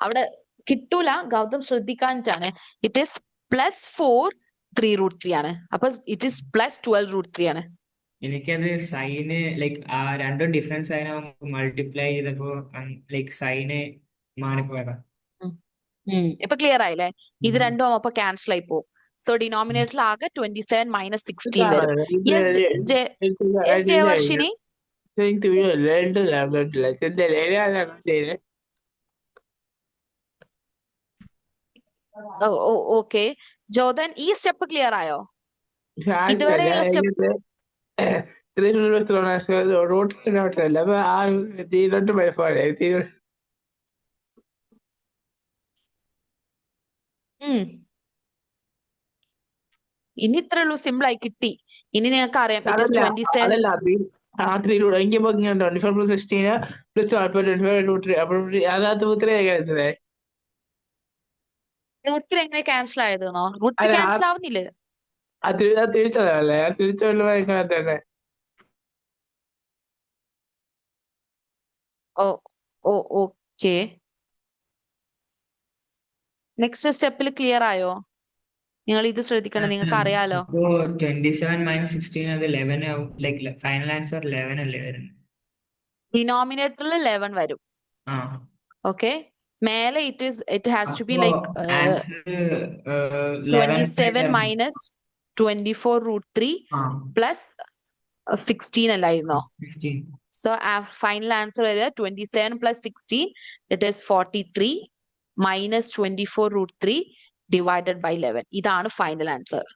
Speaker 1: അവിടെ കിട്ടൂല. ഗൗതം ശ്രദ്ധിക്കാനിട്ടാണ്. ഇറ്റ് ഈസ് പ്ലസ് 4 3√3 ആണ്. അപ്പൊ ഇറ്റ് ഈസ് പ്ലസ് 12√3 ആണ്.
Speaker 5: എനിക്കത് സൈന് ആ രണ്ടും ഡിഫറൻസ് സൈൻ മൾട്ടിപ്ലൈ ചെയ്തപ്പോ സൈന് മാറിപ്പോയതാ.
Speaker 1: ഇപ്പൊ ക്ലിയർ ആയില്ലേ? ഇത് രണ്ടും അപ്പൊ ക്യാൻസൽ ആയി പോകും. സോ ഡിനോമിനേറ്ററിൽ ആകെ 27 മൈനസ് 16 വരും. ജയവർഷിനി, ഓക്കെ. ജോതൻ, ഈ സ്റ്റെപ്പ് ക്ലിയർ ആയോ? ഇതുവരെയുള്ള സ്റ്റെപ്പ് ഇനി ഇത്രേ ഉള്ളൂ. സിമ്പിൾ ആയി കിട്ടി. ഇനി നിങ്ങൾക്ക് അറിയാം. ഇറ്റ് ഈസ് 27 റൂട്ട് എങ്ങനെ ക്യാൻസൽ ആയതെന്നോ? റൂട്ട് ക്യാൻസൽ ആവുന്നില്ലേ? ഓക്കെ. നെക്സ്റ്റ് സ്റ്റെപ്പിൽ ക്ലിയർ ആയോ? നിങ്ങൾ ഇത് ശ്രദ്ധിക്കണം, നിങ്ങൾക്ക് അറിയാലോ.
Speaker 5: 27 മൈനസ് 16 അത് 11 ആവും. ഫൈനൽ ആൻസർ 11 അല്ലേ വരുന്നത്?
Speaker 1: ഡിനോമിനേറ്ററിൽ 11 വരും. ഓക്കെ, മേലെ it has to be 27 minus 24√3 plus 16 അല്ലായിരുന്നോ? സോ ഫൈനൽ ആൻസർ വരിക 27 plus 16 it is 43 minus 24√3 divided by 11. ഇതാണ് ഫൈനൽ ആൻസർ.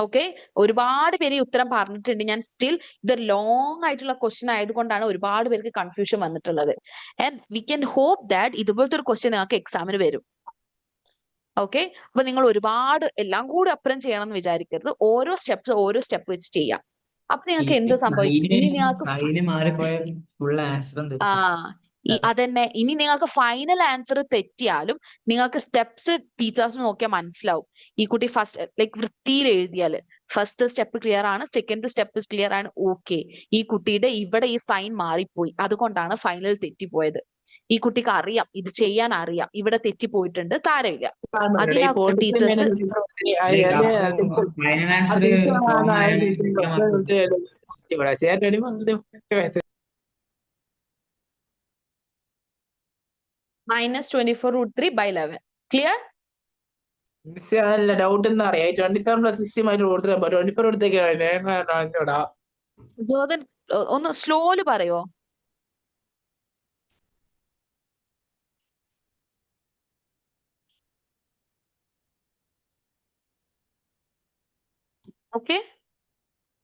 Speaker 1: ഓക്കെ, ഒരുപാട് പേര് ഈ ഉത്തരം പറഞ്ഞിട്ടുണ്ട്. ഞാൻ സ്റ്റിൽ ഇതൊരു ലോങ് ആയിട്ടുള്ള ക്വസ്റ്റ്യൻ ആയതുകൊണ്ടാണ് ഒരുപാട് പേർക്ക് കൺഫ്യൂഷൻ വന്നിട്ടുള്ളത്. And we can hope that ഇതുപോലത്തെ ഒരു ക്വസ്റ്റ്യൻ നിങ്ങൾക്ക് എക്സാമിന് വരും. ഓക്കെ, അപ്പൊ നിങ്ങൾ ഒരുപാട് എല്ലാം കൂടി അപ്പുറം ചെയ്യണം എന്ന് വിചാരിക്കരുത്. ഓരോ സ്റ്റെപ്പ് വെച്ച് ചെയ്യാം. അപ്പൊ നിങ്ങൾക്ക് എന്ത് സംഭവിക്കും? ഇനി നിങ്ങൾക്ക് അതന്നെ, ഇനി നിങ്ങൾക്ക് ഫൈനൽ ആൻസർ തെറ്റിയാലും നിങ്ങൾക്ക് സ്റ്റെപ്സ് ടീച്ചേഴ്സിന് നോക്കിയാൽ മനസ്സിലാവും. ഈ കുട്ടി ഫസ്റ്റ് വൃത്തിയിൽ എഴുതിയാല് ഫസ്റ്റ് സ്റ്റെപ്പ് ക്ലിയർ ആണ്, സെക്കൻഡ് സ്റ്റെപ്പ് ക്ലിയർ ആണ്, ഓക്കെ ഈ കുട്ടിയുടെ ഇവിടെ ഈ സൈൻ മാറിപ്പോയി, അതുകൊണ്ടാണ് ഫൈനൽ തെറ്റിപ്പോയത്. ഈ കുട്ടിക്ക് അറിയാം, ഇത് ചെയ്യാൻ അറിയാം, ഇവിടെ തെറ്റിപ്പോയിട്ടുണ്ട്, സാരമില്ല.
Speaker 2: ഈ
Speaker 1: അതിനാ
Speaker 2: 43
Speaker 1: ടീച്ചേഴ്സ്
Speaker 2: മൈനസ്
Speaker 5: അപ്പൊ ഫൈനൽ ആൻസർ കോമൺ ആയാലും എത്ര മാർക്ക് കിട്ടും?
Speaker 1: -24√3/11. ക്ലിയർ?
Speaker 2: അല്ല ഡൗട്ട് എന്താ അറിയാം 27+60 കൊടുത്തിട്ട് 24 എടുത്തേക്കാ.
Speaker 1: ജോതൻ ഒന്ന് സ്ലോയില് പറയോ? ഓക്കെ,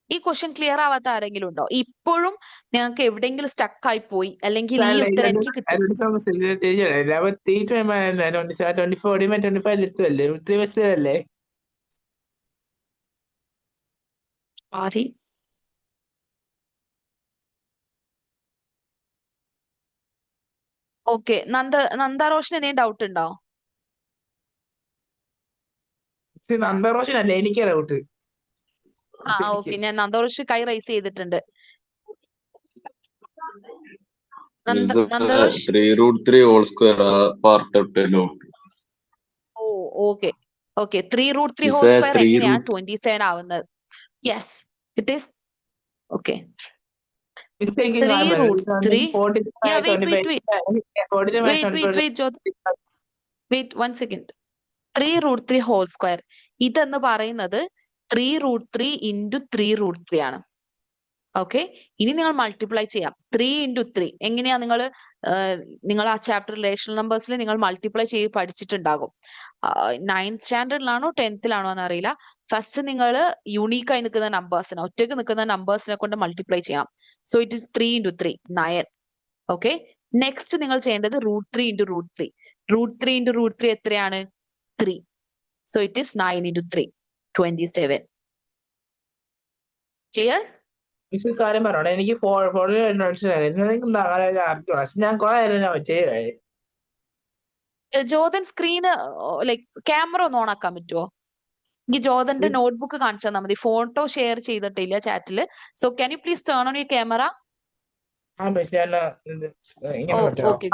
Speaker 1: ഈ ക്വസ്റ്റ്യൻ ക്ലിയർ ആവാത്ത ആരെങ്കിലും ഉണ്ടോ? ഇപ്പോഴും ഞങ്ങൾക്ക് എവിടെയെങ്കിലും സ്റ്റക്ക് ആയി പോയി, അല്ലെങ്കിൽ ഈ ഉത്തരം എനിക്ക് കിട്ടും.
Speaker 2: 24
Speaker 1: ആരി ഓക്കെ, നന്ദാറോഷന് എന്തെങ്കിലും ഡൗട്ട് ഉണ്ടോ?
Speaker 2: നന്ദറോഷനല്ലേ എനിക്കാ ഡൗട്ട്.
Speaker 1: ഓക്കെ, ഞാൻ നന്ദാറോഷ് കൈ റൈസ് ചെയ്തിട്ടുണ്ട്. Nandarosh
Speaker 6: 3√3 whole square part
Speaker 1: okay okay, 3√3 whole square എങ്ങനെയാണ് 27 ആവുന്നത്? Yes, it is okay. 3√3 wait 1 second. 3√3 whole square ഇതെന്ന് പറയുന്നത് 3√3 into 3√3 ആണ്. ഓക്കെ, ഇനി നിങ്ങൾ മൾട്ടിപ്ലൈ ചെയ്യാം. 3 into 3 എങ്ങനെയാ നിങ്ങൾ ആ ചാപ്റ്റർ റിലേഷണൽ നമ്പേഴ്സിൽ നിങ്ങൾ മൾട്ടിപ്ലൈ ചെയ്ത് പഠിച്ചിട്ടുണ്ടാകും. 9th സ്റ്റാൻഡേർഡിലാണോ 10th-ലാണോ എന്നറിയില്ല. ഫസ്റ്റ് നിങ്ങൾ യൂണീക്ക് ആയി നിൽക്കുന്ന നമ്പേഴ്സിനെ, ഒറ്റയ്ക്ക് നിൽക്കുന്ന നമ്പേഴ്സിനെ കൊണ്ട് മൾട്ടിപ്ലൈ ചെയ്യണം. So it is 3 into 3 9. Okay, next നിങ്ങൾ ചെയ്യേണ്ടത് √3 into √3. √3 into √3 എത്രയാണ്? 3. So it is 9 into 3 27. Clear?
Speaker 2: കാര്യം പറഞ്ഞോട്ടെ, എനിക്ക് ഞാൻ കുറെ ചെയ്യേ.
Speaker 1: ജോതൻ സ്ക്രീന് ലൈക് ക്യാമറ ഒന്ന് ഓൺ ആക്കാൻ പറ്റുമോ? എനിക്ക് ജോതന്റെ നോട്ട്ബുക്ക് കാണിച്ചു തന്നാൽ മതി. ഫോട്ടോ ഷെയർ ചെയ്തിട്ടില്ല ചാറ്റില്. So can you please turn on your camera? Okay,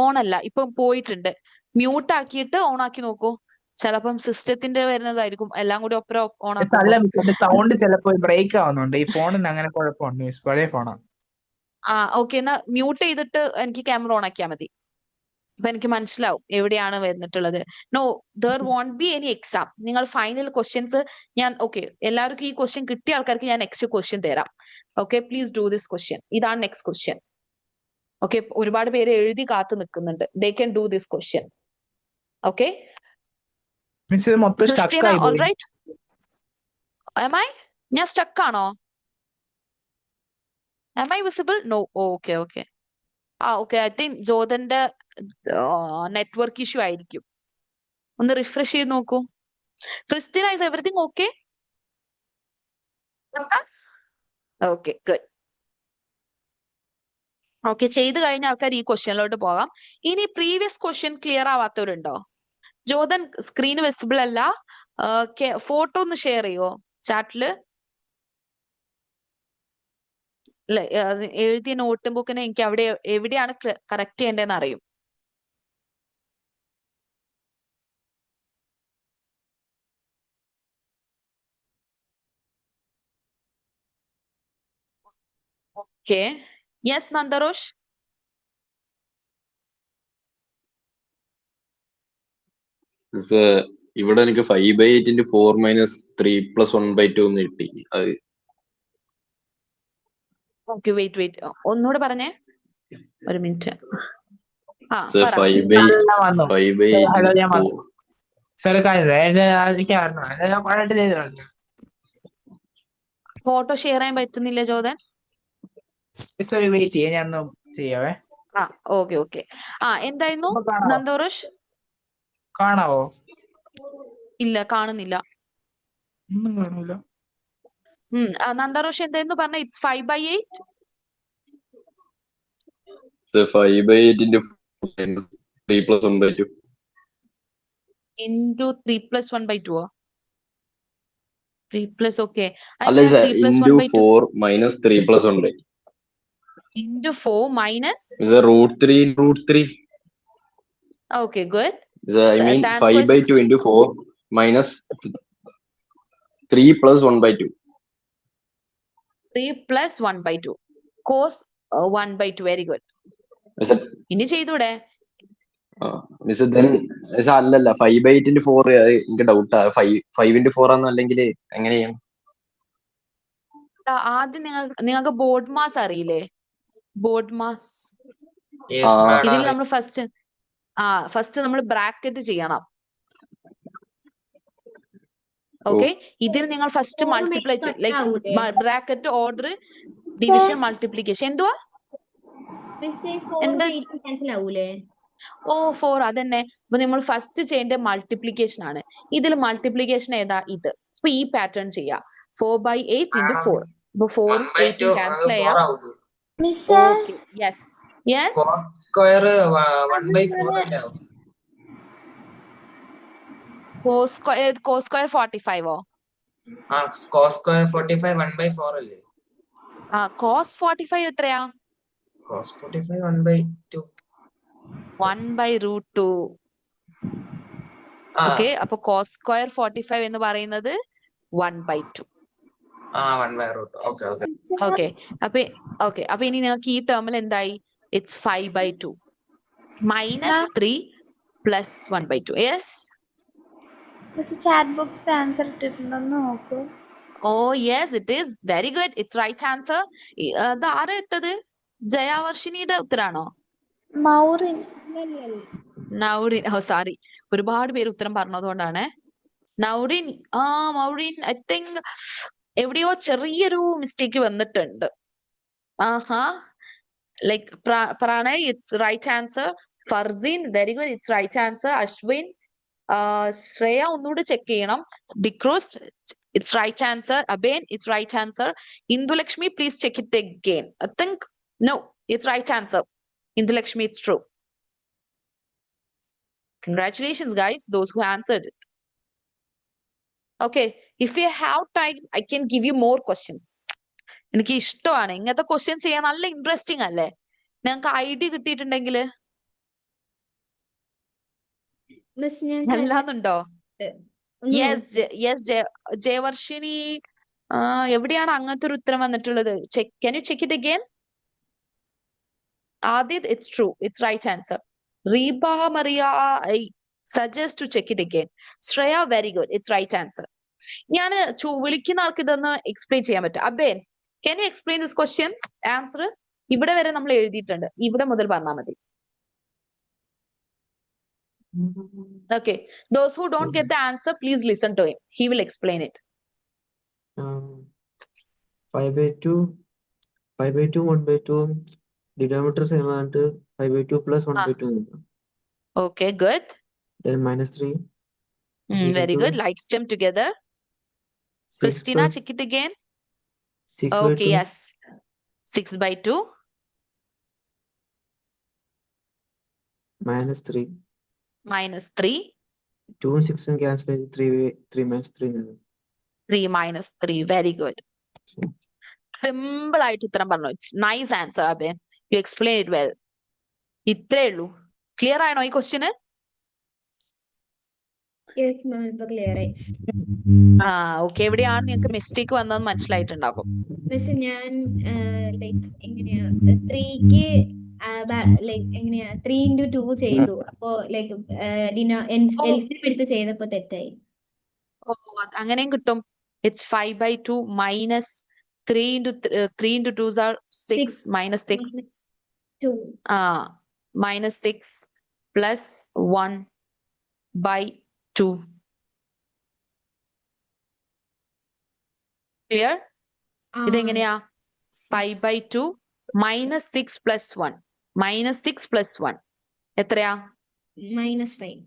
Speaker 1: on അല്ല, ഇപ്പൊ പോയിട്ടുണ്ട്. മ്യൂട്ട് ആക്കിയിട്ട് ഓൺ ആക്കി നോക്കൂ. ചിലപ്പം സിസ്റ്റത്തിന്റെ വരുന്നതായിരിക്കും, എല്ലാം കൂടി ഒപ്പരം ഓൺ ആക്കുമ്പോ.
Speaker 2: സൗണ്ട് ചിലപ്പോ ബ്രേക്ക് ആവുന്നുണ്ട്. ഈ ഫോണിന് അങ്ങനെ കുഴപ്പമുണ്ട്, പഴയ ഫോണാ.
Speaker 1: ഓക്കെ, എന്നാ മ്യൂട്ട് ചെയ്തിട്ട് എനിക്ക് ക്യാമറ ഓൺ ആക്കിയാൽ മതി. അപ്പൊ എനിക്ക് മനസ്സിലാവും എവിടെയാണ് വന്നിട്ടുള്ളത്. No, there won't be any exam. നിങ്ങൾ ഫൈനൽ ക്വസ്റ്റ്യൻസ് എല്ലാവർക്കും ഈ ക്വസ്റ്റ്യൻ കിട്ടിയ ആൾക്കാർക്ക് ഞാൻ നെക്സ്റ്റ് ക്വസ്റ്റ്യൻ തരാം. Okay, please do this question. ഇതാണ് നെക്സ്റ്റ് ക്വസ്റ്റ്യൻ. ഓക്കെ, ഒരുപാട് പേര് എഴുതി കാത്തു നിൽക്കുന്നുണ്ട്. They can do this question. Okay, Christina alright? Am I? ഞാൻ സ്റ്റക്ക് ആണോ? Am I visible? No. Okay. Okay, I think ജോതന്റെ നെറ്റ്വർക്ക് ഇഷ്യൂ ആയിരിക്കും. ഒന്ന് റിഫ്രഷ് ചെയ്ത് നോക്കൂ. Christina, is everything okay? Okay, good. Okay, ചെയ്ത് കഴിഞ്ഞ ആൾക്കാർ ഈ ക്വസ്റ്റ്യനിലോട്ട് പോകാം. ഇനി പ്രീവിയസ് ക്വസ്റ്റ്യൻ ക്ലിയർ ആവാത്തവരുണ്ടോ? ജോതൻ സ്ക്രീൻ വിസിബിൾ അല്ല. ഫോട്ടോ ഒന്ന് ഷെയർ ചെയ്യോ ചാറ്റില്? എഴുതിയ നോട്ട് ബുക്കിനെ എനിക്ക് എവിടെയാണ് കറക്റ്റ് ചെയ്യേണ്ടതെന്ന് അറിയും. ഓക്കെ, യെസ് നന്ദറോഷ്.
Speaker 6: ഇവിടെ എനിക്ക് 5/8 into 4 minus 3 plus 1/2 എന്ന് കിട്ടി. അത്
Speaker 1: ഓക്കെ, വെയിറ്റ് ഒന്നുകൂടെ പറഞ്ഞേ, ഒരു മിനിറ്റ്. ഫോട്ടോ ഷെയർ ചെയ്യാൻ പറ്റുന്നില്ല ജോതൻ?
Speaker 2: വെയിറ്റ് ചെയ്യാം, ഞാൻ ചെയ്യാവേ.
Speaker 1: ഓക്കെ. എന്തായിരുന്നു നന്ദോറോഷ്?
Speaker 2: കാണാവോ?
Speaker 1: ഇല്ല, കാണുന്നില്ല.
Speaker 2: ഒന്നും കാണൂല.
Speaker 1: നന്ദാറോഷ് എന്തായിരുന്നു പറഞ്ഞ? It's 5/8
Speaker 6: 5/8 into 3 plus 1/2
Speaker 1: into 3 plus 1/2. 3 plus, okay.
Speaker 6: അല്ല, into 4 minus 3 plus 1/2.
Speaker 1: into 4 minus.
Speaker 6: Is a root 3.
Speaker 1: Okay, good.
Speaker 6: Is a, I
Speaker 1: So
Speaker 6: mean
Speaker 1: tan
Speaker 6: 5
Speaker 1: square
Speaker 6: by 2
Speaker 1: 60.
Speaker 6: into 4 minus 3 plus 1 by 2.
Speaker 1: 3 plus 1 by 2. Cos 1 by 2. Very good.
Speaker 6: Is it?
Speaker 1: ഇനി ചെയ്തൂടെ?
Speaker 6: Is it then? Is അല്ലല്ല 5 by 8 into 4 എനിക്ക് ഡൗട്ടാ 5 into 4 ആണെന്ന് അല്ലെങ്കിൽ എങ്ങനെയാണ്?
Speaker 1: ആദ്യം നിങ്ങൾക്ക് board mass അറിയില്ലേ? Board mass.
Speaker 4: Yes, madam.
Speaker 1: ഇതിൽ നമ്മൾ ഫസ്റ്റ് നമ്മൾ ബ്രാക്കറ്റ് ചെയ്യണം. ഓക്കെ, ഇതിൽ നിങ്ങൾ first multiply like bracket order division multiplication. എന്തുവാ?
Speaker 7: ക്യാൻസൽ ആവൂലേ?
Speaker 1: ഓ 4 അതന്നെ. അപ്പൊ നമ്മൾ ഫസ്റ്റ് ചെയ്യേണ്ട മൾട്ടിപ്ലിക്കേഷൻ ആണ്. ഇതിൽ മൾട്ടിപ്ലിക്കേഷൻ ഏതാ? ഇത്. അപ്പൊ ഈ പാറ്റേൺ ചെയ്യാം. 4 by 8 into 4. അപ്പൊ 4 ഉം 8 ഉം ക്യാൻസൽ ചെയ്യാം.
Speaker 8: മിസ്സേ
Speaker 1: okay, yes yes.
Speaker 4: Cos square 1 by 4 അല്ലേ ആവും?
Speaker 1: Cos square 45 oh?
Speaker 4: Cos square 45 1 by 4 അല്ലേ?
Speaker 1: കോസ് 45 എത്രയാ?
Speaker 4: Cos 45 1 by 2.
Speaker 1: 1 by root 2. Okay, അപ്പൊ കോസ് സ്ക്വയർ 45 എന്ന് പറയുന്നത് 1 by 2.
Speaker 4: 1 by root. Okay.
Speaker 1: Okay, അപ്പൊ ഇനി നിങ്ങൾക്ക് ഈ ടേമിൽ എന്തായി? It's 5 by 2 minus 3 plus 1 by 2. Yes.
Speaker 8: Miss chat ബോക്സിൽ ആൻസർ ഇട്ടിട്ടുണ്ടോന്ന് നോക്കൂ.
Speaker 1: Oh yes, it is very good. It's right answer. അത് ആരാ ഇട്ടത്? ജയാവർഷിനിയുടെ ഉത്തരാണോ?
Speaker 8: മൗറിൻ.
Speaker 1: നൗറിൻ. ഓ സോറി, ഒരുപാട് പേര് ഉത്തരം പറഞ്ഞതുകൊണ്ടാണ്. നൗറിൻ. മൗറിൻ ഐ തിങ്ക് എവിടെയോ ചെറിയൊരു മിസ്റ്റേക്ക് വന്നിട്ടുണ്ട്. Like Pranay, it's right answer. Farzeen, very good, it's right answer. Ashwin, Shreya ഒന്നുകൂടി ചെക്ക് ചെയ്യണം. D'Cruz, it's right answer. Aben, it's right answer. Indulakshmi, please check it again. I think no, it's right answer. Indulakshmi, it's true. Congratulations, guys, those who answered it. Okay, if you have time, I can give you more questions. എനിക്ക് ഇഷ്ടമാണ് ഇങ്ങനത്തെ questions ചെയ്യാൻ. നല്ല interesting അല്ലേ? ഞങ്ങൾക്ക് idea കിട്ടിയിട്ടുണ്ടെങ്കിൽ.
Speaker 7: Miss ഞാൻ
Speaker 1: അല്ലാന്നുണ്ടോ? Yes ജയവർഷിനി, എവിടെയാണ് അങ്ങനത്തെ ഒരു ഉത്തരം വന്നിട്ടുള്ളത്? Can you check it again? Adit, it's true, it's right answer. Reba Maria, I suggest to check it again. Shreya, very good, it's right answer. ഞാൻ വിളിക്കുന്ന ആൾക്ക് ഇതൊന്ന് എക്സ്പ്ലെയിൻ ചെയ്യാൻ പറ്റും. അബേൻ, can you explain this question? Answer ഇവിടെ വരെ നമ്മൾ എഴുതിയിട്ടുണ്ട്, ഇവിടെ മുതൽ പറഞ്ഞാൽ മതി. Okay, those who don't get the answer, please listen to him. He will explain it.
Speaker 11: 5 by 2, 1 by 2, denominator same and 5 by 2 plus 1 by 2.
Speaker 1: Okay, good.
Speaker 11: Then minus 3.
Speaker 1: Very good. Lights them together. Christina, check it again.
Speaker 11: 6 by
Speaker 1: Okay,
Speaker 11: 2.
Speaker 1: yes. 6 by 2.
Speaker 11: Minus 3.
Speaker 1: Minus 3.
Speaker 11: 2 and 6 and cancel 3 minus 3.
Speaker 1: 3 minus 3. Very good. Simple ആയിട്ട് ഉത്തരം പറഞ്ഞു. It's nice answer, Abhay. You explained it well. ഇത്രേ ഉള്ളൂ. Clear ആണോ ഈ question?
Speaker 7: Yes ma'am, ഇപ്പൊ clear ആയി.
Speaker 1: Okay, എവിടെയാണ് നിങ്ങൾക്ക് മിസ്റ്റേക്ക് വന്നതെന്ന് മനസ്സിലായിട്ടുണ്ടാകും.
Speaker 7: മിസ് ഞാൻ ലൈക്ക് എങ്ങനെയാ 3ക്ക് ലൈക്ക് എങ്ങനെയാ 3 into 2 ചെയ്തു. അപ്പോ ലൈക്ക് എൽസിഎം എടുത്ത് ചെയ്തപ്പോ തെറ്റായി.
Speaker 1: അങ്ങനെയും കിട്ടും. It's 5 by 2 minus 3 into 2s are 6 minus 6. Minus 6 plus 1 by 2. Clear? ഇതെങ്ങനെയാ? 5 by 2 minus 6 plus 1. Minus 6 plus 1. എത്രയാ?
Speaker 7: -5.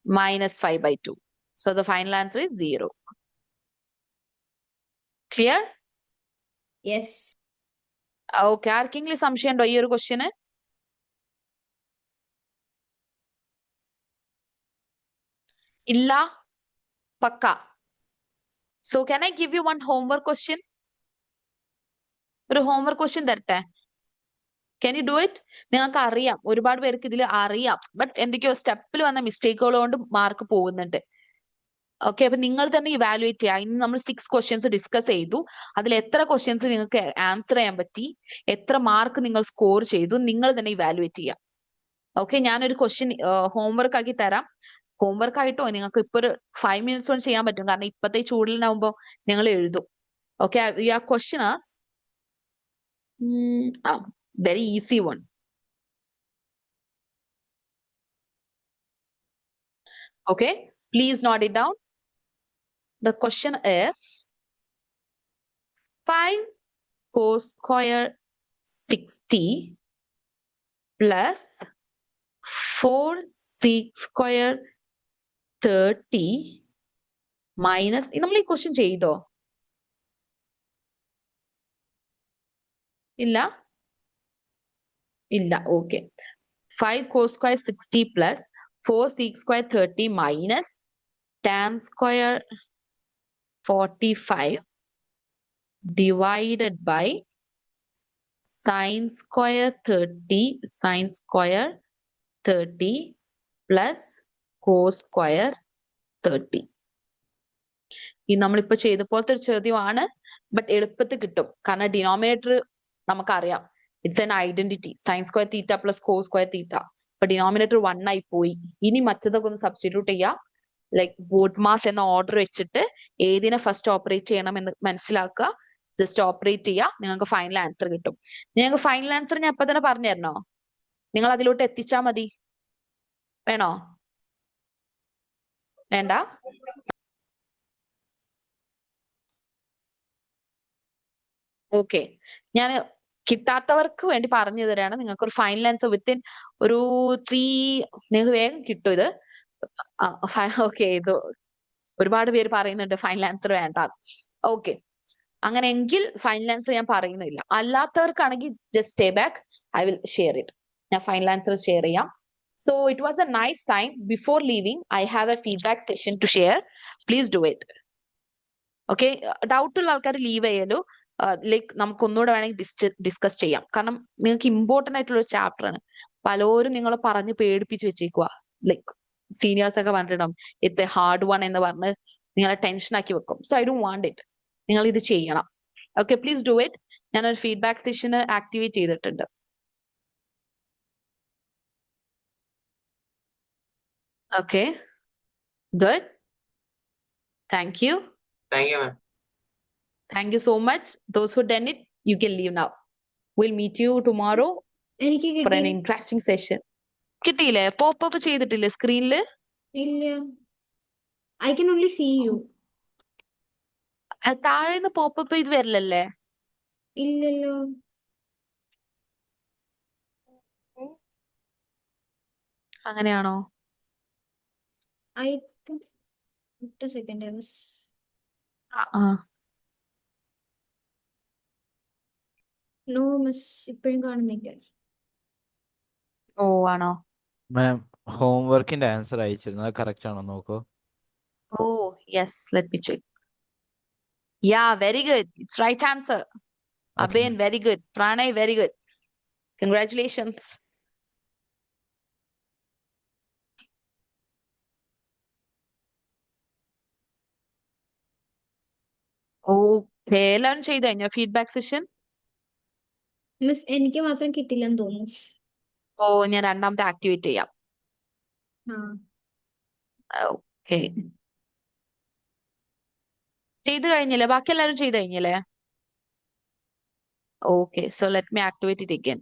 Speaker 1: Minus 5 by 2. So the final answer is 0. Clear?
Speaker 7: Yes.
Speaker 1: Okay, ആർക്കെങ്കിലും സംശയം ഉണ്ടോ ഈ ഒരു ക്വസ്റ്റ്യന്? ഇല്ല? പക്ക. So can I give you one homework question? ഒരു homework question തരട്ടെ? Can you do it? നിങ്ങൾക്ക് അറിയാം, ഒരുപാട് പേർക്ക് ഇതിൽ അറിയാം, ബട്ട് എന്തൊക്കെയോ സ്റ്റെപ്പിൽ വന്ന മിസ്റ്റേക്കുകൾ കൊണ്ട് മാർക്ക് പോകുന്നുണ്ട്. ഓക്കെ, അപ്പൊ നിങ്ങൾ തന്നെ ഇവാലുവേറ്റ് ചെയ്യുക. ഇന്ന് നമ്മൾ 6 ക്വസ്റ്റ്യൻസ് ഡിസ്കസ് ചെയ്തു. അതിൽ എത്ര ക്വസ്റ്റ്യൻസ് നിങ്ങൾക്ക് ആൻസർ ചെയ്യാൻ പറ്റി, എത്ര മാർക്ക് നിങ്ങൾ സ്കോർ ചെയ്തു, നിങ്ങൾ തന്നെ ഇവാലുവേറ്റ് ചെയ്യുക. ഓക്കെ, ഞാനൊരു ക്വസ്റ്റ്യൻ ഹോംവർക്ക് ആക്കി തരാം. ഹോംവർക്ക് ആയിട്ടോ നിങ്ങൾക്ക് ഇപ്പൊ ഒരു 5 minutes കൊണ്ട് ചെയ്യാൻ പറ്റും, കാരണം ഇപ്പത്തെ ചൂടിലാവുമ്പോ നിങ്ങൾ എഴുതും. Okay, your question as very easy one. Okay, please note it down. The question is 5 cos square 60 plus 4 sec square 30 minus നമ്മൾ ഈ ക്വസ്റ്റ്യൻ ചെയ്തോ? ഇല്ല. Okay. 5 cos square 60 plus 4 sec square 30 minus tan square 45 divided by sin square 30 plus cos square 30. ഈ നമ്മളിപ്പോ ചെയ്ത പോലത്തെ ഒരു ചോദ്യമാണ്, ബട്ട് എളുപ്പത്തിൽ കിട്ടും, കാരണം ഡിനോമിനേറ്റർ നമുക്കറിയാം. It's an identity, sine square theta plus cos square theta. അപ്പൊ ഡിനോമിനേറ്റർ 1 ആയി പോയി. ഇനി മറ്റതൊക്കെ ഒന്ന് സബ്സ്റ്റിറ്റ്യൂട്ട് ചെയ്യാം. ലൈക്ക് ബോട്ട് മാസ് എന്ന ഓർഡർ വെച്ചിട്ട് ഏതിനെ ഫസ്റ്റ് ഓപ്പറേറ്റ് ചെയ്യണം എന്ന് മനസ്സിലാക്കുക. ജസ്റ്റ് ഓപ്പറേറ്റ് ചെയ്യുക, നിങ്ങൾക്ക് ഫൈനൽ ആൻസർ കിട്ടും. നിങ്ങൾക്ക് ഫൈനൽ ആൻസർ ഞാൻ ഇപ്പൊ തന്നെ പറഞ്ഞു തരണോ? നിങ്ങൾ അതിലോട്ട് എത്തിച്ചാ മതി. വേണോ? വേണ്ട? ഓക്കെ, ഞാൻ കിട്ടാത്തവർക്ക് വേണ്ടി പറഞ്ഞു തരാണ്. നിങ്ങൾക്ക് ഒരു ഫൈനൽ ആൻസർ വിത്തിൻ ഒരു 3, നിങ്ങൾക്ക് വേഗം കിട്ടും ഇത്. ഓക്കെ, ഇത് ഒരുപാട് പേര് പറയുന്നുണ്ട് ഫൈനൽ ആൻസർ വേണ്ട. ഓക്കെ, അങ്ങനെയെങ്കിൽ ഫൈനൽ ആൻസർ ഞാൻ പറയുന്നില്ല. അല്ലാത്തവർക്കാണെങ്കിൽ just stay back, I will share it. ഞാൻ ഫൈനൽ ആൻസർ ഷെയർ ചെയ്യാം. So it was a nice time. Before leaving I have a feedback session to share. Please do it. Okay, doubt ഉള്ള ആൾക്കാർ leave ചെയ്യലോ. Like നമുക്ക് ഒന്നുകൂടെ വേണമെങ്കിൽ discuss ചെയ്യാം, കാരണം നിങ്ങൾക്ക് ഇമ്പോർട്ടന്റ് ആയിട്ടുള്ള ഒരു ചാപ്റ്റർ ആണ്. പലരും നിങ്ങളെ പറഞ്ഞ് പേടിപ്പിച്ച് വെച്ചേക്കുക. ലൈക്ക് സീനിയേഴ്സ് ഒക്കെ പറഞ്ഞിട്ടുണ്ടാവും ഇറ്റ്സ് എ ഹാർഡ് വൺ എന്ന് പറഞ്ഞ് നിങ്ങളെ ടെൻഷൻ ആക്കി വെക്കും. So I don't want it. നിങ്ങൾ ഇത് ചെയ്യണം. Okay, please do it. ഞാനൊരു ഫീഡ്ബാക്ക് സെഷന് ആക്ടിവേറ്റ് ചെയ്തിട്ടുണ്ട്. Okay, good. Thank you.
Speaker 4: Thank you, ma'am.
Speaker 1: Thank you so much. Those who done it, you can leave now. We'll meet you tomorrow
Speaker 7: എനിക്ക്
Speaker 1: for an
Speaker 7: കിട്ടി.
Speaker 1: interesting session. കിട്ടിയില്ലേ? Pop ചെയ്തിട്ടില്ലേ സ്ക്രീനില്?
Speaker 7: ഇല്ല, I can only see you.
Speaker 1: താഴേന്ന് pop ഇത് വരില്ലല്ലേ?
Speaker 7: ഇല്ലല്ലോ.
Speaker 1: അങ്ങനെയാണോ?
Speaker 7: I think second I was no miss, ഇപ്പോഴും കാണുന്നില്ല.
Speaker 1: ഓ, ആണോ?
Speaker 10: മാം, ഹോംവർക്കിന്റെ ആൻസർ അയച്ചിരുന്നു, അത് കറക്റ്റ് ആണോ നോക്കൂ.
Speaker 1: Oh yes, let me check. Yeah, very good. It's right answer. അബേൻ, very good. Pranay, very good. Congratulations. Okay, എല്ലാവരും ചെയ്ത് കഴിഞ്ഞോ ഫീഡ്ബാക്ക് സെഷൻ?
Speaker 7: മിസ് എനിക്ക് മാത്രം കിട്ടില്ലെന്ന് തോന്നുന്നു.
Speaker 1: ഓ, ഞാൻ രണ്ടാമത്തെ ആക്ടിവേറ്റ് ചെയ്യാം. ഓക്കെ, ചെയ്ത് കഴിഞ്ഞില്ലേ? ബാക്കി എല്ലാവരും ചെയ്ത് കഴിഞ്ഞില്ലേ? Okay, so let me activate it again.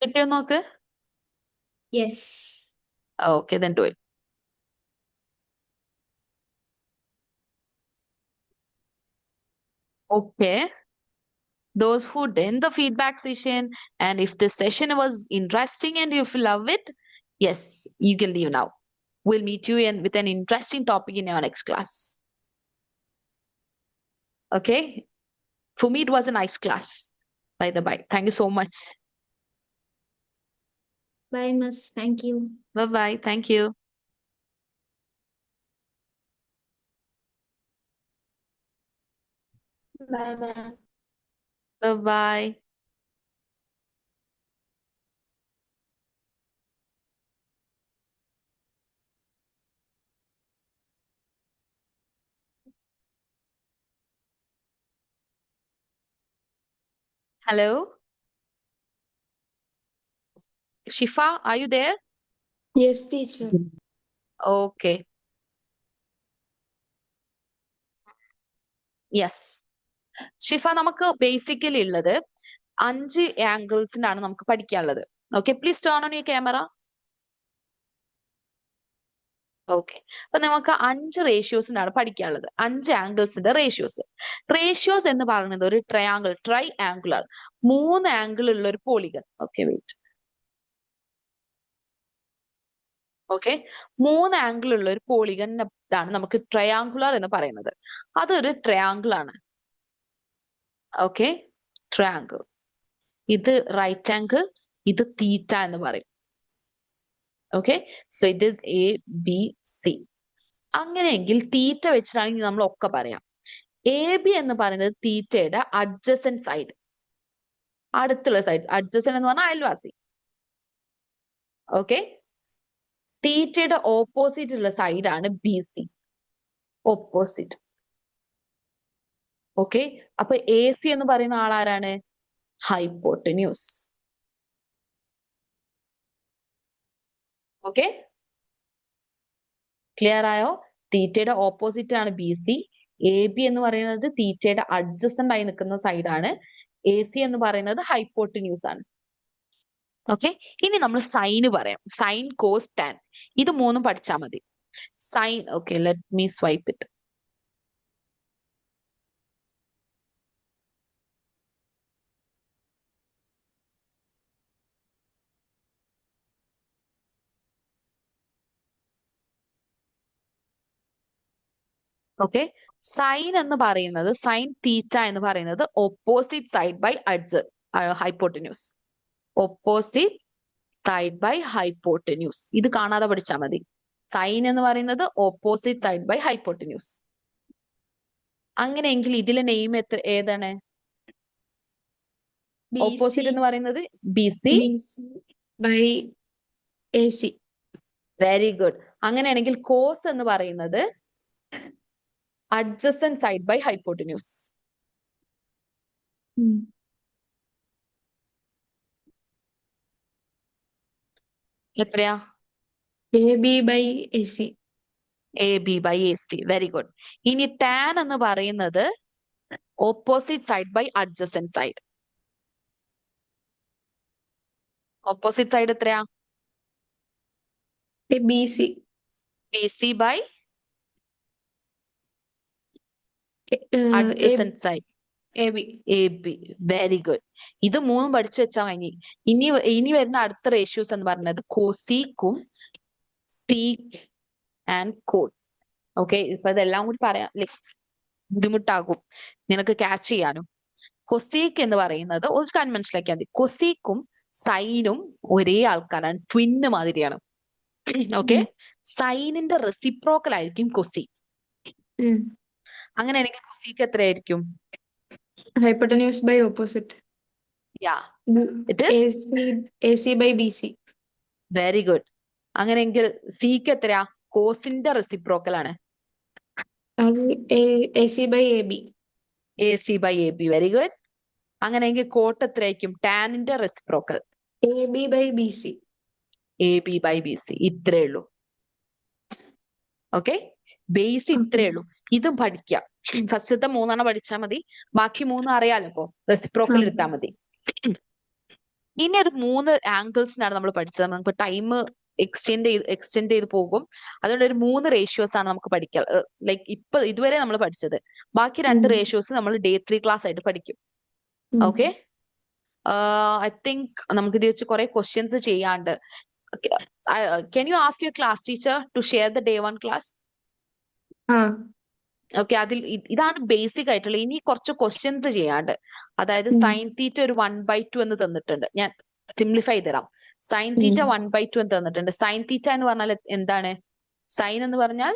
Speaker 1: കിട്ടിയോ നോക്ക്.
Speaker 7: Yes.
Speaker 1: Okay, then do it. Okay. Those who did the feedback session, and if this session was interesting and if you love it, yes, you can leave now. We'll meet you with an interesting topic in our next class. Okay. For me, it was a nice class. By the by, thank you so much.
Speaker 7: Bye, miss. Thank you.
Speaker 1: Bye bye. Thank you.
Speaker 8: Bye, ma'am.
Speaker 1: Bye. Hello, Shifa, are you there?
Speaker 8: Yes, teacher.
Speaker 1: Okay. Yes. Shifa, നമുക്ക് basically ഉള്ളത് 5 ആംഗിൾസിനാണ് നമുക്ക് പഠിക്കാനുള്ളത്. Okay, please turn on your camera. Okay, അപ്പൊ നമുക്ക് 5 റേഷ്യോസിനാണ് പഠിക്കാനുള്ളത്. 5 ആംഗിൾസിന്റെ ratios. Ratios എന്ന് പറയുന്നത് ഒരു ട്രയാങ്കിൾ, ട്രൈ ആംഗുലർ, 3 ആംഗിൾ ഉള്ള ഒരു polygon. Okay, wait. Okay, 3 angle ഉള്ള ഒരു പോളിഗണിനാണ് നമുക്ക് ട്രയാങ്കുലർ എന്ന് പറയുന്നത്. അതൊരു ട്രയാങ്കിൾ ആണ്. Okay, triangle. ഇത് റൈറ്റ് ആംഗിൾ, ഇത് തീറ്റ എന്ന് പറയും. Okay, so it is A B C. അങ്ങനെയെങ്കിൽ തീറ്റ വെച്ചിട്ടാണെങ്കിൽ നമ്മൾ ഒക്കെ പറയാം. എ ബി എന്ന് പറയുന്നത് തീറ്റയുടെ അഡ്ജസന്റ് സൈഡ്, അടുത്തുള്ള സൈഡ്. അഡ്ജസന്റ് എന്ന് പറഞ്ഞാൽ അയൽവാസി. ഓക്കെ, തീറ്റയുടെ ഓപ്പോസിറ്റ് ഉള്ള സൈഡാണ് ബി സി, ഓപ്പോസിറ്റ്. ഓക്കെ, അപ്പൊ എ സി എന്ന് പറയുന്ന ആളാരാണ്? ഹൈപ്പോട്ടന്യൂസ്. ഓക്കെ, ക്ലിയർ ആയോ? തീറ്റയുടെ ഓപ്പോസിറ്റ് ആണ് ബി സി. എ ബി എന്ന് പറയുന്നത് തീറ്റയുടെ അഡ്ജസന്റ് ആയി നിൽക്കുന്ന സൈഡാണ്. എ സി എന്ന് പറയുന്നത് ഹൈപ്പോട്ടന്യൂസ് ആണ്. ഓക്കെ, ഇനി നമ്മൾ സൈന് പറയാം. സൈൻ, കോസ്, ടാൻ, ഇത് മൂന്നും പഠിച്ചാൽ മതി. Sine, okay, let me swipe it. Okay, sine എന്ന് പറയുന്നത്, സൈൻ തീറ്റ എന്ന് പറയുന്നത് opposite side by hypotenuse. Opposite side by hypotenuse. ഇത് കാണാതെ പഠിച്ചാൽ മതി. സൈൻ എന്ന് പറയുന്നത് ഓപ്പോസിറ്റ് സൈഡ് ബൈ ഹൈപ്പോട്ടന്യൂസ്. അങ്ങനെയെങ്കിൽ ഇതിലെ നെയിം ഏതാണ്? ഓപ്പോസിറ്റ് എന്ന് പറയുന്നത് B C
Speaker 8: by A C.
Speaker 1: Very good. അങ്ങനെയാണെങ്കിൽ കോസ് എന്ന് പറയുന്നത് adjacent side by hypotenuse. എത്രയാ?
Speaker 8: A B by A C.
Speaker 1: A B by A C. Very good. ഇനി ടാൻ എന്ന് പറയുന്നത് opposite side by adjacent side. Opposite side എത്രയാ?
Speaker 8: B C.
Speaker 1: B C by adjacent side.
Speaker 8: A B.
Speaker 1: A B. Very good. ഇത് മൂന്നും പഠിച്ചു വെച്ചാൽ കഴിഞ്ഞു. ഇനി വരുന്ന അടുത്ത റേഷ്യോസ് എന്ന് പറയുന്നത് കോസീക്കും സീക്ക് ആൻഡ് കോട്ട്. ഓക്കെ, ഇപ്പൊ ഇതെല്ലാം കൂടി പറയാൻ ബുദ്ധിമുട്ടാകും നിനക്ക് ക്യാച്ച് ചെയ്യാനും. കൊസീക്ക് എന്ന് പറയുന്നത് ഒരു കൺവെൻഷനിലേക്ക് മതി. കൊസീക്കും സൈനും ഒരേ ആൾക്കാരാണ്, ട്വിന്ന് മാതിരിയാണ്. ഓക്കെ, സൈനിന്റെ റെസിപ്രോക്കൽ ആയിരിക്കും കൊസീക്ക്. അങ്ങനെയാണെങ്കിൽ കൊസീക്ക് എത്രയായിരിക്കും?
Speaker 8: Hypotenuse by opposite.
Speaker 1: Yeah, it is
Speaker 8: A C by B C.
Speaker 1: Very good. അങ്ങനെയെങ്കിൽ സീക്ക് എത്രയാ? കോസിന്റെ റെസിപ്രോക്കൽ ആണ്.
Speaker 8: അത് A C by A B.
Speaker 1: A C by A B. Very good. അങ്ങനെയെങ്കിൽ കോട്ട് എത്രയായിരിക്കും? ടാനിന്റെ reciprocal.
Speaker 8: A B by B C.
Speaker 1: A B by B C. ഇത്രേ ഉള്ളൂ. ഓക്കെ, ബേസ് ഇത്രേ ഉള്ളൂ. ഇതും പഠിക്കാം. ഫസ്റ്റത്തെ 3 പഠിച്ചാൽ മതി. ബാക്കി 3 അറിയാലോ. ഇപ്പൊ റെസിപ്രോക്കൽ എടുത്താൽ മതി. ഇനി ഒരു 3 ആംഗിൾസിനാണ് നമ്മൾ പഠിച്ചത്. നമുക്ക് ടൈം എക്സ്റ്റെൻഡ് ചെയ്ത് പോകും. അതുകൊണ്ട് ഒരു 3 റേഷ്യോസ് ആണ് നമുക്ക് പഠിക്കാൻ. ലൈക്ക് ഇതുവരെ നമ്മൾ പഠിച്ചത്. ബാക്കി 2 റേഷ്യോസ് നമ്മൾ ഡേ 3 ക്ലാസ് ആയിട്ട് പഠിക്കും. ഓക്കെ, ഐ തിങ്ക് നമുക്ക് ഇത് വെച്ച് കുറെ ക്വസ്റ്റ്യൻസ് ചെയ്യാണ്ട്. Can you ask your class teacher to share the day 1 class? Okay, അതിൽ ഇതാണ് ബേസിക് ആയിട്ടുള്ള. ഇനി കുറച്ച് ക്വസ്റ്റ്യൻസ് ചെയ്യാണ്ട്. അതായത് സൈൻ തീറ്റ ഒരു 1/2 എന്ന് തന്നിട്ടുണ്ട്. ഞാൻ സിംപ്ലിഫൈ തരാം. സൈൻ തീറ്റ 1/2 എന്ന് തന്നിട്ടുണ്ട്. സൈൻ തീറ്റ എന്ന് പറഞ്ഞാൽ എന്താണ്? സൈൻ എന്ന് പറഞ്ഞാൽ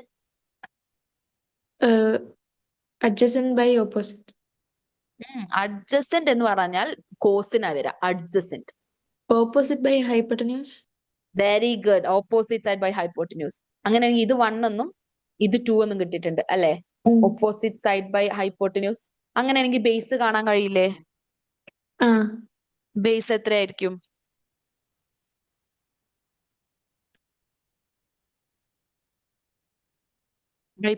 Speaker 8: അഡ്ജസന്റ് ബൈ ഓപ്പോസിറ്റ്.
Speaker 1: അഡ്ജസന്റ് എന്ന് പറഞ്ഞാൽ കോസിനാ വരാ. Adjacent.
Speaker 3: Opposite by hypotenuse.
Speaker 1: Very good. Opposite side by hypotenuse. അങ്ങനെയാണെങ്കിൽ ഇത് 1 എന്നും ഇത് 2 എന്നും കിട്ടിയിട്ടുണ്ട് അല്ലെ? Opposite side by hypotenuse. അങ്ങനെയാണെങ്കിൽ ബേസ് കാണാൻ കഴിയില്ലേ? ബേസ് എത്രയായിരിക്കും?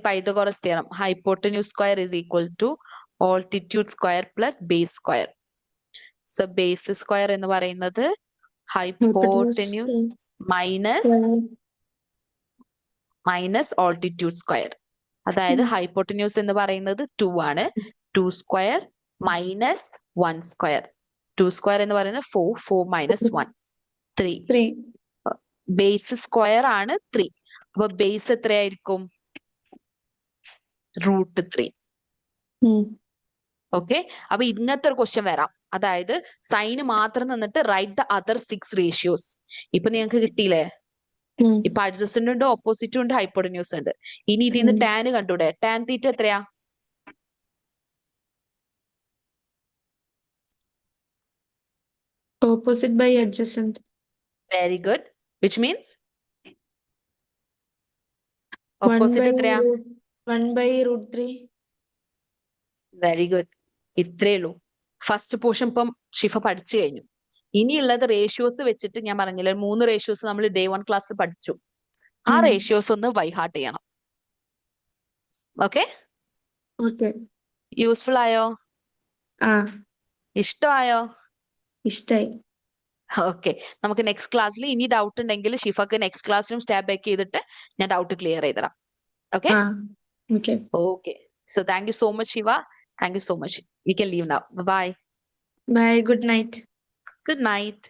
Speaker 1: Pythagoras theorem. Hypotenuse square is equal to altitude square plus base square. So base square എന്ന് പറയുന്നത് ഹൈപ്പോട്ടിന്യൂസ് മൈനസ് ഓൾട്ടിറ്റ്യൂഡ് സ്ക്വയർ. അതായത് ഹൈപ്പോട്ടിന്യൂസ് എന്ന് പറയുന്നത് 2 ആണ്. 2 സ്ക്വയർ മൈനസ് 1 സ്ക്വയർ. 2 സ്ക്വയർ എന്ന് പറയുന്നത് 4. 4 മൈനസ് 1 3. ബേസ് സ്ക്വയർ ആണ് 3. അപ്പൊ ബേസ് എത്രയായിരിക്കും? √3. ഓക്കെ. അപ്പൊ ഇങ്ങനത്തെ ഒരു ക്വസ്റ്റ്യൻ വരാം. അതായത് സൈന് മാത്രം നിന്നിട്ട് റൈറ്റ് ദ അതർ 6 റേഷ്യോസ്. ഇപ്പൊ നിങ്ങൾക്ക് കിട്ടിയില്ലേ? ഇപ്പൊ അഡ്ജസ്റ്റന്റ് ഉണ്ട്, ഓപ്പോസിറ്റും ഉണ്ട്, ഹൈപ്പോട്ടിന്യൂസ് ഉണ്ട്. ഇനി ഇതിന്ന് ടാൻ കണ്ടൂടെ? ടാൻ തീറ്റ എത്രയാ?
Speaker 3: Opposite by adjacent.
Speaker 1: Very good. Which means
Speaker 3: 1
Speaker 1: opposite
Speaker 3: by
Speaker 1: എത്രയാ?
Speaker 3: 1 by √3.
Speaker 1: Very good. ഇത്രേ ഉള്ളൂ. ഫസ്റ്റ് പോർഷൻ ഇപ്പം ഷിഫ പഠിച്ചു കഴിഞ്ഞു. ഇനിയുള്ളത് റേഷ്യോസ് വെച്ചിട്ട് ഞാൻ പറഞ്ഞില്ല, 3 റേഷ്യോസ് നമ്മൾ ഡേ 1 ക്ലാസ്സിൽ പഠിച്ചു. ആ റേഷ്യോസ് ഒന്ന് ബൈഹാർട്ട് ചെയ്യണം. ഓക്കെ?
Speaker 3: Okay.
Speaker 1: യൂസ്ഫുൾ ആയോ? ഇഷ്ടമായോ?
Speaker 3: ഇഷ്ടായി.
Speaker 1: ഓക്കെ. നമുക്ക് നെക്സ്റ്റ് ക്ലാസ്സിൽ ഇനി ഡൗട്ട് ഉണ്ടെങ്കിൽ ഷിഫക്ക് നെക്സ്റ്റ് ക്ലാസ്സിലും സ്റ്റാബ് ബാക്ക് ചെയ്തിട്ട് ഞാൻ ഡൗട്ട് ക്ലിയർ ചെയ്തരാം. Okay?
Speaker 3: Okay.
Speaker 1: Okay. So thank you so much, Shiva. Thank you so much. We can leave now. Bye-bye.
Speaker 3: Bye. Good night.
Speaker 1: Good night.